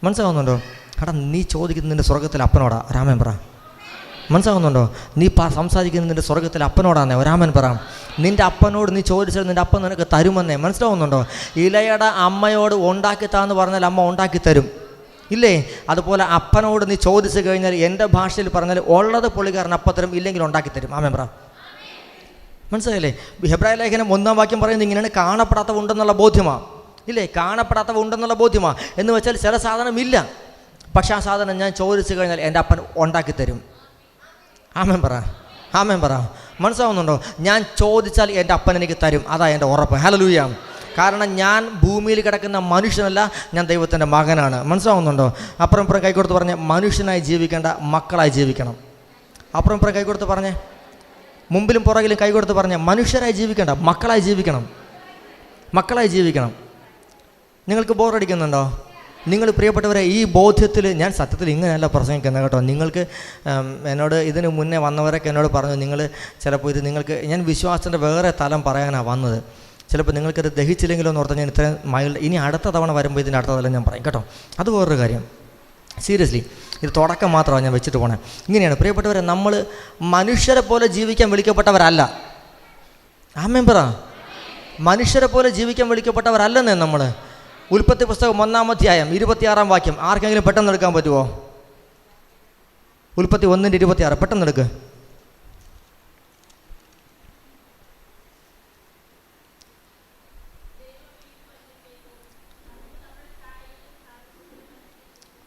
മനസ്സിലാവുന്നുണ്ടോ? എടാ, നീ ചോദിക്കുന്നത് നിൻ്റെ സ്വർഗത്തിൽ അപ്പനോടാ, രാമൻ പറ. മനസ്സിലാവുന്നുണ്ടോ? നീ സംസാരിക്കുന്നത് നിൻ്റെ സ്വർഗത്തിൽ അപ്പനോടാന്നേ, രാമൻ പറ. നിൻ്റെ അപ്പനോട് നീ ചോദിച്ചാൽ നിൻ്റെ അപ്പൻ നിനക്ക് തരുമെന്നേ. മനസ്സിലാവുന്നുണ്ടോ? ഇലയുടെ അമ്മയോട് ഉണ്ടാക്കിത്താന്ന് പറഞ്ഞാൽ അമ്മ ഉണ്ടാക്കി തരും, ഇല്ലേ? അതുപോലെ അപ്പനോട് നീ ചോദിച്ചു കഴിഞ്ഞാൽ എൻ്റെ ഭാഷയിൽ പറഞ്ഞാൽ ഉള്ളത് പുള്ളിക്കാരൻ അപ്പത്തരും, ഇല്ലെങ്കിൽ ഉണ്ടാക്കിത്തരും. ആമേൻ പറ. മനസ്സിലായില്ലേ? ഹെബ്രായ ലേഖനം 1-ാം വാക്യം പറയുന്നത് ഇങ്ങനെയാണ്, കാണപ്പെടാത്തവ ഉണ്ടെന്നുള്ള ബോധ്യമാണ്, ഇല്ലേ? കാണപ്പെടാത്തവ ഉണ്ടെന്നുള്ള ബോധ്യമാണ്. എന്ന് വെച്ചാൽ ചില സാധനം ഇല്ല, പക്ഷെ ആ സാധനം ഞാൻ ചോദിച്ചു കഴിഞ്ഞാൽ എൻ്റെ അപ്പൻ ഉണ്ടാക്കിത്തരും. ആമേൻ പറ, ആമേൻ പറ. മനസ്സിലാവുന്നുണ്ടോ? ഞാൻ ചോദിച്ചാൽ എൻ്റെ അപ്പൻ എനിക്ക് തരും, അതാ എൻ്റെ ഉറപ്പ്. ഹല്ലേലൂയ. കാരണം ഞാൻ ഭൂമിയിൽ കിടക്കുന്ന മനുഷ്യനല്ല, ഞാൻ ദൈവത്തിൻ്റെ മകനാണ്. മനസ്സിലാവുന്നുണ്ടോ? അപ്പുറം ഇപ്പുറം കൈകൊടുത്ത് പറഞ്ഞ് മനുഷ്യനായി ജീവിക്കേണ്ട മക്കളായി ജീവിക്കണം. അപ്പുറം ഇപ്പുറം കൈകൊടുത്ത് പറഞ്ഞ്, മുമ്പിലും പുറകിലും കൈകൊടുത്ത് പറഞ്ഞ് മനുഷ്യരായി ജീവിക്കേണ്ട മക്കളായി ജീവിക്കണം, മക്കളായി ജീവിക്കണം. നിങ്ങൾക്ക് ബോറടിക്കുന്നുണ്ടോ? നിങ്ങൾ പ്രിയപ്പെട്ടവരെ, ഈ ബോധ്യത്തിൽ ഞാൻ സത്യത്തിൽ ഇങ്ങനെയല്ല പ്രസംഗിക്കുന്നത് കേട്ടോ. നിങ്ങൾക്ക് എന്നോട് ഇതിന് മുന്നേ വന്നവരൊക്കെ എന്നോട് പറഞ്ഞു, നിങ്ങൾ ചിലപ്പോൾ ഇത് നിങ്ങൾക്ക് ഞാൻ വിശ്വാസത്തിൻ്റെ വേറെ തലം പറയാനാണ് വന്നത്, ചിലപ്പോൾ നിങ്ങൾക്കത് ദഹിച്ചില്ലെങ്കിലോ എന്ന് ഓർത്താൽ ഞാൻ ഇത്രയും മൈൽഡ്, ഇനി അടുത്ത തവണ വരുമ്പോൾ ഇതിൻ്റെ അടുത്ത തലം ഞാൻ പറയും കേട്ടോ. അത് വേറൊരു കാര്യം. സീരിയസ്ലി, ഇത് തുടക്കം മാത്രമാണ് ഞാൻ വെച്ചിട്ട് പോണേ. ഇങ്ങനെയാണ് പ്രിയപ്പെട്ടവരെ, നമ്മൾ മനുഷ്യരെ പോലെ ജീവിക്കാൻ വിളിക്കപ്പെട്ടവരല്ല. ആമേൻ പറ. മനുഷ്യരെ പോലെ ജീവിക്കാൻ വിളിക്കപ്പെട്ടവരല്ലെന്നേ നമ്മൾ. ഉൽപ്പത്തി പുസ്തകം 1-ാം അധ്യായം 26-ാം വാക്യം ആർക്കെങ്കിലും പെട്ടെന്ന് എടുക്കാൻ പറ്റുമോ? ഉൽപ്പത്തി 1:26 പെട്ടെന്ന് എടുക്ക്.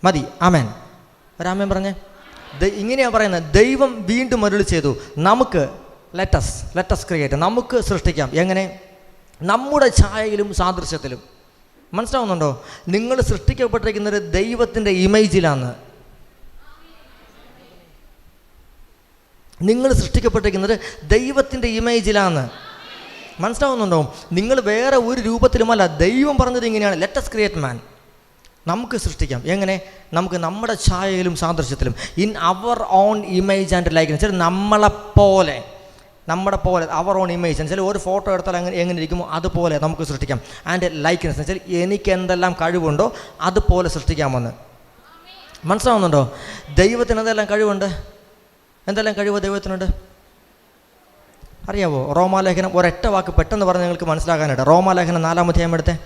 മതി. ആമേൻ. ഒരാമേൻ പറഞ്ഞേ. ഇങ്ങനെയാണ് പറയുന്നത്, ദൈവം വീണ്ടും അരുളി ചെയ്തു, നമുക്ക് ലെറ്റസ് ക്രിയേറ്റ്, നമുക്ക് സൃഷ്ടിക്കാം. എങ്ങനെ? നമ്മുടെ ഛായയിലും സാദൃശ്യത്തിലും. മനസ്സിലാവുന്നുണ്ടോ? നിങ്ങൾ സൃഷ്ടിക്കപ്പെട്ടിരിക്കുന്നത് ദൈവത്തിൻ്റെ ഇമേജിലാണ്. നിങ്ങൾ സൃഷ്ടിക്കപ്പെട്ടിരിക്കുന്നത് ദൈവത്തിൻ്റെ ഇമേജിലാണ്. മനസ്സിലാവുന്നുണ്ടോ? നിങ്ങൾ വേറെ ഒരു രൂപത്തിലുമല്ല. ദൈവം പറഞ്ഞത് ഇങ്ങനെയാണ്, ലെറ്റസ് ക്രിയേറ്റ് മാൻ, നമുക്ക് സൃഷ്ടിക്കാം. എങ്ങനെ? നമുക്ക് നമ്മുടെ ഛായയിലും സാദൃശ്യത്തിലും, in our own image and likeness. നമ്മളെപ്പോലെ, നമ്മുടെ പോലെ, അവർ ഓൺ ഇമേജ് എന്ന് വെച്ചാൽ ഒരു ഫോട്ടോ എടുത്താൽ എങ്ങനെ ഇരിക്കുമോ അതുപോലെ നമുക്ക് സൃഷ്ടിക്കാം. ആൻഡ് ലൈക്ക്നെസ് എന്ന് വെച്ചാൽ എനിക്ക് എന്തെല്ലാം കഴിവുണ്ടോ അതുപോലെ സൃഷ്ടിക്കാമെന്ന്. മനസ്സിലാവുന്നുണ്ടോ? ദൈവത്തിന് എന്തെല്ലാം കഴിവുണ്ട്? എന്തെല്ലാം കഴിവ് ദൈവത്തിനുണ്ട് അറിയാവോ? റോമാലേഖനം ഒരൊറ്റ വാക്ക് പെട്ടെന്ന് പറഞ്ഞ് നിങ്ങൾക്ക് മനസ്സിലാക്കാനായിട്ട്. റോമാലേഖനം 4-ാം അധ്യായം എടുത്തേ.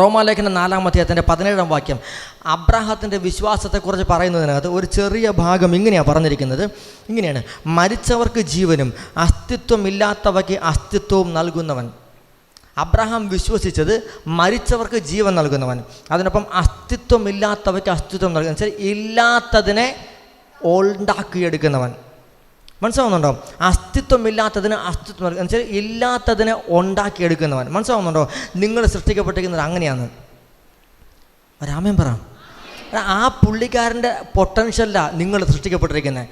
റോമാലേഖനം 4-ാം അധ്യായത്തിൻ്റെ 17-ാം വാക്യം അബ്രാഹത്തിൻ്റെ വിശ്വാസത്തെക്കുറിച്ച് പറയുന്നതിനകത്ത് ഒരു ചെറിയ ഭാഗം ഇങ്ങനെയാണ് പറഞ്ഞിരിക്കുന്നത്. ഇങ്ങനെയാണ്, മരിച്ചവർക്ക് ജീവനും അസ്തിത്വമില്ലാത്തവയ്ക്ക് അസ്തിത്വവും നൽകുന്നവൻ. അബ്രഹാം വിശ്വസിച്ചത് മരിച്ചവർക്ക് ജീവൻ നൽകുന്നവൻ, അതിനൊപ്പം അസ്തിത്വമില്ലാത്തവയ്ക്ക് അസ്തിത്വം നൽകുന്ന വെച്ചാൽ ഇല്ലാത്തതിനെ ഉണ്ടാക്കിയെടുക്കുന്നവൻ. മനസ്സിലാവുന്നുണ്ടോ? അസ്തിത്വമില്ലാത്തതിന് അസ്തിത്വം നൽകുക എന്ന് വെച്ചാൽ ഇല്ലാത്തതിനെ ഉണ്ടാക്കിയെടുക്കുന്നവൻ. മനസ്സിലാവുന്നുണ്ടോ? നിങ്ങൾ സൃഷ്ടിക്കപ്പെട്ടിരിക്കുന്നത് അങ്ങനെയാണ്. രാമൻ പറ. ആ പുള്ളിക്കാരൻ്റെ പൊട്ടൻഷ്യലാണ് നിങ്ങൾ സൃഷ്ടിക്കപ്പെട്ടിരിക്കുന്നത്.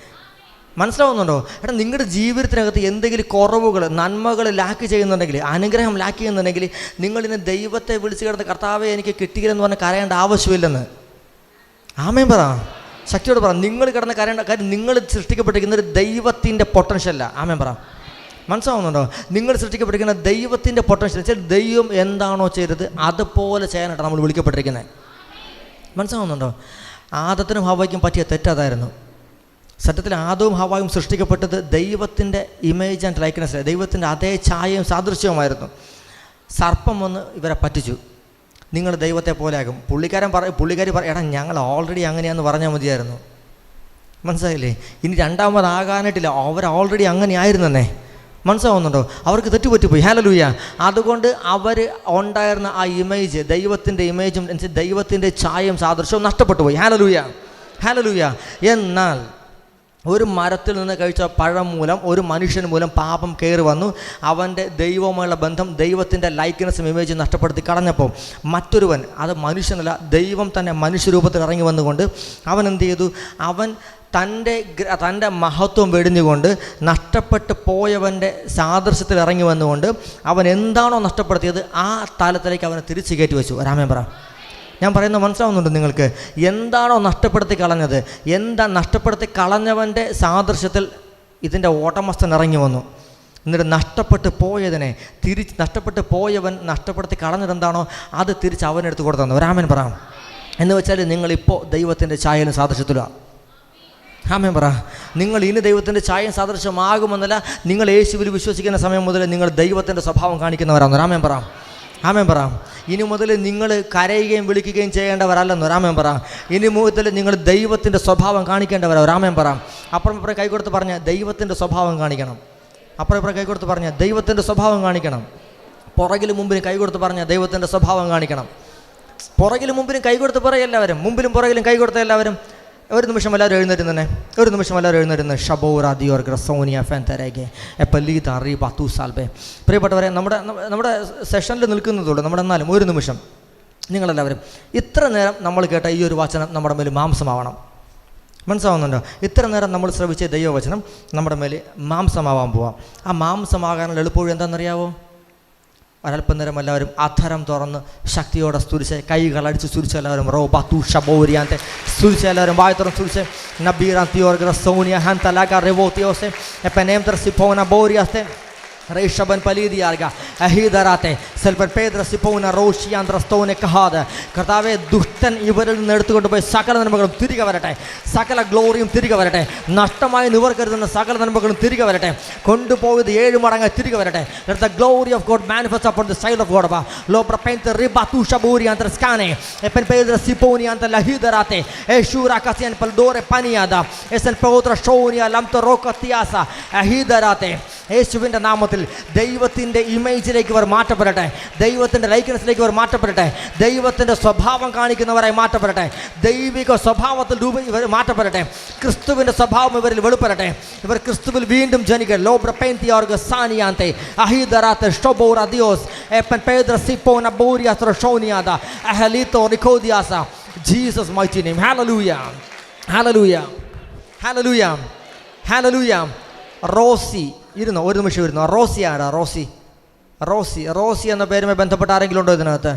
മനസ്സിലാവുന്നുണ്ടോ? എടാ, നിങ്ങളുടെ ജീവിതത്തിനകത്ത് എന്തെങ്കിലും കുറവുകൾ, നന്മകൾ ലാക്ക് ചെയ്യുന്നുണ്ടെങ്കിൽ, അനുഗ്രഹം ലാക്ക് ചെയ്യുന്നുണ്ടെങ്കിൽ, നിങ്ങളിന്ന് ദൈവത്തെ വിളിച്ചു കിടന്ന് കർത്താവെ എനിക്ക് കിട്ടിയില്ലെന്ന് പറഞ്ഞ് കരയേണ്ട ആവശ്യമില്ലെന്ന്. ആമേൻ പറ. ശക്തിയോട് പറ. നിങ്ങൾ കിടന്ന് കരയേണ്ട കാര്യം, നിങ്ങൾ സൃഷ്ടിക്കപ്പെട്ടിരിക്കുന്നത് ദൈവത്തിൻ്റെ പൊട്ടൻഷ്യലാണ്. ആമേൻ പറ. മനസ്സിലാവുന്നുണ്ടോ? നിങ്ങൾ സൃഷ്ടിക്കപ്പെട്ടിരിക്കുന്ന ദൈവത്തിൻ്റെ പൊട്ടൻഷ്യൽ വെച്ചാൽ ദൈവം എന്താണോ ചെയ്തത് അതുപോലെ ചെയ്യാനായിട്ടാണ് നമ്മൾ വിളിക്കപ്പെട്ടിരിക്കുന്നത്. മനസ്സിലാവുന്നുണ്ടോ? ആദത്തിനും ഹവ്വയ്ക്കും പറ്റിയ തെറ്റതായിരുന്നു. സത്യത്തിൽ ആദവും ഹവ്വയും സൃഷ്ടിക്കപ്പെട്ടത് ദൈവത്തിൻ്റെ ഇമേജ് ആൻഡ് ലൈക്ക്നെസ്, ദൈവത്തിൻ്റെ അതേ ഛായയും സാദൃശ്യവുമായിരുന്നു. സർപ്പം വന്ന് ഇവരെ പറ്റിച്ചു, നിങ്ങൾ ദൈവത്തെ പോലെ ആകും. പുള്ളിക്കാരി പറയും, എടാ ഞങ്ങൾ ഓൾറെഡി അങ്ങനെയാണെന്ന് പറഞ്ഞാൽ മതിയായിരുന്നു. മനസ്സിലായില്ലേ? ഇനി രണ്ടാമതാകാനായിട്ടില്ല, അവർ ഓൾറെഡി അങ്ങനെ ആയിരുന്നേ. മനസ്സിലാവുന്നുണ്ടോ? അവർക്ക് തെറ്റുപറ്റിപ്പോയി. ഹല്ലേലൂയ. അതുകൊണ്ട് അവർ ഉണ്ടായിരുന്ന ആ ഇമേജ്, ദൈവത്തിൻ്റെ ഇമേജും ദൈവത്തിൻ്റെ ഛായയും സാദൃശ്യവും നഷ്ടപ്പെട്ടു പോയി. Hallelujah, hallelujah. എന്നാൽ ഒരു മരത്തിൽ നിന്ന് കഴിച്ച പഴം മൂലം ഒരു മനുഷ്യൻ മൂലം പാപം കയറി വന്നു. അവൻ്റെ ദൈവവുമായുള്ള ബന്ധം, ദൈവത്തിൻ്റെ ലൈക്ക്നെസ്സും ഇമേജും നഷ്ടപ്പെടുത്തി കളഞ്ഞപ്പോൾ മറ്റൊരുവൻ, അത് മനുഷ്യനല്ല ദൈവം തന്നെ മനുഷ്യരൂപത്തിൽ ഇറങ്ങി വന്നുകൊണ്ട് അവൻ എന്ത് ചെയ്തു? അവൻ തൻ്റെ മഹത്വം വെടിഞ്ഞുകൊണ്ട് നഷ്ടപ്പെട്ടു പോയവൻ്റെ സാദൃശ്യത്തിൽ ഇറങ്ങി വന്നുകൊണ്ട് അവൻ എന്താണോ നഷ്ടപ്പെടുത്തിയത് ആ തലത്തിലേക്ക് അവനെ തിരിച്ചു കയറ്റി വെച്ചു. രാമൻ പറ, ഞാൻ പറയുന്നത് മനസ്സിലാവുന്നുണ്ട് നിങ്ങൾക്ക്? എന്താണോ നഷ്ടപ്പെടുത്തി കളഞ്ഞത്, നഷ്ടപ്പെടുത്തി കളഞ്ഞവൻ്റെ സാദൃശ്യത്തിൽ ഇതിൻ്റെ ഓട്ടമസ്ഥൻ ഇറങ്ങി വന്നു. എന്നിട്ട് നഷ്ടപ്പെട്ടു പോയതിനെ നഷ്ടപ്പെട്ടു പോയവൻ നഷ്ടപ്പെടുത്തി കളഞ്ഞതെന്താണോ അത് തിരിച്ച് അവനെടുത്ത് കൊടുത്തു. ഒരാമൻ പറയാം. എന്ന് വെച്ചാൽ നിങ്ങളിപ്പോൾ ദൈവത്തിൻ്റെ ഛായയിലും സാദൃശ്യത്തിലാണ്. ആമേൻ പറ. നിങ്ങൾ ഇനി ദൈവത്തിൻ്റെ ഛായയും സാദൃശ്യമാകുമെന്നല്ല, നിങ്ങൾ യേശുവിൽ വിശ്വസിക്കുന്ന സമയം മുതൽ നിങ്ങൾ ദൈവത്തിൻ്റെ സ്വഭാവം കാണിക്കുന്നവരാണ്. ആമേൻ പറ, ആമേൻ പറ. ഇനി മുതൽ നിങ്ങൾ കരയുകയും വിളിക്കുകയും ചെയ്യേണ്ടവരല്ലെന്ന്. രാമൻ പറ. ഇനി മുതൽ നിങ്ങൾ ദൈവത്തിൻ്റെ സ്വഭാവം കാണിക്കേണ്ടവരാ. രാമൻ പറ. അപ്പുറം കൈകൊടുത്ത് പറഞ്ഞ ദൈവത്തിൻ്റെ സ്വഭാവം കാണിക്കണം. അപ്പുറം കൈകൊടുത്ത് പറഞ്ഞ ദൈവത്തിൻ്റെ സ്വഭാവം കാണിക്കണം. പുറകിലും മുമ്പിലും കൈകൊടുത്ത് പറഞ്ഞ ദൈവത്തിൻ്റെ സ്വഭാവം കാണിക്കണം. പുറകിലും മുമ്പിലും കൈകൊടുത്ത് പറയും എല്ലാവരും, മുമ്പിലും പുറകിലും കൈകൊടുത്ത എല്ലാവരും. ഒരു നിമിഷം എല്ലാവരും എഴുന്നേറ്റുന്നേ, ഒരു നിമിഷം എല്ലാവരും എഴുന്നേറ്റുന്നത്. ഷബോറാദിയോർ ഗ്രസോനിയ ഫാൻതരേഗെ എപ്പല്ലീത റീബ തൂസാൽബെ. പ്രിയപ്പെട്ടവരെ, നമ്മുടെ സെഷനിൽ നിൽക്കുന്നതുള്ളൂ. എന്നാലും ഒരു നിമിഷം നിങ്ങളെല്ലാവരും ഇത്ര നേരം നമ്മൾ കേട്ട ഈ ഒരു വചനം നമ്മുടെ മേൽ മാംസമാവണം. മനസ്സിലാവുന്നുണ്ടോ? ഇത്ര നേരം നമ്മൾ ശ്രവിച്ച ദൈവവചനം നമ്മുടെ മേൽ മാംസമാവാൻ പോവാം. ആ മാംസമാകാനുള്ള എളുപ്പവഴി എന്താണെന്നറിയാവോ? ഒരല്പം നേരം എല്ലാവരും അധരം തുറന്ന് ശക്തിയോടെ സ്തുതിച്ച്, കൈകളടിച്ച് സ്തുതിച്ച് എല്ലാവരും റോബാത്തു ഷബോരിയാന്തെ സ്തുതിച്ച് എല്ലാവരും വായ തുറന്ന് സ്തുതിച്ച്. നബീറാത്തിയോർഗ്ര സോനിയ ഹന്തലാക റെവോത്തിയോസെ എപ്പനേംതർ സിപ്പോന ബോരിയാസ്തെ റേഷബൻ പലീദിയാർഗ അഹീദറാത്തെ സെൽപൻ പേദ്ര സിപ്പോന റോഷിയാന്ത്രസ്തോനെ കഹാദ്. കർത്താവെ, ദുഷ്ടൻ ഇവരിൽ നിന്ന് എടുത്തുകൊണ്ട് പോയി സകല നന്മകളും തിരികെ വരട്ടെ, സകല ഗ്ലോറിയും തിരികെ വരട്ടെ, നഷ്ടമായി നിവർക്കരുതെന്ന സകല നന്മകളും തിരികെ വരട്ടെ, കൊണ്ടുപോയത് 7 മടങ്ങ് തിരികെ വരട്ടെ. Let the glory of God manifest upon the side of God. Lo propente ribatu shaburiantre scane epen pedra siponiante lahidorate eshura kasian paldore paniada esen peotra shonia lamto rokatiasa ahidorate. യേശുവിൻ്റെ നാമത്തിൽ ദൈവത്തിൻ്റെ ഇമേജിലേക്ക് അവർ മാറ്റപ്പെടട്ടെ, ദൈവത്തിൻ്റെ ലൈക്ക്നെസ്സിലേക്ക് അവർ മാറ്റപ്പെടട്ടെ, ദൈവത്തിൻ്റെ സ്വഭാവം കാണിക്കുന്നവരായി മാറ്റപ്പെടട്ടെ, ദൈവിക സ്വഭാവത്തിൽ ഇവർ മാറ്റപ്പെടട്ടെ, ക്രിസ്തുവിൻ്റെ സ്വഭാവം ഇവരിൽ വെളിപ്പെടട്ടെ, ഇവർ ക്രിസ്തുവിൽ വീണ്ടും ജനിക്കട്ടെ. ലോബ്രപെന്തിയോർഗ സാനിയാന്തെ അഹീദറാത്തെ ഷ്ടോബോറാദിയോസ് എപ്പൻ പേദ്ര സിപ്പോന ബോരിയാസ് ഷോനിയാദ അഹലീതോ നിക്കോദിയാസ. Jesus mighty name. Hallelujah, hallelujah, hallelujah, hallelujah. റോസി ഇരുന്നോ, ഒരു നിമിഷം ഇരുന്നോ. റോസി ആടാ? റോസി എന്ന പേരുമായി ബന്ധപ്പെട്ട ആരെങ്കിലും ഉണ്ടോ ഇതിനകത്ത്?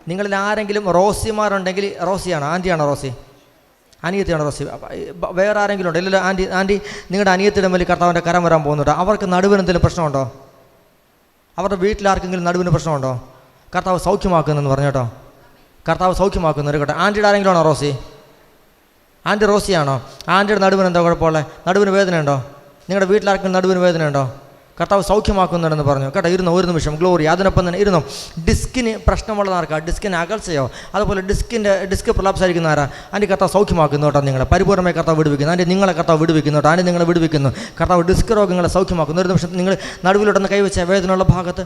നിങ്ങളിൽ ആരെങ്കിലും റോസിമാരുണ്ടെങ്കിൽ റോസിയാണോ? ആൻറ്റിയാണോ റോസി? അനിയത്തിയാണോ റോസി? വേറെ ആരെങ്കിലും ഉണ്ടോ? ഇല്ലല്ലോ. ആൻറ്റി നിങ്ങളുടെ അനിയത്തിയുടെ മേൽ കർത്താവിൻ്റെ കരം വരാൻ പോകുന്നുണ്ടോ? അവർക്ക് നടുവിന് എന്തെങ്കിലും പ്രശ്നമുണ്ടോ? അവരുടെ വീട്ടിലാർക്കെങ്കിലും നടുവിന് പ്രശ്നമുണ്ടോ? കർത്താവ് സൗഖ്യമാക്കുന്നെന്ന് പറഞ്ഞു കേട്ടോ. കർത്താവ് സൗഖ്യമാക്കുന്നു കേട്ടോ. ആൻറ്റിയുടെ ആരെങ്കിലും ആണോ റോസി? ആൻറ്റി റോസിയാണോ? ആൻറ്റിയുടെ നടുവിന് എന്താ കുഴപ്പമുള്ളത്? നടുവിന് വേദനയുണ്ടോ? നിങ്ങളുടെ വീട്ടിലാർക്കും നടുവിന് വേദനയുണ്ടോ? കർത്താവ് സൗഖ്യമാക്കുന്നുണ്ടെന്ന് പറഞ്ഞു കേട്ടോ. ഇരുന്നോ, ഒരു നിമിഷം. ഗ്ലോറി. അതിനൊപ്പം തന്നെ ഇരുന്നോ. ഡിസ്കിന് പ്രശ്നമുള്ള ആർക്കാ? ഡിസ്കിന് അകൽച്ചയോ അതുപോലെ ഡിസ്ക് പ്രൊലാപ്സ് ആയിരിക്കുന്ന ആരാ? അതിൻ്റെ കർത്താവ് സൗഖ്യമാക്കുന്നു കേട്ടോ. നിങ്ങളെ പരിപൂർണ്ണമായി കർത്താവ് വിടുവിക്കുന്നു. അതിൻ്റെ നിങ്ങളെ കർത്താവ് വിടുവിക്കുന്നു കേട്ടോ. അതിൻ്റെ നിങ്ങളെ വിടുവിക്കുന്നു. കർത്താവ് ഡിസ്ക് രോഗങ്ങളെ സൗഖ്യമാക്കുന്നു. ഒരു നിമിഷം നിങ്ങൾ നടുവിലോട്ടൊന്ന് കൈവച്ച വേദനയുള്ള ഭാഗത്ത്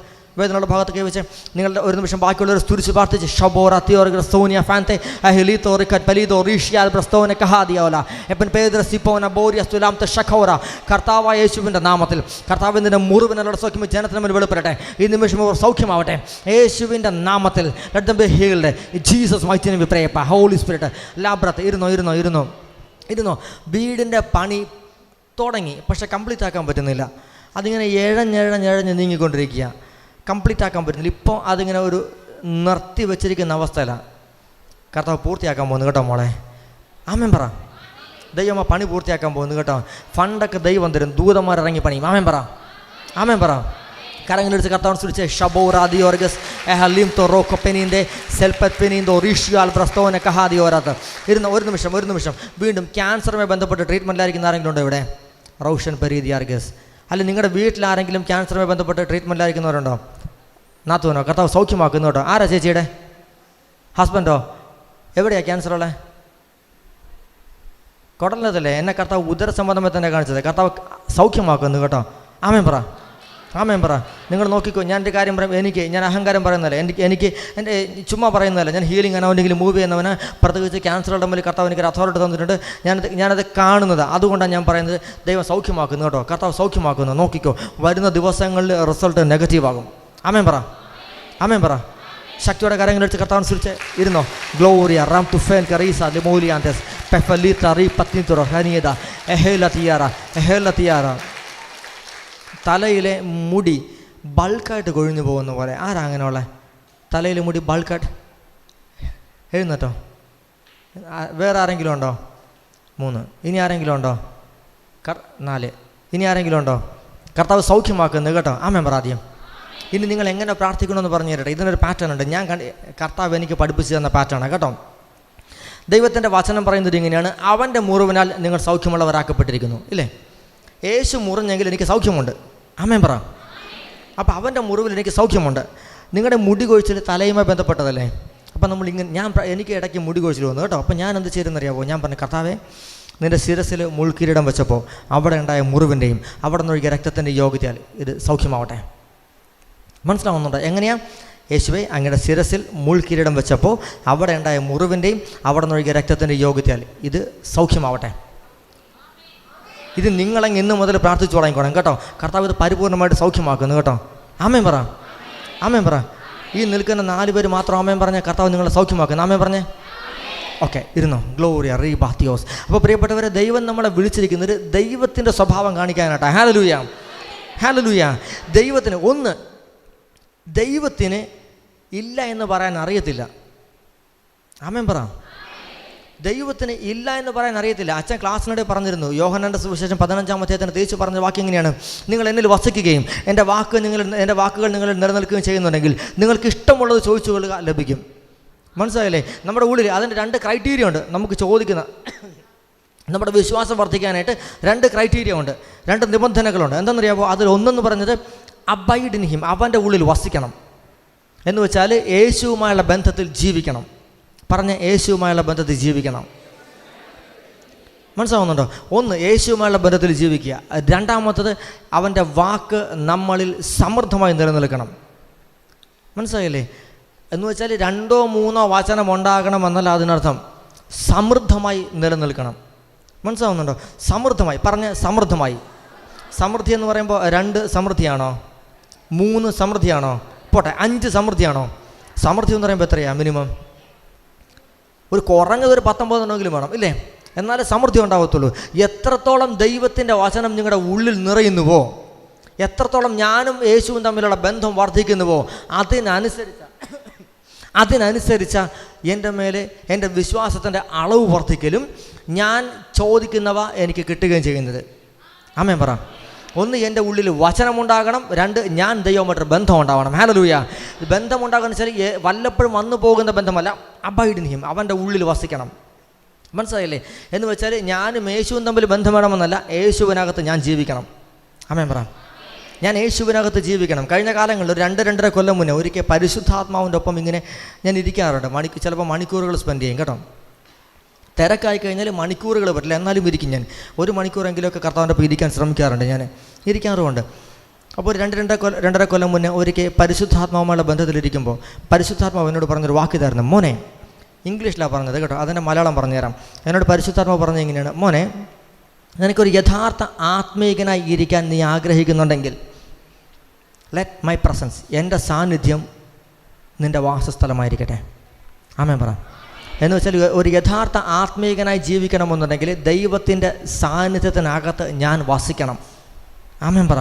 കൈവച്ച് നിങ്ങളുടെ ഒരു നിമിഷം ബാക്കിയുള്ളവർ സ്തുതിച്ച് പ്രാർത്ഥിച്ച്. ഷബോറാത്തിയോർഗ്ര സോനിയ ഫാൻതെ അഹ്ലീതോ റിക്കറ്റ് പലീദോ റീഷിയാൽ ബ്രസ്തോനെ കഹാദിയോല എപ്പൻ പേദ്ര സിപ്പോന ബോരിയസ് തുലാംത ഷഖോറ. കർത്താവായ യേശുവിൻ്റെ നാമത്തിൽ കർത്താവിൻ്റെ മുറിവിനുള്ള സൗഖ്യം ജനത്തിന് മുന്നിൽ വെളിപ്പെടട്ടെ. ഈ നിമിഷം അവർ സൗഖ്യമാവട്ടെ യേശുവിൻ്റെ നാമത്തിൽ. Let them be healed in Jesus mighty name we pray. Holy spirit ലാബ്രത്ത്. ഇരുന്നോ. വീടിൻ്റെ പണി തുടങ്ങി, പക്ഷെ കംപ്ലീറ്റ് ആക്കാൻ പറ്റുന്നില്ല. അതിങ്ങനെ എഴഞ്ഞ് നീങ്ങിക്കൊണ്ടിരിക്കുക. കംപ്ലീറ്റ് ആക്കാൻ പറ്റുന്നില്ല. ഇപ്പോൾ അതിങ്ങനെ ഒരു നിർത്തി വെച്ചിരിക്കുന്ന അവസ്ഥയിലാണ്. കർത്താവ് പൂർത്തിയാക്കാൻ പോകുന്നു കേട്ടോ മോളെ. ആമേൻ പറ. ദൈവം ആ പണി പൂർത്തിയാക്കാൻ പോകുന്നു കേട്ടോ. ഫണ്ടൊക്കെ ദൈവം തരും, ദൂതന്മാരിറങ്ങി പണിയും. ആമേൻ പറ. കരങ്ങളെടുത്ത് കർത്താവിനെ സ്തുതിച്ച്. ഷബോറാദിയോർഗസ് എഹലിം തോറോക്കോ പെനീൻ്റെ സെൽപ്പത്ത് പെനീന്തോ റീഷിയാൽ ബ്രസ്തോനെ കഹാദിയോരാത്ത്. ഒരു നിമിഷം. വീണ്ടും ക്യാൻസറുമായി ബന്ധപ്പെട്ട് ട്രീറ്റ്മെൻറ്റിലായിരിക്കുന്ന ആരെങ്കിലും ഉണ്ടോ ഇവിടെ? റൗഷൻ പെരീദിയാർഗസ്. അല്ല, നിങ്ങളുടെ വീട്ടിൽ ആരെങ്കിലും ക്യാൻസറുമായി ബന്ധപ്പെട്ട് ട്രീറ്റ്മെൻറ്റിലായിരിക്കുന്നവരുണ്ടോ? നാത്തൂനോ? കർത്താവ് സൗഖ്യമാക്കുന്നു കേട്ടോ. ആരാ ചേച്ചിയുടെ ഹസ്ബൻഡോ? എവിടെയാണ് ക്യാൻസറുള്ളത്? കുടലിനകത്തല്ലേ? എന്നെ കർത്താവ് ഉദര സംബന്ധമായി തന്നെ കാണിച്ചത്. കർത്താവ് സൗഖ്യമാക്കുന്നു കേട്ടോ. ആമേൻ പറ, ആമേൻ പറ. നിങ്ങൾ നോക്കിക്കോ, ഞാൻ ഒരു കാര്യം പറയും, ഞാൻ അഹങ്കാരം പറയുന്നതല്ല, എനിക്ക് എൻ്റെ ചുമ്മാ പറയുന്നതല്ല. ഞാൻ ഹീലിംഗ് അനൗണ്ടെങ്കിലും മൂവ് ചെയ്യുന്നവന്, പ്രത്യേകിച്ച് ക്യാൻസറുടെ മേൽ കർത്താവ് എനിക്കൊരു അതോറിറ്റി തന്നിട്ടുണ്ട്. ഞാനത് കാണുന്നത്, അതുകൊണ്ടാണ് ഞാൻ പറയുന്നത് ദൈവം സൗഖ്യമാക്കുന്നു കേട്ടോ, കർത്താവ് സൗഖ്യമാക്കുന്നു. നോക്കിക്കോ, വരുന്ന ദിവസങ്ങളിൽ റിസൾട്ട് നെഗറ്റീവാകും. ആമേൻ പറ, ആമേൻ പറ. ശക്തിയോടെ കാര്യങ്ങളെടുത്ത് കർത്താവ് അനുസരിച്ച് ഇരുന്നോ. ഗ്ലോറിയ റാം തുഫേൻ കറീസ ലിമോലിയാന്തസ് പെഫലിത്ത റീ പത്നിത്തുറ ഹനിയത എഹേല തിയാറ. തലയിലെ മുടി ബൾക്കായിട്ട് കൊഴിഞ്ഞു പോകുന്ന പോലെ. ആരാ അങ്ങനെയുള്ള തലയിലെ മുടി ബൾക്കായിട്ട്? എഴുന്നേറ്റോ. വേറെ ആരെങ്കിലും ഉണ്ടോ? 3. ഇനി ആരെങ്കിലും ഉണ്ടോ? 4. ഇനി ആരെങ്കിലും ഉണ്ടോ? കർത്താവ് സൗഖ്യമാക്കുന്നത് കേട്ടോ. ആമേൻ പറ ആദ്യം. ഇനി നിങ്ങൾ എങ്ങനെ പ്രാർത്ഥിക്കണമെന്ന് പറഞ്ഞു തരട്ടെ. ഇതിനൊരു പാറ്റേൺ ഉണ്ട്, ഞാൻ കർത്താവ് എനിക്ക് പഠിപ്പിച്ചു തന്ന പാറ്റേണാണ് കേട്ടോ. ദൈവത്തിൻ്റെ വചനം പറയുന്നത് ഇങ്ങനെയാണ്: അവൻ്റെ മുറിവിനാൽ നിങ്ങൾ സൗഖ്യമുള്ളവരാക്കപ്പെട്ടിരിക്കുന്നു. ഇല്ലേ? യേശു മുറിഞ്ഞെങ്കിൽ എനിക്ക് സൗഖ്യമുണ്ട്. ആമേൻ പറ. അപ്പോൾ അവൻ്റെ മുറിവിൽ എനിക്ക് സൗഖ്യമുണ്ട്. നിങ്ങളുടെ മുടി കൊഴിച്ചിൽ തലയുമായി ബന്ധപ്പെട്ടതല്ലേ? അപ്പം എനിക്ക് ഇടയ്ക്ക് മുടി കൊഴിച്ചിൽ വന്നു കേട്ടോ. അപ്പം ഞാൻ എന്ത് ചെയ്തെന്നറിയാമോ? ഞാൻ പറഞ്ഞു, കർത്താവേ, നിൻ്റെ ശിരസിൽ മുൾക്കിരീടം വെച്ചപ്പോൾ അവിടെ ഉണ്ടായ മുറിവിൻ്റെയും അവിടെ നിന്നൊഴുകിയ രക്തത്തിൻ്റെ യോഗ്യതയാൽ ഇത് സൗഖ്യമാവട്ടെ. മനസ്സിലാവുന്നുണ്ടോ? എങ്ങനെയാണ്? യേശുവേ, അങ്ങയുടെ ശിരസിൽ മുൾക്കിരീടം വെച്ചപ്പോൾ അവിടെ ഉണ്ടായ മുറിവിൻ്റെയും അവിടെ നിന്നൊഴുകിയ രക്തത്തിൻ്റെ യോഗ്യതയാൽ ഇത് സൗഖ്യമാവട്ടെ. ഇത് നിങ്ങളങ്ങ് ഇന്ന് മുതൽ പ്രാർത്ഥിച്ചു തുടങ്ങിക്കോണം കേട്ടോ. കർത്താവ് ഇത് പരിപൂർണ്ണമായിട്ട് സൗഖ്യമാക്കുന്നു കേട്ടോ. ആമേൻ പറ, ആമേൻ പറ. ഈ നിൽക്കുന്ന 4 പേര് മാത്രം ആമേൻ പറഞ്ഞ കർത്താവ് നിങ്ങളെ സൗഖ്യമാക്കുന്നു. ആമേൻ പറഞ്ഞേ. ഓക്കെ, ഇരുന്നോ. ഗ്ലോറിയ റീ ബാത്തിയോസ്. അപ്പോൾ പ്രിയപ്പെട്ടവരെ, ദൈവം നമ്മളെ വിളിച്ചിരിക്കുന്നത് ദൈവത്തിൻ്റെ സ്വഭാവം കാണിക്കാനായിട്ടാണ്. Hallelujah, hallelujah. ദൈവത്തിന് ഇല്ല എന്ന് പറയാൻ അറിയത്തില്ല. ആമേൻ പറ. ദൈവത്തിന് ഇല്ല എന്ന് പറയാൻ അറിയത്തില്ല. അച്ഛൻ ക്ലാസ്സിനിടെ പറഞ്ഞിരുന്നു, യോഹന്നാന്റെ സുവിശേഷം 15-ാം അധ്യായത്തിന് തിരിച്ച് പറഞ്ഞ വാക്യം ഇങ്ങനെയാണ്: നിങ്ങൾ എന്നിൽ വസിക്കുകയും എൻ്റെ വാക്കുകൾ നിങ്ങളിൽ നിലനിൽക്കുകയും ചെയ്യുന്നുണ്ടെങ്കിൽ നിങ്ങൾക്ക് ഇഷ്ടമുള്ളത് ചോദിച്ചു കൊള്ളുക, ലഭിക്കും. മനസ്സിലായില്ലേ? നമ്മുടെ ഉള്ളിൽ അതിൻ്റെ 2 ക്രൈറ്റീരിയ ഉണ്ട്. നമുക്ക് ചോദിക്കുന്ന നമ്മുടെ വിശ്വാസം വർദ്ധിക്കാനായിട്ട് 2 ക്രൈറ്റീരിയ ഉണ്ട്, 2 നിബന്ധനകളുണ്ട്. എന്താണെന്നറിയാമോ? അതിൽ ഒന്നെന്ന് പറഞ്ഞത് അബൈഡ് ഇൻ ഹിം, അവൻ്റെ ഉള്ളിൽ വസിക്കണം എന്ന് വെച്ചാൽ യേശുവുമായുള്ള ബന്ധത്തിൽ ജീവിക്കണം. പറഞ്ഞ യേശുവുമായുള്ള ബന്ധത്തിൽ ജീവിക്കണം. മനസ്സിലാവുന്നുണ്ടോ? 1 യേശുവുമായുള്ള ബന്ധത്തിൽ ജീവിക്കുക. 2ാമത്തത് അവൻ്റെ വാക്ക് നമ്മളിൽ സമൃദ്ധമായി നിലനിൽക്കണം. മനസ്സിലായില്ലേ? എന്ന് വെച്ചാൽ 2ഓ 3ഓ വചനം ഉണ്ടാകണമെന്നല്ല അതിനർത്ഥം. സമൃദ്ധമായി നിലനിൽക്കണം. മനസ്സിലാവുന്നുണ്ടോ? സമൃദ്ധമായി. പറഞ്ഞ സമൃദ്ധമായി. സമൃദ്ധി എന്ന് പറയുമ്പോൾ 2 സമൃദ്ധിയാണോ? 3 സമൃദ്ധിയാണോ? പോട്ടെ, 5 സമൃദ്ധിയാണോ? സമൃദ്ധി എന്ന് പറയുമ്പോൾ എത്രയാണ് മിനിമം? ഒരു കുറഞ്ഞതൊരു 19 വേണം, ഇല്ലേ? എന്നാലേ സമൃദ്ധി ഉണ്ടാകത്തുള്ളൂ. എത്രത്തോളം ദൈവത്തിൻ്റെ വചനം നിങ്ങളുടെ ഉള്ളിൽ നിറയുന്നുവോ, എത്രത്തോളം ഞാനും യേശുവും തമ്മിലുള്ള ബന്ധം വർദ്ധിക്കുന്നുവോ, അതിനനുസരിച്ച എൻ്റെ മേലെ എൻ്റെ വിശ്വാസത്തിൻ്റെ അളവ് വർദ്ധിക്കലും ഞാൻ ചോദിക്കുന്നവ എനിക്ക് കിട്ടുകയും ചെയ്യുന്നത്. ആമേൻ പറ. 1 എൻ്റെ ഉള്ളിൽ വചനമുണ്ടാകണം, 2 ഞാൻ ദൈവമായിട്ടൊരു ബന്ധം ഉണ്ടാവണം. ഹല്ലേലൂയ. ബന്ധം ഉണ്ടാകുന്ന വെച്ചാൽ വല്ലപ്പോഴും വന്നു പോകുന്ന ബന്ധമല്ല, അബൈഡ് ഇൻ ഹിം, അവൻ്റെ ഉള്ളിൽ വസിക്കണം. മനസ്സിലായില്ലേ? എന്ന് വെച്ചാൽ ഞാനും യേശുവും തമ്മിൽ ബന്ധം വേണമെന്നല്ല, യേശുവിനകത്ത് ഞാൻ ജീവിക്കണം. ആമേൻ പറ. ഞാൻ യേശുവിനകത്ത് ജീവിക്കണം. കഴിഞ്ഞ കാലങ്ങളിൽ ഒരു 2-2.5 കൊല്ലം മുന്നേ ഒരിക്കൽ പരിശുദ്ധാത്മാവിൻ്റെ ഒപ്പം ഇങ്ങനെ ഞാൻ ഇരിക്കാറുണ്ട്. ചിലപ്പോൾ മണിക്കൂറുകൾ സ്പെൻഡ് ചെയ്യും കേട്ടോ. തിരക്കായി കഴിഞ്ഞാൽ മണിക്കൂറുകൾ പറ്റില്ല, എന്നാലും ഇരിക്കും. ഞാൻ 1 മണിക്കൂറെങ്കിലുമൊക്കെ കർത്താവിൻ്റെ ഒപ്പം ഇരിക്കാൻ ശ്രമിക്കാറുണ്ട്. ഞാൻ ഇരിക്കാറുമുണ്ട്. അപ്പോൾ ഒരു 2-2.5 കൊല്ലം മുന്നേ ഒരിക്കൽ പരിശുദ്ധാത്മാവുമായുള്ള ബന്ധത്തിലിരിക്കുമ്പോൾ പരിശുദ്ധാത്മാവ് എന്നോട് പറഞ്ഞൊരു വാക്കിതായിരുന്നു. മോനെ, ഇംഗ്ലീഷിലാണ് പറഞ്ഞത് കേട്ടോ, അതിൻ്റെ മലയാളം പറഞ്ഞുതരാം. എന്നോട് പരിശുദ്ധാത്മാവ് പറഞ്ഞത് ഇങ്ങനെയാണ്: മോനെ, നിനക്കൊരു യഥാർത്ഥ ആത്മീകനായി ഇരിക്കാൻ നീ ആഗ്രഹിക്കുന്നുണ്ടെങ്കിൽ ലെറ്റ് മൈ പ്രസൻസ്, എൻ്റെ സാന്നിധ്യം നിൻ്റെ വാസസ്ഥലമായിരിക്കട്ടെ. ആമേൻ പറ. എന്ന് വെച്ചാൽ ഒരു യഥാർത്ഥ ആത്മീകനായി ജീവിക്കണമെന്നുണ്ടെങ്കിൽ ദൈവത്തിൻ്റെ സാന്നിധ്യത്തിനകത്ത് ഞാൻ വസിക്കണം. ആമേൻ പറ.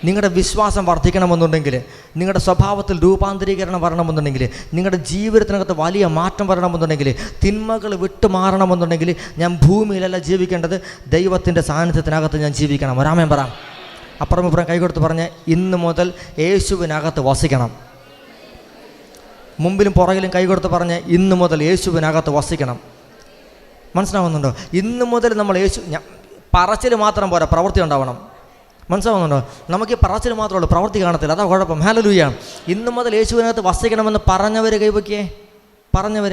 നിങ്ങളുടെ വിശ്വാസം വർദ്ധിക്കണമെന്നുണ്ടെങ്കിൽ, നിങ്ങളുടെ സ്വഭാവത്തിൽ രൂപാന്തരീകരണം വരണമെന്നുണ്ടെങ്കിൽ, നിങ്ങളുടെ ജീവിതത്തിനകത്ത് വലിയ മാറ്റം വരണമെന്നുണ്ടെങ്കിൽ, തിന്മകൾ വിട്ടുമാറണമെന്നുണ്ടെങ്കിൽ ഞാൻ ഭൂമിയിലല്ല ജീവിക്കേണ്ടത്, ദൈവത്തിൻ്റെ സാന്നിധ്യത്തിനകത്ത് ഞാൻ ജീവിക്കണം. ഒരാമേൻ പറ. അപ്പുറം ഇപ്പുറം കൈകൊടുത്ത് പറഞ്ഞ്, ഇന്ന് മുതൽ യേശുവിനകത്ത് വസിക്കണം. മുമ്പിലും പുറകിലും കൈകൊടുത്ത് പറഞ്ഞ്, ഇന്ന് മുതൽ യേശുവിനകത്ത് വസിക്കണം. മനസ്സിലാവുന്നുണ്ടോ? ഇന്ന് മുതൽ നമ്മൾ പറച്ചിൽ മാത്രം പോരാ, പ്രവൃത്തി ഉണ്ടാവണം. മനസ്സിലാവുന്നുണ്ടോ? നമുക്ക് ഈ പറച്ചിൽ മാത്രമേ ഉള്ളൂ, പ്രവൃത്തി കാണത്തില്ല. അതാ കുഴപ്പം. ഹല്ലേലൂയ. ഇന്ന് മുതൽ യേശുവിനകത്ത് വസിക്കണമെന്ന് പറഞ്ഞവർ കൈവയ്ക്കേ. പറഞ്ഞവർ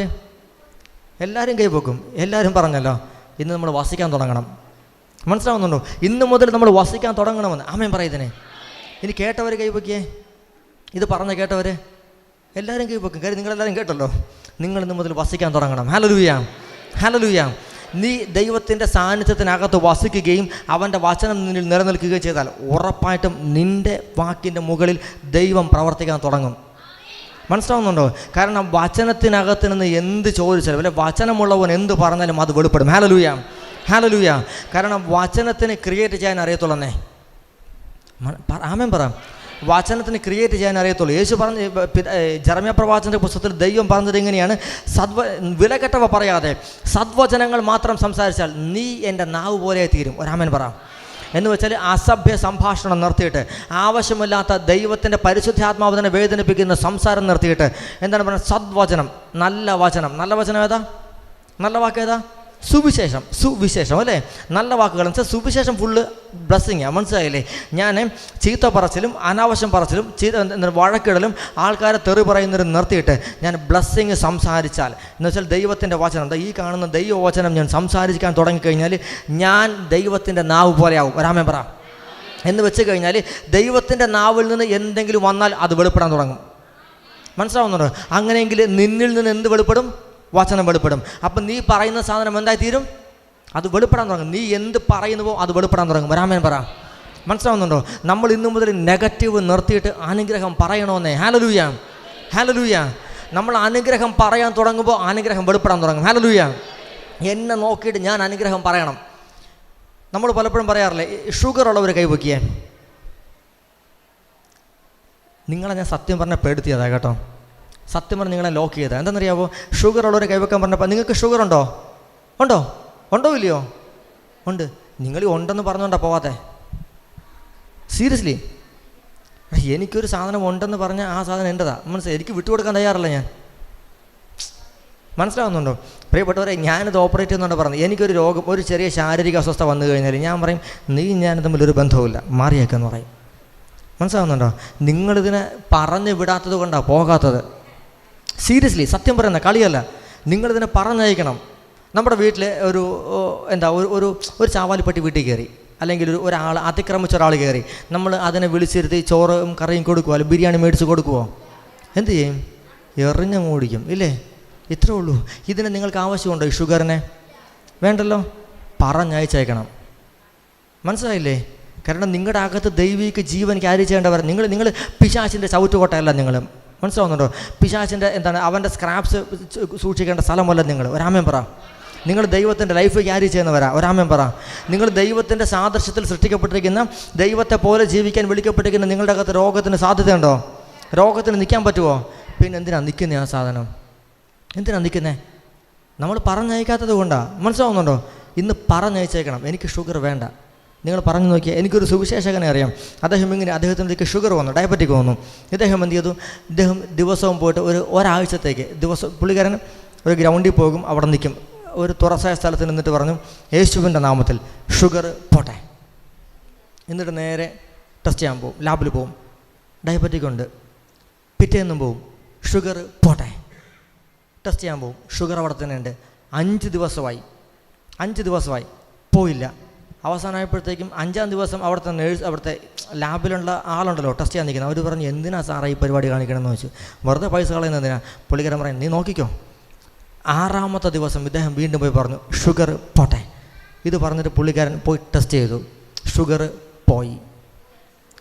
എല്ലാവരും കൈവെക്കും. എല്ലാവരും പറഞ്ഞല്ലോ, ഇന്ന് നമ്മൾ വസിക്കാൻ തുടങ്ങണം. മനസ്സിലാവുന്നുണ്ടോ? ഇന്ന് മുതൽ നമ്മൾ വസിക്കാൻ തുടങ്ങണമെന്ന്. ആമേൻ പറയുന്നതിനെ. ഇനി കേട്ടവർ കൈവയ്ക്കേ, ഇത് പറഞ്ഞ കേട്ടവർ എല്ലാവരും കൈവയ്ക്കും. കാര്യം നിങ്ങളെല്ലാവരും കേട്ടല്ലോ. നിങ്ങൾ ഇന്ന് മുതൽ വസിക്കാൻ തുടങ്ങണം. Hallelujah, hallelujah. നീ ദൈവത്തിൻ്റെ സാന്നിധ്യത്തിനകത്ത് വസിക്കുകയും അവൻ്റെ വചനം നിന്നിൽ നിലനിൽക്കുകയും ചെയ്താൽ ഉറപ്പായിട്ടും നിൻ്റെ വാക്കിൻ്റെ മുകളിൽ ദൈവം പ്രവർത്തിക്കാൻ തുടങ്ങും. മനസ്സിലാവുന്നുണ്ടോ? കാരണം വചനത്തിനകത്ത് നിന്ന് എന്ത് ചോദിച്ചാലും അല്ലെ വചനമുള്ളവൻ എന്ത് പറഞ്ഞാലും അത് വെളിപ്പെടും. Hallelujah, hallelujah. കാരണം വചനത്തിന് ക്രിയേറ്റ് ചെയ്യാൻ അറിയത്തുള്ളന്നേ. ആമേൻ പറ. വചനത്തിന് ക്രിയേറ്റ് ചെയ്യാൻ അറിയത്തുള്ളൂ. യേശു പറഞ്ഞ ജെറമ്യാ പ്രവാചകന്റെ പുസ്തകത്തിൽ ദൈവം പറഞ്ഞത് എങ്ങനെയാണ്? വിലകെട്ടവ പറയാതെ സദ്വചനങ്ങൾ മാത്രം സംസാരിച്ചാൽ നീ എൻ്റെ നാവ് പോലെ തീരും. ഒരാമേൻ പറ. എന്ന് വെച്ചാൽ അസഭ്യ സംഭാഷണം നിർത്തിയിട്ട്, ആവശ്യമില്ലാത്ത ദൈവത്തിൻ്റെ പരിശുദ്ധാത്മാവിനെ വേദനിപ്പിക്കുന്ന സംസാരം നിർത്തിയിട്ട് എന്താണ് പറയുന്നത്? സദ്വചനം, നല്ല വചനം. നല്ല വചനം ഏതാ? നല്ല വാക്ക് ഏതാ? സുവിശേഷം. സുവിശേഷം അല്ലേ? നല്ല വാക്കുകൾ എന്ന് വെച്ചാൽ സുവിശേഷം ഫുള്ള് ബ്ലെസ്സിങ്ങാണ്. മനസ്സിലായില്ലേ? ഞാൻ ചീത്ത പറച്ചിലും അനാവശ്യം പറച്ചിലും വഴക്കിടലും ആൾക്കാരെ തെറി പറയുന്നവരും നിർത്തിയിട്ട് ഞാൻ ബ്ലെസ്സിങ് സംസാരിച്ചാൽ, എന്ന് വെച്ചാൽ ദൈവത്തിൻ്റെ വചനം, ഈ കാണുന്ന ദൈവവചനം ഞാൻ സംസാരിക്കാൻ തുടങ്ങിക്കഴിഞ്ഞാൽ ഞാൻ ദൈവത്തിൻ്റെ നാവ് പോലെയാവും. ഒരാമേൻ പറ. എന്ന് വെച്ച് കഴിഞ്ഞാൽ ദൈവത്തിൻ്റെ നാവിൽ നിന്ന് എന്തെങ്കിലും വന്നാൽ അത് വെളിപ്പെടാൻ തുടങ്ങും. മനസ്സിലാവുന്നുണ്ടോ? അങ്ങനെയെങ്കിൽ നിന്നിൽ നിന്ന് എന്ത് വെളിപ്പെടും? വചനം വെളിപ്പെടും. അപ്പം നീ പറയുന്ന സാധനം എന്തായി തീരും? അത് വെളിപ്പെടാൻ തുടങ്ങും. നീ എന്ത് പറയുന്നുവോ അത് വെളിപ്പെടാൻ തുടങ്ങും. ഒരാമേൻ പറ. മനസ്സിലാവുന്നുണ്ടോ? നമ്മൾ ഇന്നു മുതൽ നെഗറ്റീവ് നിർത്തിയിട്ട് അനുഗ്രഹം പറയണമെന്നേ. Hallelujah, hallelujah. നമ്മൾ അനുഗ്രഹം പറയാൻ തുടങ്ങുമ്പോൾ അനുഗ്രഹം വെളിപ്പെടാൻ തുടങ്ങും. ഹല്ലേലൂയ. എന്നെ നോക്കിയിട്ട് ഞാൻ അനുഗ്രഹം പറയണം. നമ്മൾ പലപ്പോഴും പറയാറില്ലേ, ഷുഗർ ഉള്ളവർ കൈവയ്ക്കിയേ. നിങ്ങളെ ഞാൻ സത്യം പറഞ്ഞാൽ പേടുത്തിയതാ കേട്ടോ. സത്യം പറഞ്ഞ് നിങ്ങളെ ലോക്ക് ചെയ്താൽ എന്താണെന്നറിയാവോ? ഷുഗർ ഉള്ളവരെ കൈവയ്ക്കാൻ പറഞ്ഞപ്പോൾ നിങ്ങൾക്ക് ഷുഗർ ഉണ്ടോ? ഉണ്ടോ? ഉണ്ടോ ഇല്ലയോ? ഉണ്ട്. നിങ്ങൾ ഉണ്ടെന്ന് പറഞ്ഞുകൊണ്ടാണ് പോവാത്തെ. സീരിയസ്ലി. എനിക്കൊരു സാധനം ഉണ്ടെന്ന് പറഞ്ഞാൽ ആ സാധനം എൻ്റെതാ. മനസ്സിലായി? എനിക്ക് വിട്ടുകൊടുക്കാൻ തയ്യാറല്ല ഞാൻ. മനസ്സിലാവുന്നുണ്ടോ? പ്രിയപ്പെട്ടവരെ, ഞാനിത് ഓപ്പറേറ്റ് ചെയ്യുന്നുണ്ട് പറഞ്ഞത്. എനിക്കൊരു രോഗം, ഒരു ചെറിയ ശാരീരിക അസ്വസ്ഥ വന്നു കഴിഞ്ഞാൽ ഞാൻ പറയും, നീ ഞാൻ തമ്മിലൊരു ബന്ധവുമില്ല, മാറിയേക്കെന്ന് പറയും. മനസ്സിലാവുന്നുണ്ടോ? നിങ്ങളിതിനെ പറഞ്ഞു വിടാത്തത് കൊണ്ടാണ് പോകാത്തത്. സീരിയസ്ലി, സത്യം പറയുന്ന കളിയല്ല. നിങ്ങളിതിനെ പറഞ്ഞയക്കണം. നമ്മുടെ വീട്ടിൽ ഒരു ഒരു ചാവാലിപ്പട്ടി വീട്ടിൽ കയറി, അല്ലെങ്കിൽ ഒരാൾ അതിക്രമിച്ച ഒരാൾ കയറി, നമ്മൾ അതിനെ വിളിച്ചിരുത്തി ചോറും കറിയും കൊടുക്കുമോ, അല്ലെങ്കിൽ ബിരിയാണി മേടിച്ച് കൊടുക്കുമോ? എന്ത് ചെയ്യും? എറിഞ്ഞ മൂടിക്കും. ഇല്ലേ? ഇത്രേ ഉള്ളൂ. ഇതിന് നിങ്ങൾക്ക് ആവശ്യമുണ്ടോ ഈ ഷുഗറിനെ? വേണ്ടല്ലോ. പറഞ്ഞയച്ചേക്കണം. മനസ്സിലായില്ലേ? കാരണം നിങ്ങളുടെ അകത്ത് ദൈവിക ജീവൻ ക്യാരി ചെയ്യേണ്ടവർ. നിങ്ങൾ പിശാചിൻ്റെ ചവിറ്റുകൊട്ടയല്ല നിങ്ങൾ. മനസ്സിലാവുന്നുണ്ടോ? പിശാചിൻ്റെ അവൻ്റെ സ്ക്രാപ്സ് സൂക്ഷിക്കേണ്ട സ്ഥലമല്ല നിങ്ങൾ. ഒരാമേൻ പറ. നിങ്ങൾ ദൈവത്തിൻ്റെ ലൈഫ് ക്യാരി ചെയ്യുന്നവരാ. ഒരാമേൻ പറ. നിങ്ങൾ ദൈവത്തിൻ്റെ സാദൃശ്യത്തിൽ സൃഷ്ടിക്കപ്പെട്ടിരിക്കുന്ന, ദൈവത്തെ പോലെ ജീവിക്കാൻ വിളിക്കപ്പെട്ടിരിക്കുന്ന നിങ്ങളുടെ അകത്ത് രോഗത്തിന് സാധ്യതയുണ്ടോ? രോഗത്തിന് നിൽക്കാൻ പറ്റുമോ? പിന്നെ എന്തിനാണ് നിൽക്കുന്നത്? ആ സാധനം എന്തിനാണ് നിൽക്കുന്നത്? നമ്മൾ പറഞ്ഞയക്കാത്തത് കൊണ്ടാണ്. മനസ്സിലാവുന്നുണ്ടോ? ഇന്ന് പറഞ്ഞയച്ചേക്കണം. എനിക്ക് ഷുഗർ വേണ്ട. നിങ്ങൾ പറഞ്ഞു നോക്കിയാൽ, എനിക്കൊരു സുവിശേഷകനെ അറിയാം. അദ്ദേഹത്തിനേക്ക് ഷുഗർ വന്നു, ഡയബറ്റിക് വന്നു. ഇദ്ദേഹം എന്ത് ചെയ്തു? ഇദ്ദേഹം ദിവസവും പോയിട്ട് ഒരാഴ്ചത്തേക്ക് പുള്ളിക്കാരൻ ഒരു ഗ്രൗണ്ടിൽ പോകും, അവിടെ നിൽക്കും, ഒരു തുറസായ സ്ഥലത്ത് നിന്നിട്ട് പറഞ്ഞു, യേശുവിൻ്റെ നാമത്തിൽ ഷുഗർ പോട്ടെ. എന്നിട്ട് നേരെ ടെസ്റ്റ് ചെയ്യാൻ പോകും, ലാബിൽ പോവും. ഡയബറ്റിക് ഉണ്ട്. പിറ്റേന്നും പോവും, ഷുഗർ പോട്ടെ. ടെസ്റ്റ് ചെയ്യാൻ പോകും, ഷുഗർ അവിടെ തന്നെ ഉണ്ട്. 5 ദിവസമായി പോയില്ല. അവസാനമായപ്പോഴത്തേക്കും 5-ാം ദിവസം അവിടുത്തെ ലാബിലുള്ള ആളുണ്ടല്ലോ ടെസ്റ്റ് ചെയ്യാൻ നിൽക്കുന്നത്, അവർ പറഞ്ഞു, എന്തിനാ സാറേ ഈ പരിപാടി കാണിക്കണമെന്ന് വെച്ചു. വെറുതെ പൈസ കളയുന്നത് എന്തിനാ? പുള്ളിക്കാരൻ പറയും, നീ നോക്കിക്കോ. 6-ാമത്തെ ദിവസം ഇദ്ദേഹം വീണ്ടും പോയി പറഞ്ഞു, ഷുഗർ പോട്ടെ. ഇത് പറഞ്ഞിട്ട് പുള്ളിക്കാരൻ പോയി ടെസ്റ്റ് ചെയ്തു, ഷുഗർ പോയി.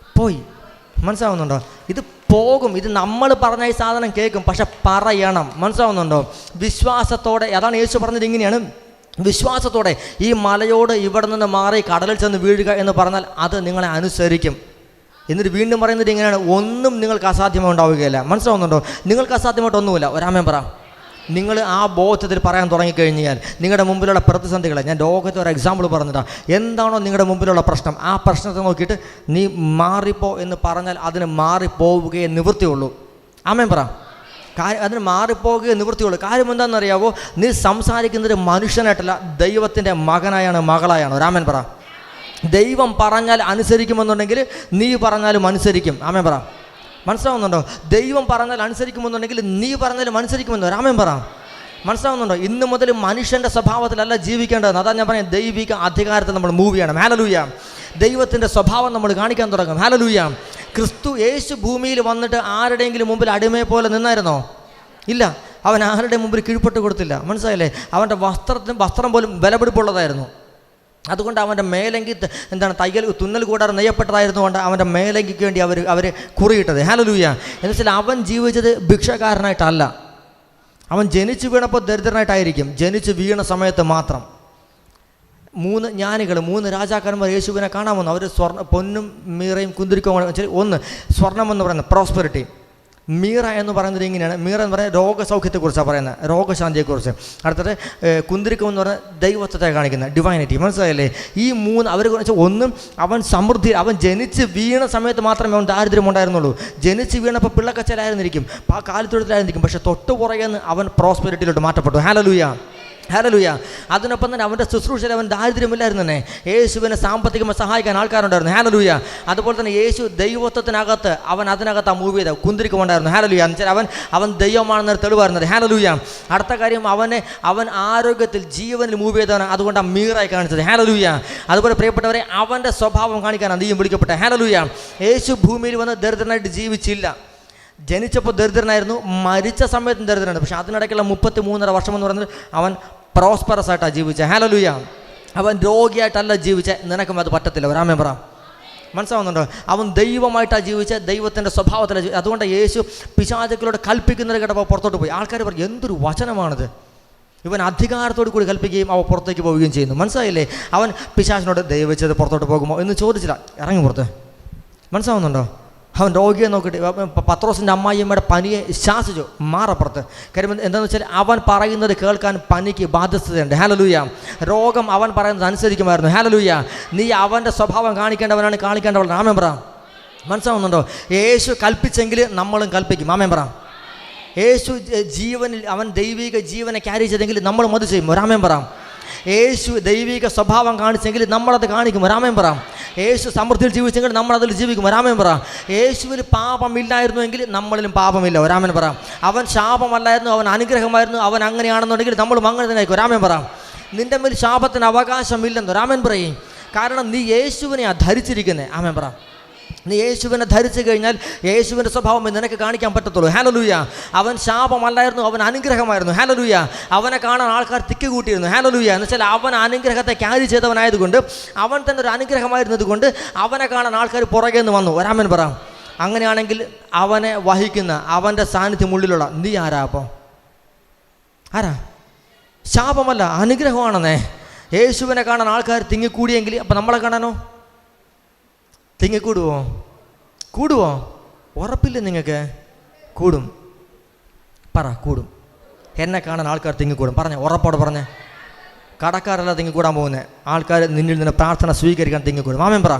മനസ്സിലാവുന്നുണ്ടോ? ഇത് പോകും. ഇത് നമ്മൾ പറഞ്ഞ ഈ സാധനം കേൾക്കും, പക്ഷെ പറയണം. മനസ്സിലാവുന്നുണ്ടോ? വിശ്വാസത്തോടെ. അതാണ് യേശു പറഞ്ഞത്. ഇങ്ങനെയാണ്, വിശ്വാസത്തോടെ ഈ മലയോട് ഇവിടെ നിന്ന് മാറി കടലിൽ ചെന്ന് വീഴുക എന്ന് പറഞ്ഞാൽ അത് നിങ്ങളെ അനുസരിക്കും. എന്നിട്ട് വീണ്ടും പറയുന്നത് ഇങ്ങനെയാണ്, ഒന്നും നിങ്ങൾക്ക് അസാധ്യമായി ഉണ്ടാവുകയില്ല. മനസ്സിലാവുന്നുണ്ടോ? നിങ്ങൾക്ക് അസാധ്യമായിട്ടൊന്നുമില്ല. ഒരാമേൻ പറ. നിങ്ങൾ ആ ബോധത്തിൽ പറയാൻ തുടങ്ങിക്കഴിഞ്ഞാൽ നിങ്ങളുടെ മുമ്പിലുള്ള പ്രതിസന്ധികളെ, ഞാൻ ലോകത്തെ ഒരു എക്സാമ്പിൾ പറഞ്ഞിട്ടാണ്, എന്താണോ നിങ്ങളുടെ മുമ്പിലുള്ള പ്രശ്നം, ആ പ്രശ്നത്തെ നോക്കിയിട്ട് നീ മാറിപ്പോ എന്ന് പറഞ്ഞാൽ അതിന് മാറിപ്പോവുകയെ നിവൃത്തിയുള്ളൂ. ആമേൻ പറ. അതിന് മാറിപ്പോകുകയെ നിവൃത്തിയുള്ളൂ. കാര്യം എന്താണെന്നറിയാവോ? നീ സംസാരിക്കുന്നത് മനുഷ്യനായിട്ടല്ല, ദൈവത്തിൻ്റെ മകനായാണ്, മകളായാണ്. ഒരാമേൻ പറ. ദൈവം പറഞ്ഞാൽ അനുസരിക്കുമെന്നുണ്ടെങ്കിൽ നീ പറഞ്ഞാലും അനുസരിക്കും. ആമേൻ പറ. മനസ്സിലാവുന്നുണ്ടോ? ദൈവം പറഞ്ഞാൽ അനുസരിക്കുമെന്നുണ്ടെങ്കിൽ നീ പറഞ്ഞാലും അനുസരിക്കുമെന്ന്. ഒരാമേൻ പറ. മനസ്സിലാവുന്നുണ്ടോ? ഇന്ന് മുതൽ മനുഷ്യൻ്റെ സ്വഭാവത്തിലല്ല ജീവിക്കേണ്ടത്. അതാ ഞാൻ പറയാം, ദൈവിക അധികാരത്തിൽ നമ്മൾ മൂവ് ചെയ്യണം. ഹല്ലേലൂയ. ദൈവത്തിൻ്റെ സ്വഭാവം നമ്മൾ കാണിക്കാൻ തുടങ്ങും. ഹല്ലേലൂയ. ക്രിസ്തു യേശു ഭൂമിയിൽ വന്നിട്ട് ആരുടെയെങ്കിലും മുമ്പിൽ അടിമയെ പോലെ നിന്നായിരുന്നോ? ഇല്ല. അവൻ ആരുടെ മുമ്പിൽ കീഴ്പ്പെട്ട് കൊടുത്തില്ല. മനസ്സിലായില്ലേ? അവൻ്റെ വസ്ത്രം പോലും വിലപിടിപ്പുള്ളതായിരുന്നു. അതുകൊണ്ട് അവൻ്റെ മേലങ്കി തുന്നൽ കൂടാതെ നെയ്യപ്പെട്ടതായിരുന്നു കൊണ്ട് അവൻ്റെ മേലങ്കിക്ക് വേണ്ടി അവർ കുറിയിട്ടത്. ഹല്ലേലൂയ. എന്നുവെച്ചാൽ അവൻ ജീവിച്ചത് ഭിക്ഷക്കാരനായിട്ടല്ല. അവൻ ജനിച്ചു വീണപ്പോൾ ദരിദ്രനായിട്ടായിരിക്കും, ജനിച്ച് വീണ സമയത്ത് മാത്രം. 3 ജ്ഞാനികൾ, 3 രാജാക്കന്മാർ യേശുവിനെ കാണാൻ വന്നു. അവർ പൊന്നും മീറയും കുന്തിരിക്കവും. ഒന്ന് സ്വർണം എന്ന് പറയുന്നത് പ്രോസ്പെരിറ്റി. മീറ എന്ന് പറയുന്നത് ഇങ്ങനെയാണ്. മീറ എന്ന് പറയുന്നത് രോഗസൗഖ്യത്തെക്കുറിച്ചാണ് പറയുന്നത്, രോഗശാന്തിയെക്കുറിച്ച്. അടുത്തത് കുന്തിരിക്കം എന്ന് പറഞ്ഞാൽ ദൈവത്വത്തെ കാണിക്കുന്നത്, ഡിവൈനിറ്റി. മനസ്സിലായില്ലേ? ഈ 3 അവർ വെച്ചാൽ ഒന്നും അവൻ സമൃദ്ധി, അവൻ ജനിച്ച് വീണ സമയത്ത് മാത്രമേ അവൻ ദാരിദ്ര്യം ഉണ്ടായിരുന്നുള്ളൂ. ജനിച്ച് വീണപ്പോൾ പിള്ളക്കച്ചലായിരുന്നിരിക്കും, കാലിത്തൊഴുത്തിലായിരുന്നിരിക്കും. പക്ഷേ തൊട്ടു പുറകെന്ന് അവൻ പ്രോസ്പെരിറ്റിയിലോട്ട് മാറ്റപ്പെട്ടു. ഹല്ലേലൂയ. ഹല്ലേലൂയ. അതിനൊപ്പം തന്നെ അവൻ്റെ ശുശ്രൂഷയിൽ അവൻ ദാരിദ്ര്യമില്ലായിരുന്നു തന്നെ. യേശുവിനെ സാമ്പത്തികമായി സഹായിക്കാൻ ആൾക്കാരുണ്ടായിരുന്നു. ഹല്ലേലൂയ. അതുപോലെ തന്നെ യേശു ദൈവത്വത്തിനകത്ത് അവൻ അതിനകത്ത് മൂവ് ചെയ്ത കുന്തിരിക്കമുണ്ടായിരുന്നു. ഹല്ലേലൂയ. അവൻ ദൈവമാണെന്നൊരു തെളിവായിരുന്നത്. ഹല്ലേലൂയ. അടുത്ത കാര്യം, അവൻ ആരോഗ്യത്തിൽ ജീവനിൽ മൂവ് ചെയ്തവനാണ്. അതുകൊണ്ട് ആ മീറായി കാണിച്ചത്. ഹല്ലേലൂയ. അതുപോലെ പ്രിയപ്പെട്ടവരെ, അവൻ്റെ സ്വഭാവം കാണിക്കാനാണ് നീയും വിളിക്കപ്പെട്ടത്. ഹല്ലേലൂയ. യേശു ഭൂമിയിൽ വന്ന് ദരിദ്രനായിട്ട് ജീവിച്ചില്ല. ജനിച്ചപ്പോൾ ദരിദ്രനായിരുന്നു, മരിച്ച സമയത്തും ദരിദ്രനായിരുന്നു. പക്ഷേ അതിനിടയ്ക്കുള്ള 33.5 വർഷം എന്ന് പറയുന്നത് അവൻ പ്രോസ്പെറസ് ആയിട്ടാണ് ജീവിച്ചത്. ഹല്ലേലൂയ. അവൻ രോഗിയായിട്ടല്ല ജീവിച്ചത്. നിനക്കും അത് പറ്റത്തില്ല. ഒരാമേൻ പറ. മനസ്സിലാവുന്നുണ്ടോ? അവൻ ദൈവമായിട്ടാണ് ജീവിച്ചത്, ദൈവത്തിൻ്റെ സ്വഭാവത്തിലാണ്. അതുകൊണ്ട് യേശു പിശാചുക്കളോട് കൽപ്പിക്കുന്നത് കേട്ടപ്പോൾ പുറത്തോട്ട് പോയി. ആൾക്കാർ പറയും, എന്തൊരു വചനമാണിത്. ഇവൻ അധികാരത്തോടു കൂടി കൽപ്പിക്കുകയും അവ പുറത്തേക്ക് പോവുകയും ചെയ്യുന്നു. മനസ്സിലായില്ലേ? അവൻ പിശാചിനോട് ദയവെച്ചത് പുറത്തോട്ട് പോകുമോ എന്ന് ചോദിച്ചില്ല, ഇറങ്ങി പുറത്ത്. മനസ്സിലാവുന്നുണ്ടോ? അവൻ രോഗിയെ നോക്കിയിട്ട് പത്രോസിൻ്റെ അമ്മായിയമ്മയുടെ പനിയെ ശാസിച്ചു, മാറപ്പുറത്ത്. കാര്യം എന്താണെന്ന് വെച്ചാൽ അവൻ പറയുന്നത് കേൾക്കാൻ പനിക്ക് ബാധ്യതയുണ്ട്. ഹല്ലേലൂയ. രോഗം അവൻ പറയുന്നത് അനുസരിക്കുമായിരുന്നു. ഹല്ലേലൂയ. നീ അവൻ്റെ സ്വഭാവം കാണിക്കേണ്ടവനാണ്, കാണിക്കേണ്ടവനാണ്. ആമേൻ പറ. മനസ്സിലാവുന്നുണ്ടോ? യേശു കൽപ്പിച്ചെങ്കിൽ നമ്മളും കൽപ്പിക്കും. ആമേൻ പറ. യേശു ജീവനിൽ അവൻ ദൈവിക ജീവനെ ക്യാരി ചെയ്തെങ്കിൽ നമ്മളും അത് ചെയ്യും. ഒരാമേൻ പറ. യേശു ദൈവിക സ്വഭാവം കാണിച്ചെങ്കിൽ നമ്മളത് കാണിക്കും. ഒരാമേൻ പറ. യേശു സമൃദ്ധിയിൽ ജീവിച്ചെങ്കിൽ നമ്മളതിൽ ജീവിക്കും. ഒരാമേൻ പറ. യേശുവിൽ പാപമില്ലായിരുന്നുവെങ്കിൽ നമ്മളിലും പാപമില്ല. ഒരാമേൻ പറ. അവൻ ശാപമല്ലായിരുന്നു, അവൻ അനുഗ്രഹമായിരുന്നു. അവൻ അങ്ങനെയാണെന്നുണ്ടെങ്കിൽ നമ്മളും അങ്ങനെ തന്നെ ആയിരിക്കും. ഒരാമേൻ പറ. നിൻ്റെ മേൽ ശാപത്തിന് അവകാശമില്ലെന്ന് ഒരാമേൻ പറയും. കാരണം നീ യേശുവിനെയാണ് ധരിച്ചിരിക്കുന്നത്. ആമേൻ പറ. നീ യേശുവിനെ ധരിച്ചു കഴിഞ്ഞാൽ യേശുവിൻ്റെ സ്വഭാവം നിനക്ക് കാണിക്കാൻ പറ്റത്തുള്ളൂ. ഹല്ലേലൂയ. അവൻ ശാപമല്ലായിരുന്നു, അവൻ അനുഗ്രഹമായിരുന്നു. ഹല്ലേലൂയ. അവനെ കാണാൻ ആൾക്കാർ തിക്ക് കൂട്ടിയിരുന്നു. ഹല്ലേലൂയ. എന്ന് വെച്ചാൽ അവൻ അനുഗ്രഹത്തെ ക്യാരി ചെയ്തവനായതുകൊണ്ട്, അവൻ തന്നെ ഒരു അനുഗ്രഹമായിരുന്നത് കൊണ്ട് അവനെ കാണാൻ ആൾക്കാർ പുറകെ നിന്ന് വന്നു. ഒരാമേൻ പറ. അങ്ങനെയാണെങ്കിൽ അവനെ വഹിക്കുന്ന, അവൻ്റെ സാന്നിധ്യം ഉള്ളിലുള്ള നീ ആരാ? അപ്പോൾ ആരാ? ശാപമല്ല, അനുഗ്രഹമാണെന്നേ. യേശുവിനെ കാണാൻ ആൾക്കാർ തിങ്ങിക്കൂടിയെങ്കിൽ അപ്പം നമ്മളെ കാണാനോ? കൂടുവോ? ഉറപ്പില്ല നിങ്ങൾക്ക്? കൂടും. പറ, കൂടും. എന്നെ കാണാൻ ആൾക്കാർ തിങ്ങിക്കൂടും. പറഞ്ഞേ, ഉറപ്പോടെ പറഞ്ഞേ. കടക്കാരല്ല തിങ്ങിക്കൂടാൻ പോകുന്നത്, ആൾക്കാർ നിന്നിൽ നിന്ന് പ്രാർത്ഥന സ്വീകരിക്കാൻ തിങ്ങിക്കൂടും. ആമേൻ പറ.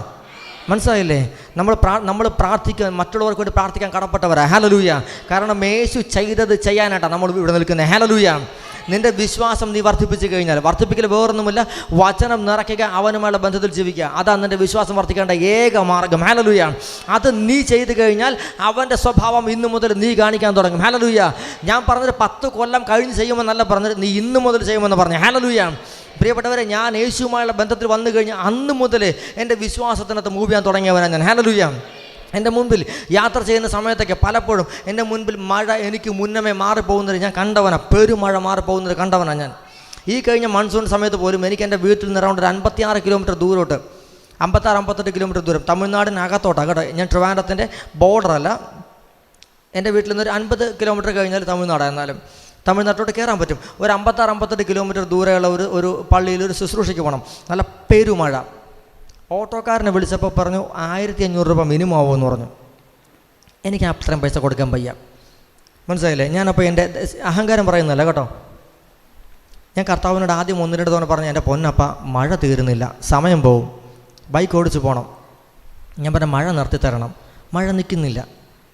മനസ്സിലായില്ലേ? നമ്മൾ പ്രാർത്ഥിക്കാൻ, മറ്റുള്ളവർക്ക് വേണ്ടി പ്രാർത്ഥിക്കാൻ കടപ്പെട്ടവരാ. ഹല്ലേലൂയ. കാരണം യേശു ചെയ്തത് ചെയ്യാനായിട്ടാണ് നമ്മൾ ഇവിടെ നിൽക്കുന്നത്. ഹല്ലേലൂയ. നിൻ്റെ വിശ്വാസം നീ വർദ്ധിപ്പിച്ചു കഴിഞ്ഞാൽ, വർദ്ധിപ്പിക്കൽ വേറൊന്നുമില്ല, വചനം നിറയ്ക്കുക, അവനുമായുള്ള ബന്ധത്തിൽ ജീവിക്കുക. അതാണ് നിൻ്റെ വിശ്വാസം വർദ്ധിക്കേണ്ട ഏക മാർഗം. ഹല്ലേലൂയ. അത് നീ ചെയ്തു കഴിഞ്ഞാൽ അവൻ്റെ സ്വഭാവം ഇന്നു മുതൽ നീ കാണിക്കാൻ തുടങ്ങും. ഹല്ലേലൂയ. ഞാൻ പറഞ്ഞത് 10 കൊല്ലം കഴിഞ്ഞ് ചെയ്യുമെന്നല്ല പറഞ്ഞത്, നീ ഇന്നു മുതൽ ചെയ്യുമെന്ന് പറഞ്ഞു. ഹല്ലേലൂയ. പ്രിയപ്പെട്ടവരെ, ഞാൻ യേശുവുമായുള്ള ബന്ധത്തിൽ വന്നു കഴിഞ്ഞാൽ അന്ന് മുതൽ എൻ്റെ വിശ്വാസത്തിനകത്ത് മൂവ് ചെയ്യാൻ തുടങ്ങിയവനാണ് ഞാൻ. ഹല്ലേലൂയ. എൻ്റെ മുൻപിൽ യാത്ര ചെയ്യുന്ന സമയത്തൊക്കെ പലപ്പോഴും എൻ്റെ മുൻപിൽ മഴ എനിക്ക് മുന്നമേ മാറിപ്പോകുന്നത് ഞാൻ കണ്ടവനാണ്. പെരുമഴ മാറിപ്പോകുന്നത് കണ്ടവനാണ് ഞാൻ. ഈ കഴിഞ്ഞ മൺസൂൺ സമയത്ത് പോലും എനിക്ക് എൻ്റെ വീട്ടിൽ നിന്ന് അറൗണ്ട് ഒരു 56 കിലോമീറ്റർ ദൂരോട്ട്, 56-58 കിലോമീറ്റർ ദൂരം, തമിഴ്നാടിനകത്തോട്ടാണ് കേട്ടോ. ഞാൻ ട്രിവാൻഡ്രത്തിൻ്റെ ബോർഡറല്ല, എൻ്റെ വീട്ടിൽ നിന്ന് ഒരു 50 കിലോമീറ്റർ കഴിഞ്ഞാൽ തമിഴ്നാടാണ്. എന്നാലും തമിഴ്നാട്ടിലോട്ട് കയറാൻ പറ്റും. ഒരു 56-58 കിലോമീറ്റർ ദൂരെയുള്ള ഒരു പള്ളിയിൽ ഒരു ശുശ്രൂഷയ്ക്ക് പോകണം. നല്ല പെരുമഴ. ഓട്ടോക്കാരനെ വിളിച്ചപ്പോൾ പറഞ്ഞു 1500 രൂപ മിനിമം ആവുമെന്ന് പറഞ്ഞു. എനിക്ക് അത്രയും പൈസ കൊടുക്കാൻ വയ്യ. മനസ്സിലായില്ലേ? ഞാനപ്പോൾ എൻ്റെ അഹങ്കാരം പറയുന്നതല്ല കേട്ടോ. ഞാൻ കർത്താവിനോട് ആദ്യം 1-2 തവണ പറഞ്ഞു, എൻ്റെ പൊന്നപ്പ മഴ തീരുന്നില്ല, സമയം പോവും, ബൈക്ക് ഓടിച്ച് പോകണം. ഞാൻ പറഞ്ഞ മഴ നിർത്തി തരണം. മഴ നിൽക്കുന്നില്ല.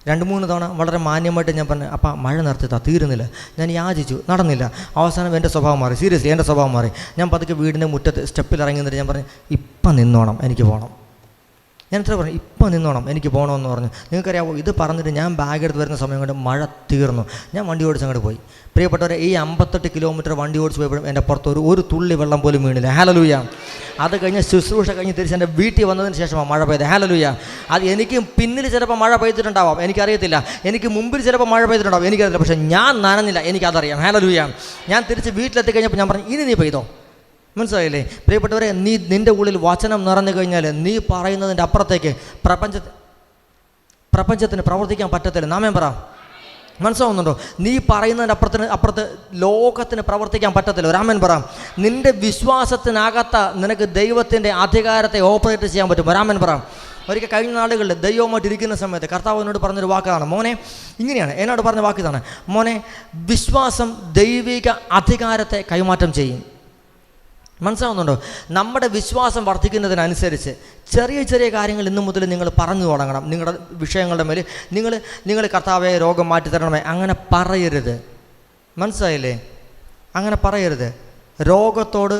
2-3 തവണ വളരെ മാന്യമായിട്ട് ഞാൻ പറഞ്ഞു, അപ്പം മഴ നിർത്തിത്താ, തീരുന്നില്ല. ഞാൻ യാചിച്ചു, നടന്നില്ല. അവസാനം എൻ്റെ സ്വഭാവം മാറി. സീരിയസ്ലി എൻ്റെ സ്വഭാവം മാറി. ഞാൻ പതുക്കെ വീടിൻ്റെ മുറ്റത്ത് സ്റ്റെപ്പിൽ ഇറങ്ങി നിന്നിട്ട് ഞാൻ പറഞ്ഞു, ഇപ്പം നിന്നോണം, എനിക്ക് പോകണം. ഞാൻ എത്ര പറഞ്ഞു, ഇപ്പം നിന്നോണം, എനിക്ക് പോകണമെന്ന് പറഞ്ഞു. നിങ്ങൾക്കറിയാമോ, ഇത് പറഞ്ഞിട്ട് ഞാൻ ബാഗ് എടുത്ത് വരുന്ന സമയം കൊണ്ട് മഴ തീർന്നു. ഞാൻ വണ്ടി ഓടിച്ച് അങ്ങോട്ട് പോയി. പ്രിയപ്പെട്ടവരെ, ഈ 58 കിലോമീറ്റർ വണ്ടി ഓടിച്ച് പോയപ്പോഴും എൻ്റെ പുറത്ത് ഒരു തുള്ളി വെള്ളം പോലും വീണില്ല. ഹല്ലേലൂയ. അത് കഴിഞ്ഞ് ശുശ്രൂഷ കഴിഞ്ഞ് തിരിച്ച് എൻ്റെ വീട്ടിൽ വന്നതിന് ശേഷമാണ് മഴ പെയ്തത്. ഹല്ലേലൂയ. അത് എനിക്ക് പിന്നിൽ ചിലപ്പോൾ മഴ പെയ്തിട്ടുണ്ടാവാം, എനിക്കറിയത്തില്ല. എനിക്ക് മുമ്പിൽ ചിലപ്പോൾ മഴ പെയ്തിട്ടുണ്ടാവും, എനിക്കറിയില്ല. പക്ഷേ ഞാൻ നനഞ്ഞില്ല, എനിക്കതറിയാം. ഹല്ലേലൂയ. ഞാൻ തിരിച്ച് വീട്ടിലെത്തി കഴിഞ്ഞപ്പോൾ ഞാൻ പറഞ്ഞു, ഇനി നീ പെയ്തോ. മനസ്സിലായില്ലേ പ്രിയപ്പെട്ടവരെ? നിൻ്റെ ഉള്ളിൽ വചനം നിറഞ്ഞു കഴിഞ്ഞാൽ നീ പറയുന്നതിൻ്റെ അപ്പുറത്തേക്ക് പ്രപഞ്ചത്തിന് പ്രവർത്തിക്കാൻ പറ്റത്തില്ല. നാമേൻ പറ. മനസ്സിലാവുന്നുണ്ടോ? നീ പറയുന്നതിൻ്റെ അപ്പുറത്ത് ലോകത്തിന് പ്രവർത്തിക്കാൻ പറ്റത്തില്ല. ഒരാമൻ പറ. നിൻ്റെ വിശ്വാസത്തിനകത്ത നിനക്ക് ദൈവത്തിൻ്റെ അധികാരത്തെ ഓപ്പറേറ്റ് ചെയ്യാൻ പറ്റും. ഒരാമൻ പറ. ഒരിക്കൽ കഴിഞ്ഞ നാളുകളിൽ ദൈവവുമായിട്ട് ഇരിക്കുന്ന സമയത്ത് കർത്താവ് എന്നോട് പറഞ്ഞൊരു വാക്കാണ്, മോനെ, ഇങ്ങനെയാണ് എന്നോട് പറഞ്ഞ വാക്ക് ഇതാണ്, മോനെ, വിശ്വാസം ദൈവിക അധികാരത്തെ കൈമാറ്റം ചെയ്യും. മനസ്സിലാവുന്നുണ്ടോ? നമ്മുടെ വിശ്വാസം വർദ്ധിക്കുന്നതിനനുസരിച്ച് ചെറിയ ചെറിയ കാര്യങ്ങൾ ഇന്നു മുതൽ നിങ്ങൾ പറഞ്ഞു തുടങ്ങണം. നിങ്ങളുടെ വിഷയങ്ങളുടെ മേൽ നിങ്ങൾ കർത്താവെ രോഗം മാറ്റിത്തരണമേ അങ്ങനെ പറയരുത്. മനസ്സിലായില്ലേ? അങ്ങനെ പറയരുത്. രോഗത്തോട്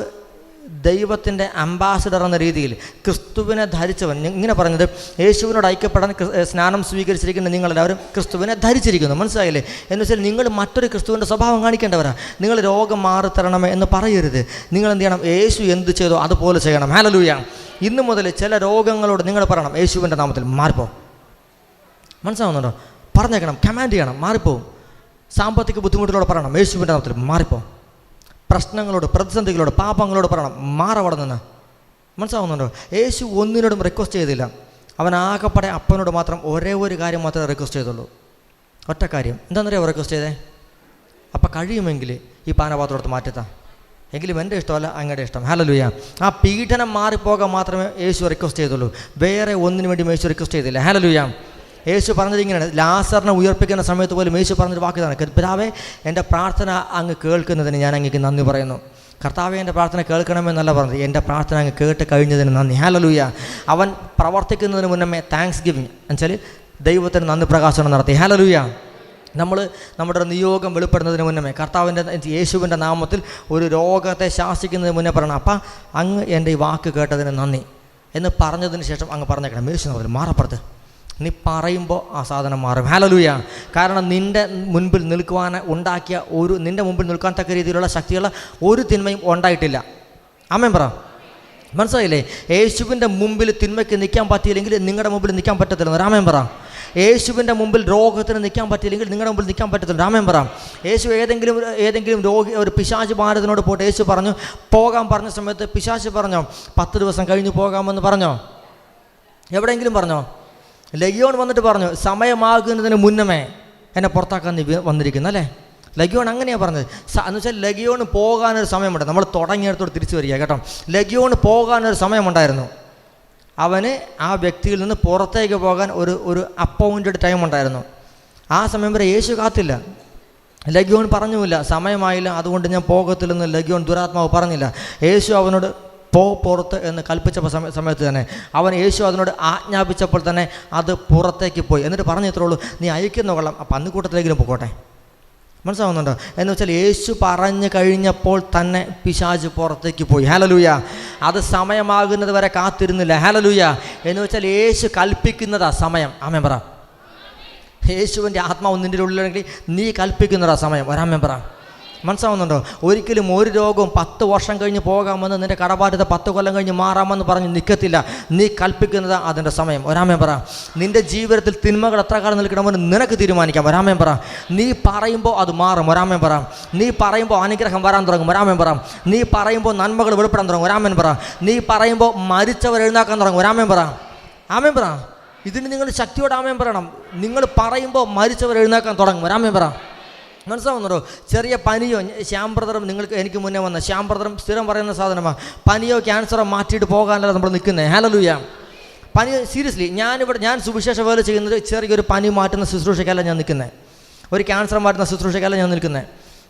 ദൈവത്തിൻ്റെ അംബാസിഡർ എന്ന രീതിയിൽ ക്രിസ്തുവിനെ ധരിച്ചവൻ, ഇങ്ങനെ പറഞ്ഞത്, യേശുവിനോട് ഐക്യപ്പെടാൻ സ്നാനം സ്വീകരിച്ചിരിക്കുന്ന നിങ്ങളെല്ലാവരും ക്രിസ്തുവിനെ ധരിച്ചിരിക്കുന്നു. മനസ്സിലായില്ലേ? എന്ന് വെച്ചാൽ നിങ്ങൾ മറ്റൊരു ക്രിസ്തുവിൻ്റെ സ്വഭാവം കാണിക്കേണ്ടവരാ. നിങ്ങൾ രോഗം മാറിത്തരണമേ എന്ന് പറയരുത്. നിങ്ങൾ എന്ത് ചെയ്യണം? യേശു എന്ത് ചെയ്തോ അതുപോലെ ചെയ്യണം. ഹല്ലേലൂയ. ഇന്നു മുതൽ ചില രോഗങ്ങളോട് നിങ്ങൾ പറയണം, യേശുവിൻ്റെ നാമത്തിൽ മാറിപ്പോ. മനസ്സിലാവുന്നുണ്ടോ? പറഞ്ഞേക്കണം, കമാൻഡ് ചെയ്യണം, മാറിപ്പോവും. സാമ്പത്തിക ബുദ്ധിമുട്ടിലൂടെ പറയണം, യേശുവിൻ്റെ നാമത്തിൽ മാറിപ്പോ. പ്രശ്നങ്ങളോട്, പ്രതിസന്ധികളോട്, പാപങ്ങളോട് പറയണം, മാറവിടെ നിന്ന്. മനസ്സിലാവുന്നുണ്ടോ? യേശു ഒന്നിനോടും റിക്വസ്റ്റ് ചെയ്തില്ല. അവൻ ആകെപ്പാടെ അപ്പനോട് മാത്രം ഒരേ ഒരു കാര്യം മാത്രമേ റിക്വസ്റ്റ് ചെയ്തുള്ളൂ. ഒറ്റ കാര്യം. എന്താണെന്നറിയാമോ റിക്വസ്റ്റ് ചെയ്തേ? അപ്പം കഴിയുമെങ്കിൽ ഈ പാനപാത്രത്തോട് മാറ്റത്താം, എങ്കിലും എൻ്റെ ഇഷ്ടമല്ല അങ്ങയുടെ ഇഷ്ടം. ഹല്ലേലൂയ. ആ പീഡനം മാറിപ്പോകാൻ മാത്രമേ യേശു റിക്വസ്റ്റ് ചെയ്തുള്ളൂ. വേറെ ഒന്നിനു വേണ്ടി യേശു റിക്വസ്റ്റ് ചെയ്തില്ല. ഹല്ലേലൂയ. യേശു പറഞ്ഞത് ഇങ്ങനെയാണ്. ലാസറിനെ ഉയർപ്പിക്കുന്ന സമയത്ത് പോലും യേശു പറഞ്ഞൊരു വാക്കിതാണ്, പിതാവേ, എൻ്റെ പ്രാർത്ഥന അങ്ങ് കേൾക്കുന്നതിന് ഞാൻ അങ്ങേക്ക് നന്ദി പറയുന്നു. കർത്താവേ, എൻ്റെ പ്രാർത്ഥന കേൾക്കണമെന്നല്ല പറഞ്ഞത്, എൻ്റെ പ്രാർത്ഥന അങ്ങ് കേട്ട് കഴിഞ്ഞതിന് നന്ദി. ഹല്ലേലൂയ. അവൻ പ്രവർത്തിക്കുന്നതിന് മുന്നമേ താങ്ക്സ് ഗിവിങ് എന്നുവെച്ചാൽ ദൈവത്തിന് നന്ദി പ്രകാശനം നടത്തി. ഹല്ലേലൂയ. നമ്മുടെ നിയോഗം വെളിപ്പെടുന്നതിന് മുന്നമേ കർത്താവിൻ്റെ യേശുവിൻ്റെ നാമത്തിൽ ഒരു രോഗത്തെ ശാസിക്കുന്നതിന് മുന്നേ പറയണം, അപ്പം അങ്ങ് എൻ്റെ ഈ വാക്ക് കേട്ടതിന് നന്ദി എന്ന് പറഞ്ഞതിന് ശേഷം അങ്ങ് പറഞ്ഞേക്കണം, യേശു നാമത്തിൽ മാറപ്പുറത്ത്. നീ പറയുമ്പോൾ ആ സാധനം മാറും. ഹല്ലേലൂയ. കാരണം നിൻ്റെ മുൻപിൽ നിൻ്റെ മുമ്പിൽ നിൽക്കാൻ തക്ക രീതിയിലുള്ള ശക്തിയുള്ള ഒരു തിന്മയും ഉണ്ടായിട്ടില്ല. ആമേൻ പറ. മനസ്സിലായില്ലേ? യേശുവിൻ്റെ മുമ്പിൽ തിന്മയ്ക്ക് നിൽക്കാൻ പറ്റിയില്ലെങ്കിൽ നിങ്ങളുടെ മുമ്പിൽ നിൽക്കാൻ പറ്റത്തില്ല. ആമേൻ പറ. യേശുവിൻ്റെ മുമ്പിൽ രോഗത്തിന് നിൽക്കാൻ പറ്റിയില്ലെങ്കിൽ നിങ്ങളുടെ മുമ്പിൽ നിൽക്കാൻ പറ്റത്തില്ല. ആമേൻ പറ. യേശു ഏതെങ്കിലും രോഗി, ഒരു പിശാച് ഭാരതനോട് പോയിട്ട് യേശു പറഞ്ഞു പോകാൻ പറഞ്ഞ സമയത്ത് പിശാച് പറഞ്ഞോ 10 ദിവസം കഴിഞ്ഞ് പോകാമെന്ന് പറഞ്ഞോ? എവിടെയെങ്കിലും പറഞ്ഞോ? ലഗിയോൺ വന്നിട്ട് പറഞ്ഞു, സമയമാകുന്നതിന് മുന്നമേ എന്നെ പുറത്താക്കാൻ നീ വന്നിരിക്കുന്നു അല്ലേ? ലഗിയോൺ അങ്ങനെയാണ് പറഞ്ഞത്. എന്ന് വെച്ചാൽ ലഗിയോണ് പോകാനൊരു സമയമുണ്ട്. നമ്മൾ തുടങ്ങിയെടുത്തോട് തിരിച്ചു വരിക കേട്ടോ. ലഗിയോണ് പോകാനൊരു സമയമുണ്ടായിരുന്നു. അവന് ആ വ്യക്തിയിൽ നിന്ന് പുറത്തേക്ക് പോകാൻ ഒരു അപ്പോയിൻറ്റഡ് ടൈം ഉണ്ടായിരുന്നു. ആ സമയം വരെ യേശു കാത്തില്ല. ലഗിയോൺ പറഞ്ഞുമില്ല, സമയമായില്ല, അതുകൊണ്ട് ഞാൻ പോകത്തില്ലെന്ന് ലഗിയോൺ ദുരാത്മാവ് പറഞ്ഞില്ല. യേശു അവനോട് പുറത്ത് എന്ന് കൽപ്പിച്ചപ്പോൾ സമയത്ത് തന്നെ യേശു അതിനോട് ആജ്ഞാപിച്ചപ്പോൾ തന്നെ അത് പുറത്തേക്ക് പോയി. എന്നിട്ട് പറഞ്ഞു ഇത്രേ ഉള്ളൂ, നീ അയക്കുന്ന കൊള്ളാം, അപ്പം അന്നുകൂട്ടത്തിലെങ്കിലും പൊക്കോട്ടെ. മനസ്സിലാവുന്നുണ്ടോ? എന്ന് വെച്ചാൽ യേശു പറഞ്ഞു കഴിഞ്ഞപ്പോൾ തന്നെ പിശാച് പുറത്തേക്ക് പോയി. ഹല്ലേലൂയ. അത് സമയമാകുന്നത് വരെ കാത്തിരുന്നില്ല. ഹല്ലേലൂയ. എന്ന് വെച്ചാൽ യേശു കൽപ്പിക്കുന്നതാ സമയം. ആമേൻ പറ. യേശുവിൻ്റെ ആത്മാവ് നിൻ്റെ ഉള്ളിലുണ്ടെങ്കിൽ നീ കൽപ്പിക്കുന്നതാ സമയം. ഒരാമേൻ പറ. മനസ്സിലാവുന്നുണ്ടോ? ഒരിക്കലും ഒരു രോഗവും 10 വർഷം കഴിഞ്ഞ് പോകാമെന്ന്, നിൻ്റെ കടബാധ്യത 10 കൊല്ലം കഴിഞ്ഞ് മാറാമെന്ന് പറഞ്ഞ് നിൽക്കത്തില്ല. നീ കൽപ്പിക്കുന്നത് അതിൻ്റെ സമയം. ഒരാമേൻ പറ. നിൻ്റെ ജീവിതത്തിൽ തിന്മകൾ എത്ര കാലം നിൽക്കണമെന്ന് നിനക്ക് തീരുമാനിക്കാം. ഒരാമേൻ പറ. നീ പറയുമ്പോൾ അത് മാറും. ഒരാമേൻ പറ. നീ പറയുമ്പോൾ അനുഗ്രഹം വരാൻ തുടങ്ങും. ഒരാമേൻ പറ. നീ പറയുമ്പോൾ നന്മകൾ വെളിപ്പെടാൻ തുടങ്ങും. ഒരാമേൻ പറ. നീ പറയുമ്പോൾ മരിച്ചവർ എഴുന്നേക്കാൻ തുടങ്ങും. ഒരാമേൻ പറ. ആമേൻ പറ. ഇതിന് നിങ്ങൾ ശക്തിയോട് ആമേൻ പറയണം. നിങ്ങൾ പറയുമ്പോൾ മരിച്ചവർ എഴുന്നേക്കാൻ തുടങ്ങും. ഒരാമേൻ പറ. മനസ്സിലാവുന്നുണ്ടോ? ചെറിയ പനിയോ, ശ്യാം ബ്രദറും എനിക്ക് മുന്നേ വന്ന ശ്യാം ബ്രദറും സ്ഥിരം പറയുന്ന സാധനമാണ്, പനിയോ ക്യാൻസറോ മാറ്റിയിട്ട് പോകാനല്ല നമ്മൾ നിൽക്കുന്നത്. ഹല്ലേലൂയ. പനി സീരിയസ്ലി ഞാൻ സുവിശേഷ വേല ചെയ്യുന്നത് ചെറിയൊരു പനി മാറ്റുന്ന ശുശ്രൂഷയ്ക്കല്ല ഞാൻ നിൽക്കുന്നത്, ഒരു ക്യാൻസർ മാറ്റുന്ന ശുശ്രൂഷയ്ക്കല്ല ഞാൻ നിൽക്കുന്നത്.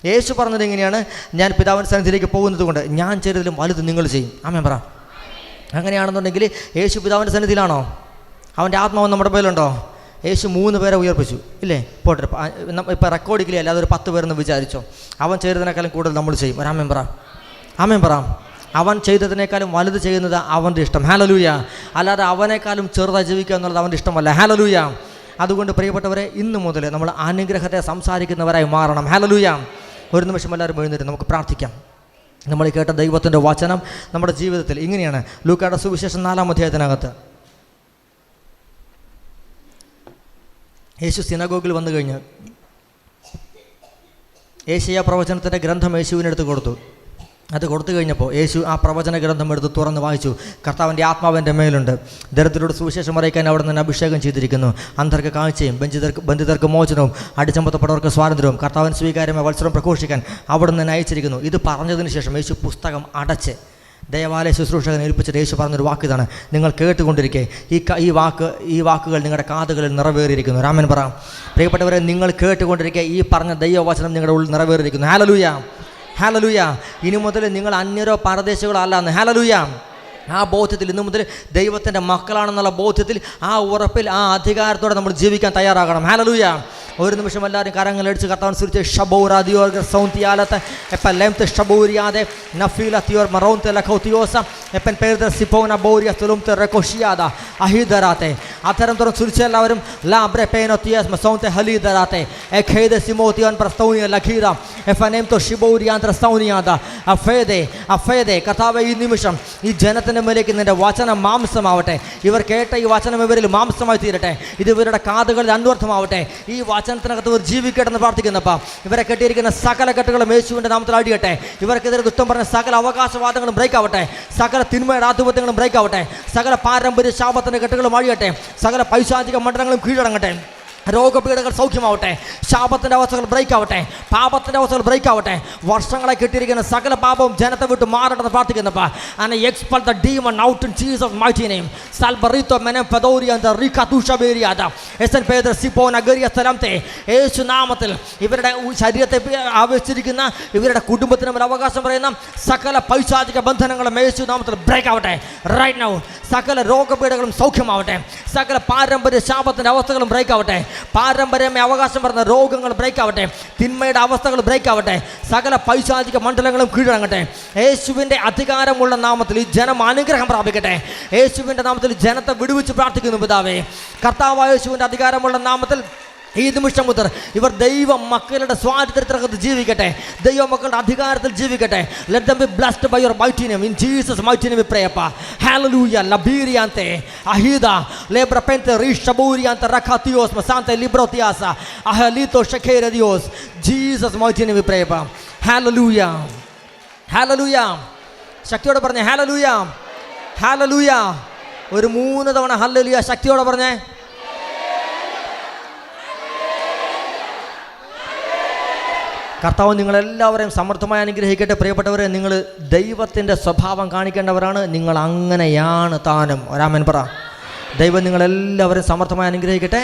യേശു പറഞ്ഞത് എങ്ങനെയാണ്? ഞാൻ പിതാവിൻ്റെ സന്നിധിയിലേക്ക് പോകുന്നത് കൊണ്ട് ഞാൻ ചെയ്തതിലും വലുത് നിങ്ങൾ ചെയ്യും. ആമേൻ പറ. അങ്ങനെയാണെന്നുണ്ടെങ്കിൽ യേശു പിതാവിൻ്റെ സന്നിധിയിലാണോ? അവൻ്റെ ആത്മാവ് നമ്മുടെ പേരിലുണ്ടോ? യേശു 3 പേരെ ഉയർപ്പിച്ചു ഇല്ലേ? പോട്ടെ, ഇപ്പോൾ റെക്കോർഡിക്കില്ലേ, അല്ലാതെ ഒരു 10 പേരെന്ന് വിചാരിച്ചോ? അവൻ ചെയ്തതിനേക്കാളും കൂടുതൽ നമ്മൾ ചെയ്യും. ഒരാമേൻ പറ. ആമേൻ പറ. അവൻ ചെയ്തതിനേക്കാളും വലുത് ചെയ്യുന്നത് അവൻ്റെ ഇഷ്ടം. ഹല്ലേലൂയ. അല്ലാതെ അവനേക്കാളും ചെറുതായി ജീവിക്കുക എന്നുള്ളത് അവൻ്റെ ഇഷ്ടമല്ല. ഹല്ലേലൂയ. അതുകൊണ്ട് പ്രിയപ്പെട്ടവരെ, ഇന്നു മുതൽ നമ്മൾ അനുഗ്രഹത്തെ സംസാരിക്കുന്നവരായി മാറണം. ഹല്ലേലൂയ. ഒരു നിമിഷം എല്ലാവരും എഴുന്നേറ്റ് നമുക്ക് പ്രാർത്ഥിക്കാം. നമ്മൾ കേട്ട ദൈവത്തിൻ്റെ വചനം നമ്മുടെ ജീവിതത്തിൽ ഇങ്ങനെയാണ്. ലൂക്കായുടെ സുവിശേഷം 4-ാം അധ്യായത്തിനകത്ത് യേശു സിനഗോഗിൽ വന്നു കഴിഞ്ഞ് യേശയ്യാ പ്രവചനത്തിൻ്റെ ഗ്രന്ഥം യേശുവിനെടുത്ത് കൊടുത്തു. അത് കൊടുത്തു കഴിഞ്ഞപ്പോൾ യേശു ആ പ്രവചന ഗ്രന്ഥം എടുത്ത് തുറന്ന് വായിച്ചു. കർത്താവിൻ്റെ ആത്മാവിൻ്റെ മേലുണ്ട്, ദരിദ്രരോട് സുവിശേഷം അറിയിക്കാൻ അവിടെ നിന്ന് അഭിഷേകം ചെയ്തിരിക്കുന്നു. അന്ധർക്ക് കാഴ്ചയും ബന്ധിതർക്ക് മോചനവും അടിച്ചമർത്തപ്പെട്ടവർക്ക് സ്വാതന്ത്ര്യവും കർത്താവിന് സ്വീകാര്യമായ വത്സരം പ്രഘോഷിക്കാൻ അവിടെ നിന്ന് അയച്ചിരിക്കുന്നു. ഇത് പറഞ്ഞതിന് ശേഷം യേശു പുസ്തകം അടച്ച് ദേവാലയ ശുശ്രൂഷകനെ ഏൽപ്പിച്ചിട്ട് യേശു പറഞ്ഞൊരു വാക്ക് ഇതാണ്: നിങ്ങൾ കേട്ടുകൊണ്ടിരിക്കെ ഈ വാക്കുകൾ നിങ്ങളുടെ കാതുകളിൽ നിറവേറിയിരിക്കുന്നു. രാമൻ പറ. പ്രിയപ്പെട്ടവരെ, നിങ്ങൾ കേട്ടുകൊണ്ടിരിക്കെ ഈ പറഞ്ഞ ദൈവവചനം നിങ്ങളുടെ ഉള്ളിൽ നിറവേറിയിരിക്കുന്നു. ഹല്ലേലൂയ. ഹല്ലേലൂയ. ഇനി മുതൽ നിങ്ങൾ അന്യരോ പരദേശികളോ അല്ലാന്ന്. ഹല്ലേലൂയ. ആ ബോധ്യത്തിൽ ഇന്നു മുതൽ ദൈവത്തിൻ്റെ മക്കളാണെന്നുള്ള ബോധ്യത്തിൽ, ആ ഉറപ്പിൽ, ആ അധികാരത്തോടെ നമ്മൾ ജീവിക്കാൻ തയ്യാറാകണം. ഹല്ലേലൂയ. ഒരു നിമിഷം എല്ലാവരും കരങ്ങളടിച്ച് കർത്താവിനെ സ്തുതിച്ച് ഷബൗറാദിയോർ സൗന്തിയാലത്ത് എപ്പൻ ലെംത്ത് ഷബൗരിയാദെ നഫീലത്തിയോർ മറൗന്ത് ലഖൗതിയോസ എപ്പൻ പേർദ സിഫോന ബൗരിയ തുലുംത്ത് റെകോഷിയാദ അഹിദറാത്തെ. അത്തരം തുറന്ന് സ്തുതിച്ച് എല്ലാവരും ലാബ്രെ പേനോത്തിയസ് മസൗന്ത് ഹലീദറാത്തെ എഖേദ സിമോത്തിയോൻ പ്രസ്തൗനിയ ലഖീറ എഫനെം തോ ഷിബൗരിയാന്ത്ര സൗനിയാദ അഫേദെ. കർത്താവേ, ഈ നിമിഷം ഈ ജനത്തിൻ്റെ മേലേക്ക് നിന്റെ വചനം മാംസമാവട്ടെ. ഇവർ കേട്ട ഈ വചനം ഇവരിൽ മാംസമായി തീരട്ടെ. ഇത് ഇവരുടെ കാതുകളിൽ അന്വർത്ഥമാവട്ടെ. ഈ വചനത്തിനകത്ത് ഇവർ ജീവിക്കട്ടെന്ന് പ്രാർത്ഥിക്കുന്നപ്പാ. ഇവരെ കെട്ടിയിരിക്കുന്ന സകല കെട്ടുകളും യേശുവിൻ്റെ നാമത്തിൽ അടിയട്ടെ. ഇവർക്കെതിരെ ദുഷ്ടം പറഞ്ഞ സകല അവകാശവാദങ്ങളും ബ്രേക്ക് ആവട്ടെ. സകല തിന്മയുടെ ആധിപത്യങ്ങളും ബ്രേക്ക് ആവട്ടെ. സകല പാരമ്പര്യ ശാപത്തിൻ്റെ കെട്ടുകളും അഴിയട്ടെ. സകല പൈശാചിക മണ്ഡലങ്ങളും കീഴടങ്ങട്ടെ. രോഗപീഠകൾ സൗഖ്യമാവട്ടെ. ശാപത്തിൻ്റെ അവസ്ഥകൾ ബ്രേക്ക് ആവട്ടെ. പാപത്തിൻ്റെ അവസ്ഥകൾ ബ്രേക്ക് ആവട്ടെ. വർഷങ്ങളെ കിട്ടിയിരിക്കുന്ന സകല പാപവും ജനത്തെ വിട്ട് മാറട്ടെന്ന് പ്രാർത്ഥിക്കുന്നപ്പാ. And expel the demon out in Jesus mighty name. സാൽബറിത്തോ മെനം ഫെദോരിയാന്ത റികതുഷബേരിയാദ എസൻ പേദർ സിപോന ഗരിയ സ്ഥലത്തെ യേശു നാമത്തിൽ ഇവരുടെ ശരീരത്തെ ആവേശിച്ചിരിക്കുന്ന ഇവരുടെ കുടുംബത്തിന് മേൽ അവകാശം പറയുന്ന സകല പൈശാചിക ബന്ധനങ്ങളും യേശു നാമത്തിൽ ബ്രേക്ക് ആവട്ടെ. റൈറ്റ് നൗ സകല രോഗപീഠകളും സൗഖ്യമാവട്ടെ. സകല പാരമ്പര്യ ശാപത്തിൻ്റെ അവസ്ഥകളും ബ്രേക്ക് ആവട്ടെ. പാരമ്പര്യമായി അവകാശം പറഞ്ഞ രോഗങ്ങൾ ബ്രേക്ക് ആവട്ടെ. തിന്മയുടെ അവസ്ഥകൾ ബ്രേക്ക് ആവട്ടെ. സകല പൈശാചിക മണ്ഡലങ്ങളും കീഴടങ്ങട്ടെ. യേശുവിൻ്റെ അധികാരമുള്ള നാമത്തിൽ ഈ ജനം അനുഗ്രഹം പ്രാപിക്കട്ടെ. യേശുവിൻ്റെ നാമത്തിൽ ജനത്തെ വിടുവിച്ച് പ്രാർത്ഥിക്കുന്നു പിതാവേ. കർത്താവായ യേശുവിൻ്റെ അധികാരമുള്ള നാമത്തിൽ ഈ നിമിഷം മുതൽ ഇവർ ദൈവ മക്കളുടെ സ്വാതന്ത്ര്യത്തിനകത്ത് ജീവിക്കട്ടെ. ദൈവ മക്കളുടെ അധികാരത്തിൽ ജീവിക്കട്ടെ. Let them be blessed by your mighty name. In Jesus mighty name we pray. Hallelujah. Labiriante ahida lebrapente rishaburiante rakatios masante librotiasa ahalito shakere dios. Jesus mighty name we pray. Hallelujah. Hallelujah. ശക്തിയോടെ പറഞ്ഞേ hallelujah. Hallelujah. ഒരു 3 തവണ hallelujah ശക്തിയോടെ പറഞ്ഞേ. കർത്താവ് നിങ്ങളെല്ലാവരെയും സമർത്ഥമായി അനുഗ്രഹിക്കട്ടെ. പ്രിയപ്പെട്ടവരെ, നിങ്ങൾ ദൈവത്തിൻ്റെ സ്വഭാവം കാണിക്കേണ്ടവരാണ്. നിങ്ങൾ അങ്ങനെയാണ് താനും. ഒരാമൻ പറ. ദൈവം നിങ്ങളെല്ലാവരെയും സമർത്ഥമായി അനുഗ്രഹിക്കട്ടെ.